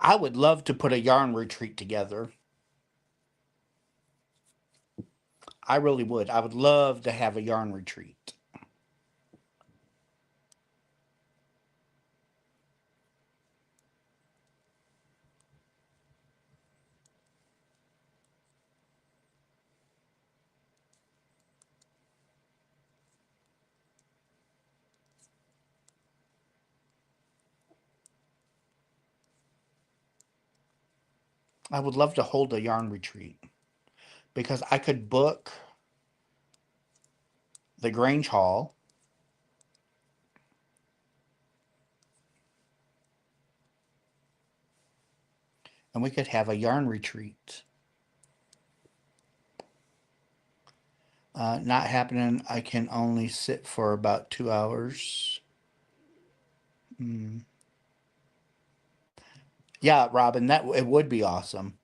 I would love to put a yarn retreat together. I really would. I would love to have a yarn retreat. I would love to hold a yarn retreat because I could book the Grange Hall and we could have a yarn retreat. Not happening. I can only sit for about 2 hours. Mm. Yeah, Robin, that it would be awesome.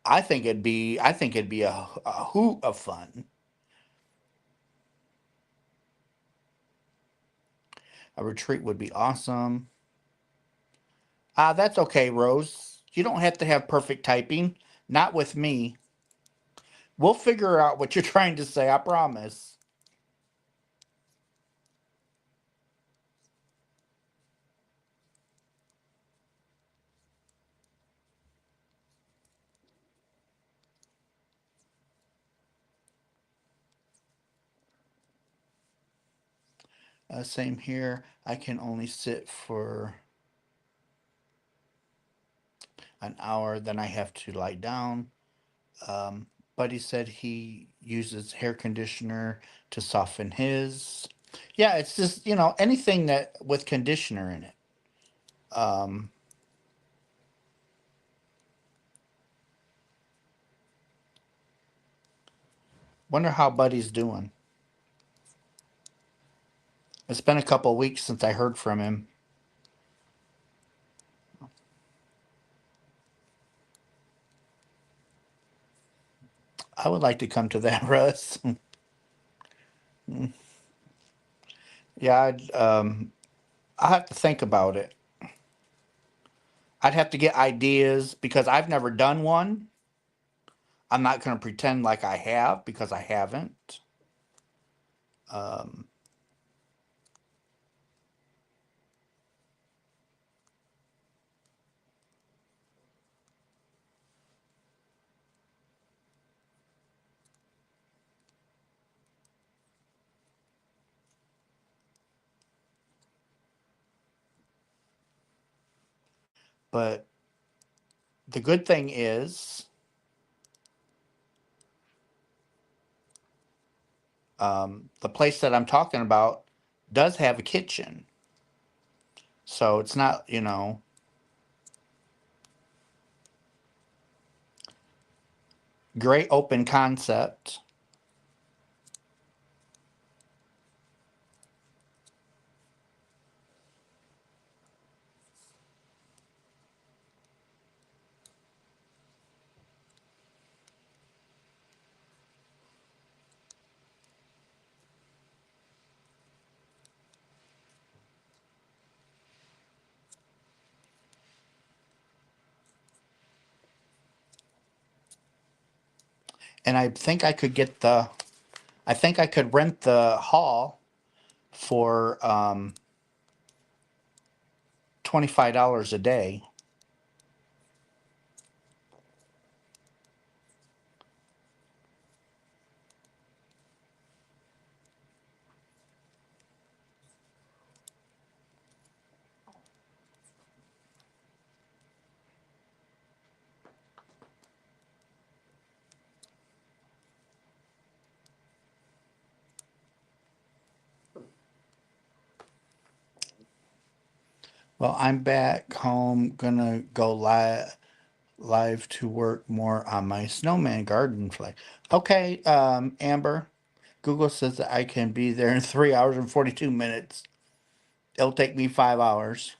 I think it'd be a hoot of fun. A retreat would be awesome. That's okay, Rose. You don't have to have perfect typing. Not with me. We'll figure out what you're trying to say, I promise. Same here. I can only sit for an hour, then I have to lie down. Um, Buddy said he uses hair conditioner to soften his. Yeah, it's just, anything that with conditioner in it. Um, Wonder how Buddy's doing. It's been a couple weeks since I heard from him. I would like to come to that, Russ. Yeah, I have to think about it. I'd have to get ideas because I've never done one. I'm not going to pretend like I have because I haven't. Um, But the good thing is, the place that I'm talking about does have a kitchen. So it's not, great open concept. And I think I could rent the hall for $25 a day. Well, I'm back home, gonna go live to work more on my snowman garden flag. Okay, Amber. Google says that I can be there in 3 hours and 42 minutes. It'll take me 5 hours.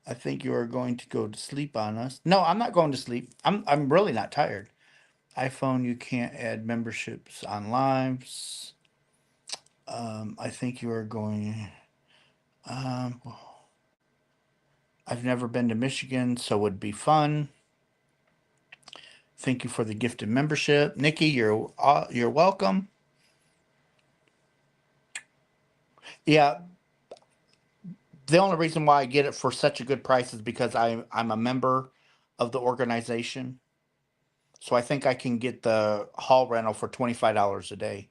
I think you are going to go to sleep on us. No, I'm not going to sleep. I'm really not tired. iPhone, you can't add memberships on lives. I think you are going. Um, I've never been to Michigan, so it would be fun. Thank you for the gifted membership, Nikki. You're welcome. Yeah, the only reason why I get it for such a good price is because I'm a member of the organization. So I think I can get the hall rental for $25 a day.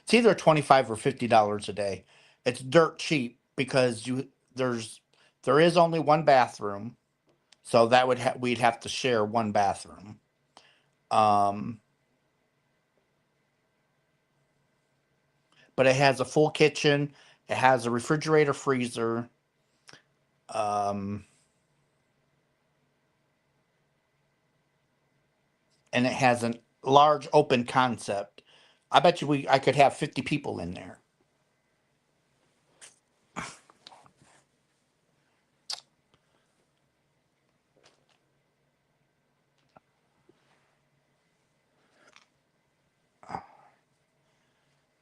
It's either 25 or $50 a day. It's dirt cheap because there's there is only one bathroom, so we'd have to share one bathroom. Um, but it has a full kitchen. It has a refrigerator, freezer. Um, and it has a large open concept. I bet you I could have 50 people in there.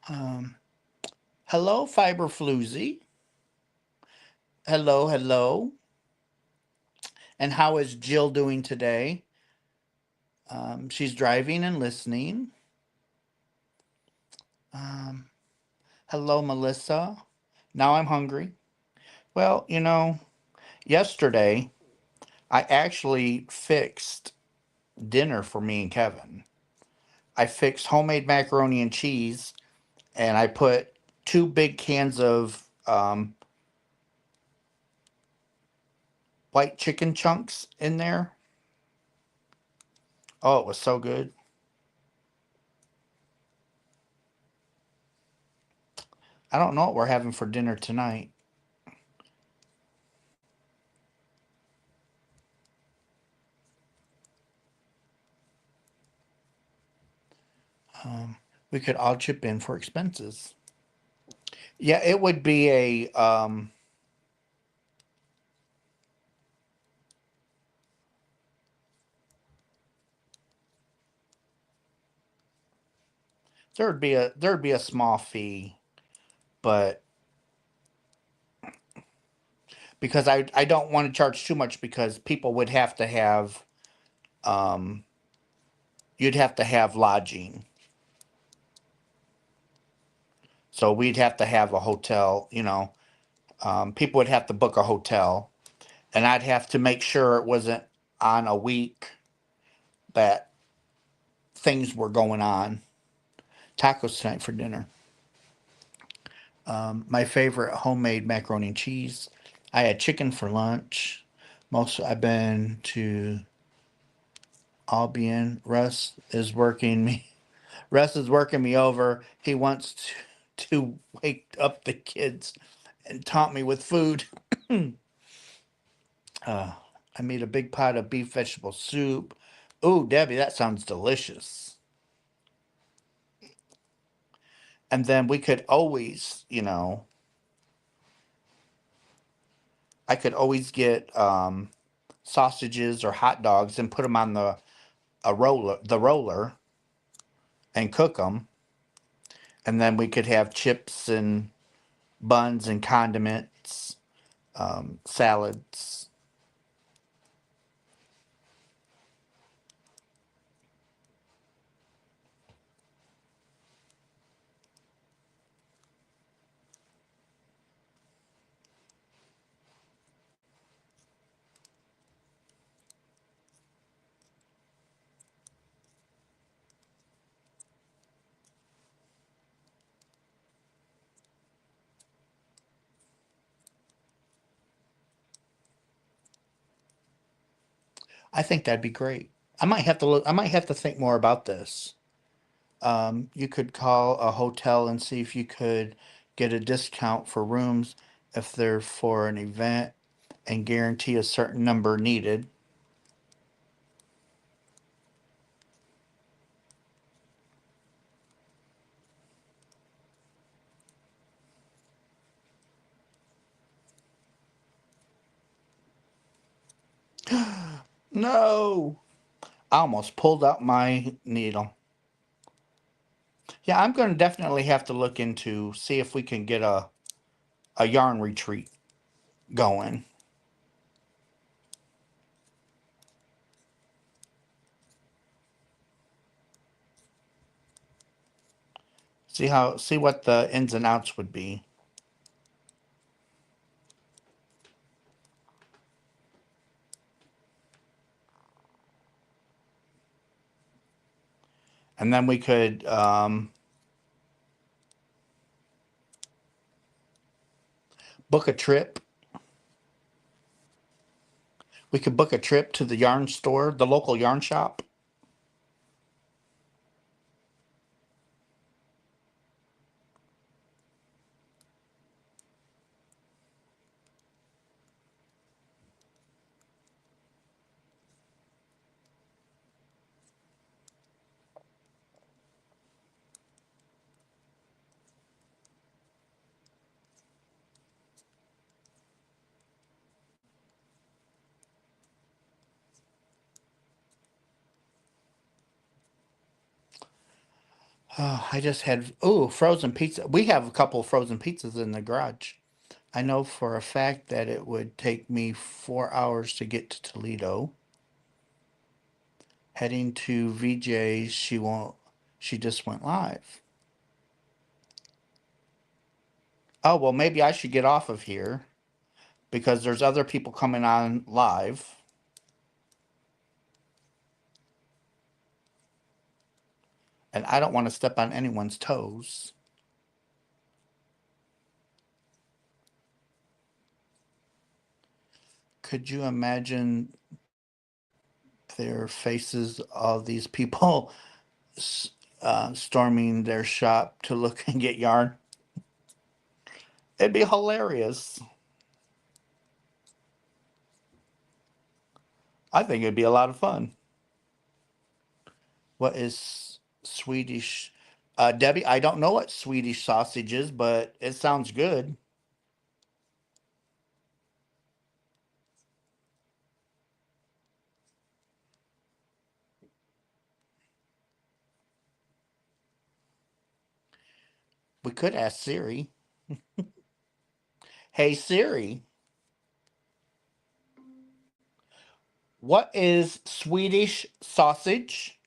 Um, Hello, Fiber Floozy. Hello, hello. And how is Jill doing today? She's driving and listening. Um, Hello, Melissa. Now I'm hungry. Well, yesterday I actually fixed dinner for me and Kevin. I fixed homemade macaroni and cheese, and I put two big cans of white chicken chunks in there. Oh, it was so good. I don't know what we're having for dinner tonight. Um, we could all chip in for expenses. Yeah, it would be there'd be a small fee, but because I don't want to charge too much because people would have to have um you'd have to have lodging. So we'd have to have a hotel. People would have to book a hotel, and I'd have to make sure it wasn't on a week that things were going on. Tacos tonight for dinner. My favorite homemade macaroni and cheese. I had chicken for lunch. I've been to Albion. Russ is working me over. He wants to wake up the kids and taunt me with food. uh, I made a big pot of beef vegetable soup. Ooh, Debbie, that sounds delicious. And then we could always, I could always get sausages or hot dogs and put them on the roller, and cook them. And then we could have chips and buns and condiments, salads. I think that'd be great. I might have to look. I might have to think more about this. You could call a hotel and see if you could get a discount for rooms if they're for an event and guarantee a certain number needed. No, I almost pulled out my needle. Yeah, I'm going to definitely have to look into see if we can get a yarn retreat going. See what the ins and outs would be. And then we could book a trip. We could book a trip to the yarn store, the local yarn shop. I just had frozen pizza. We have a couple of frozen pizzas in the garage. I know for a fact that it would take me 4 hours to get to Toledo. Heading to VJ's, she won't. She just went live. Oh well, maybe I should get off of here because there's other people coming on live, and I don't want to step on anyone's toes. Could you imagine their faces? All these people storming their shop to look and get yarn. It'd be hilarious. I think it'd be a lot of fun. What is Swedish? Debbie, I don't know what Swedish sausage is, but it sounds good. We could ask Siri. Hey Siri, what is Swedish sausage?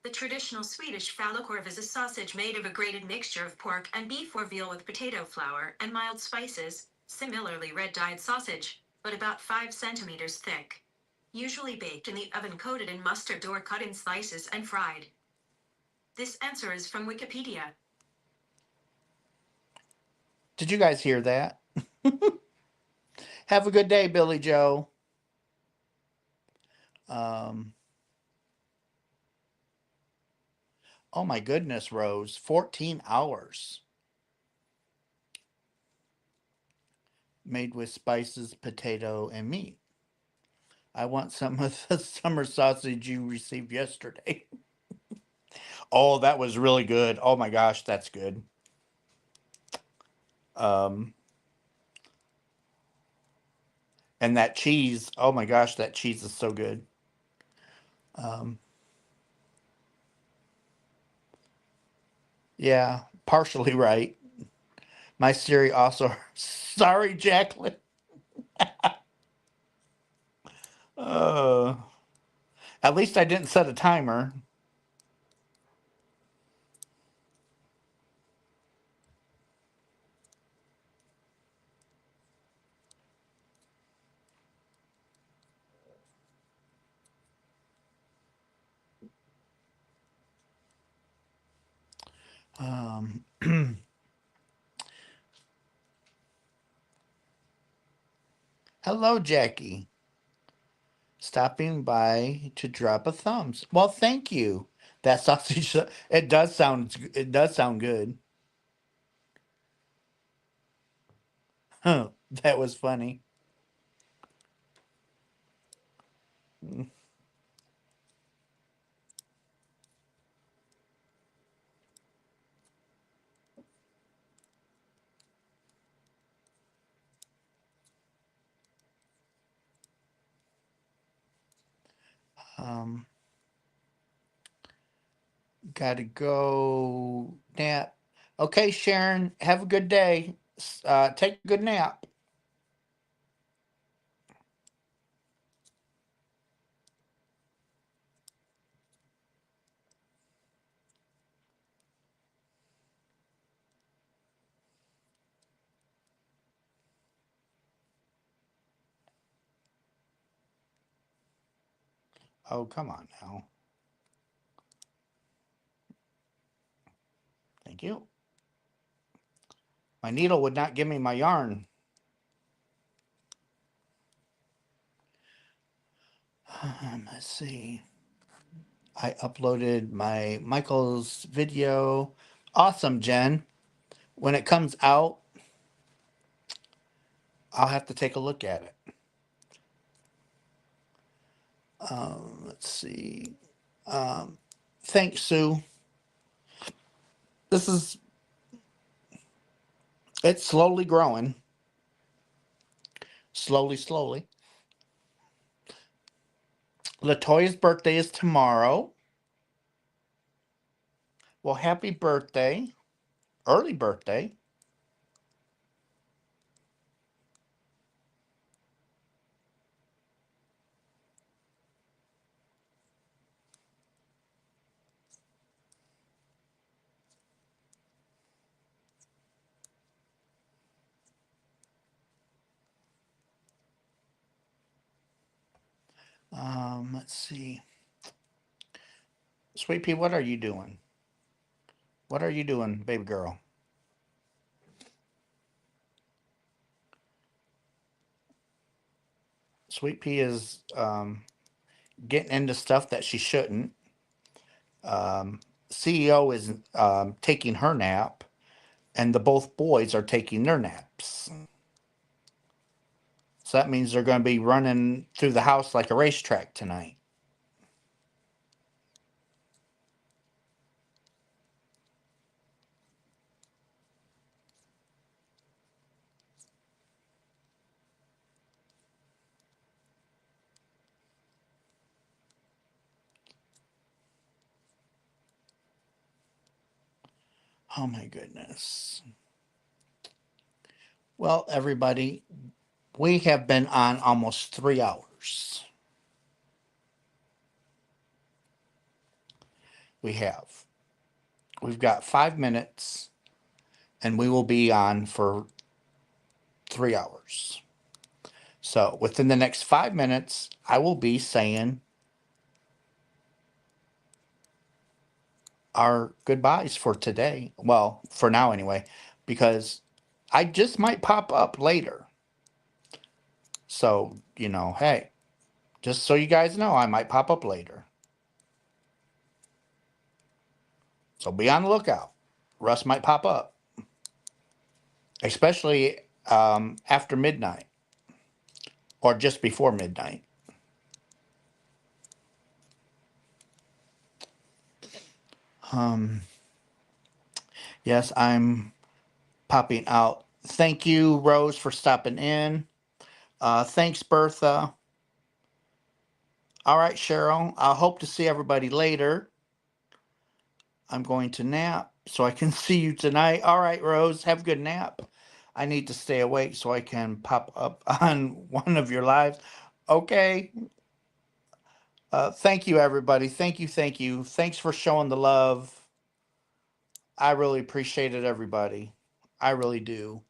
The traditional Swedish falukorv is a sausage made of a grated mixture of pork and beef or veal with potato flour and mild spices, similarly red-dyed sausage, but about 5 centimeters thick. Usually baked in the oven coated in mustard or cut in slices and fried. This answer is from Wikipedia. Did you guys hear that? Have a good day, Billy Joe. Um, oh my goodness, Rose. 14 hours. Made with spices, potato, and meat. I want some of the summer sausage you received yesterday. Oh, that was really good. Oh my gosh, that's good. Um, and that cheese. Oh my gosh, that cheese is so good. Um, yeah, partially right. My Siri also. Sorry, Jacqueline. Uh, at least I didn't set a timer. Um, hello, Jackie. Stopping by to drop a thumbs. Well, thank you. That sausage. It does sound good. Huh, that was funny. Um, gotta go nap. Okay, Sharon. Have a good day. Take a good nap. Oh, come on now. Thank you. My needle would not give me my yarn. Let's see. I uploaded my Michael's video. Awesome, Jen. When it comes out, I'll have to take a look at it. Let's see. Um, thanks, Sue. This is it's slowly growing. Slowly, slowly. Latoya's birthday is tomorrow. Well, happy birthday. Early birthday. Let's see. Sweet Pea, what are you doing? What are you doing, baby girl? Sweet Pea is getting into stuff that she shouldn't. CEO is taking her nap, and the both boys are taking their naps. So that means they're going to be running through the house like a racetrack tonight. Oh my goodness. Well, everybody, we have been on almost 3 hours. We have. We've got 5 minutes, and we will be on for 3 hours. So within the next 5 minutes, I will be saying our goodbyes for today. Well, for now anyway, because I just might pop up later. So, hey, just so you guys know, I might pop up later. So be on the lookout. Russ might pop up, especially after midnight or just before midnight. Um, yes, I'm popping out. Thank you, Rose, for stopping in. Thanks, Bertha. All right, Cheryl. I hope to see everybody later. I'm going to nap so I can see you tonight. All right, Rose. Have a good nap. I need to stay awake so I can pop up on one of your lives. Okay. Thank you, everybody. Thank you. Thank you. Thanks for showing the love. I really appreciate it, everybody. I really do.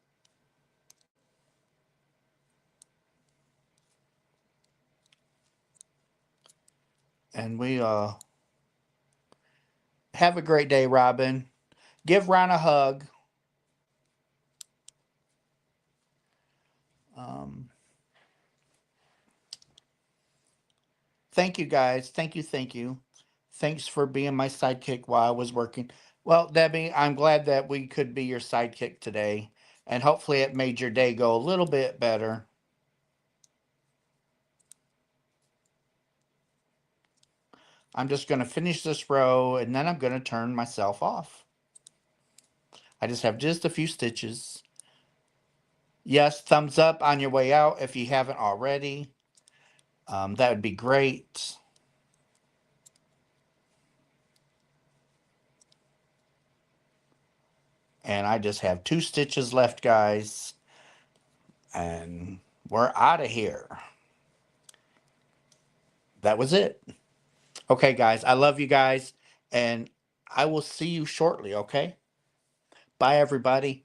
And we have a great day, Robin. Give Ron a hug. Um, Thank you, guys. Thank you. Thank you. Thanks for being my sidekick while I was working. Well, Debbie, I'm glad that we could be your sidekick today. And hopefully it made your day go a little bit better. I'm just going to finish this row and then I'm going to turn myself off. I just have just a few stitches. Yes, thumbs up on your way out if you haven't already. That would be great. And I just have 2 stitches left, guys. And we're out of here. That was it. Okay, guys, I love you guys. And I will see you shortly, okay? Bye, everybody.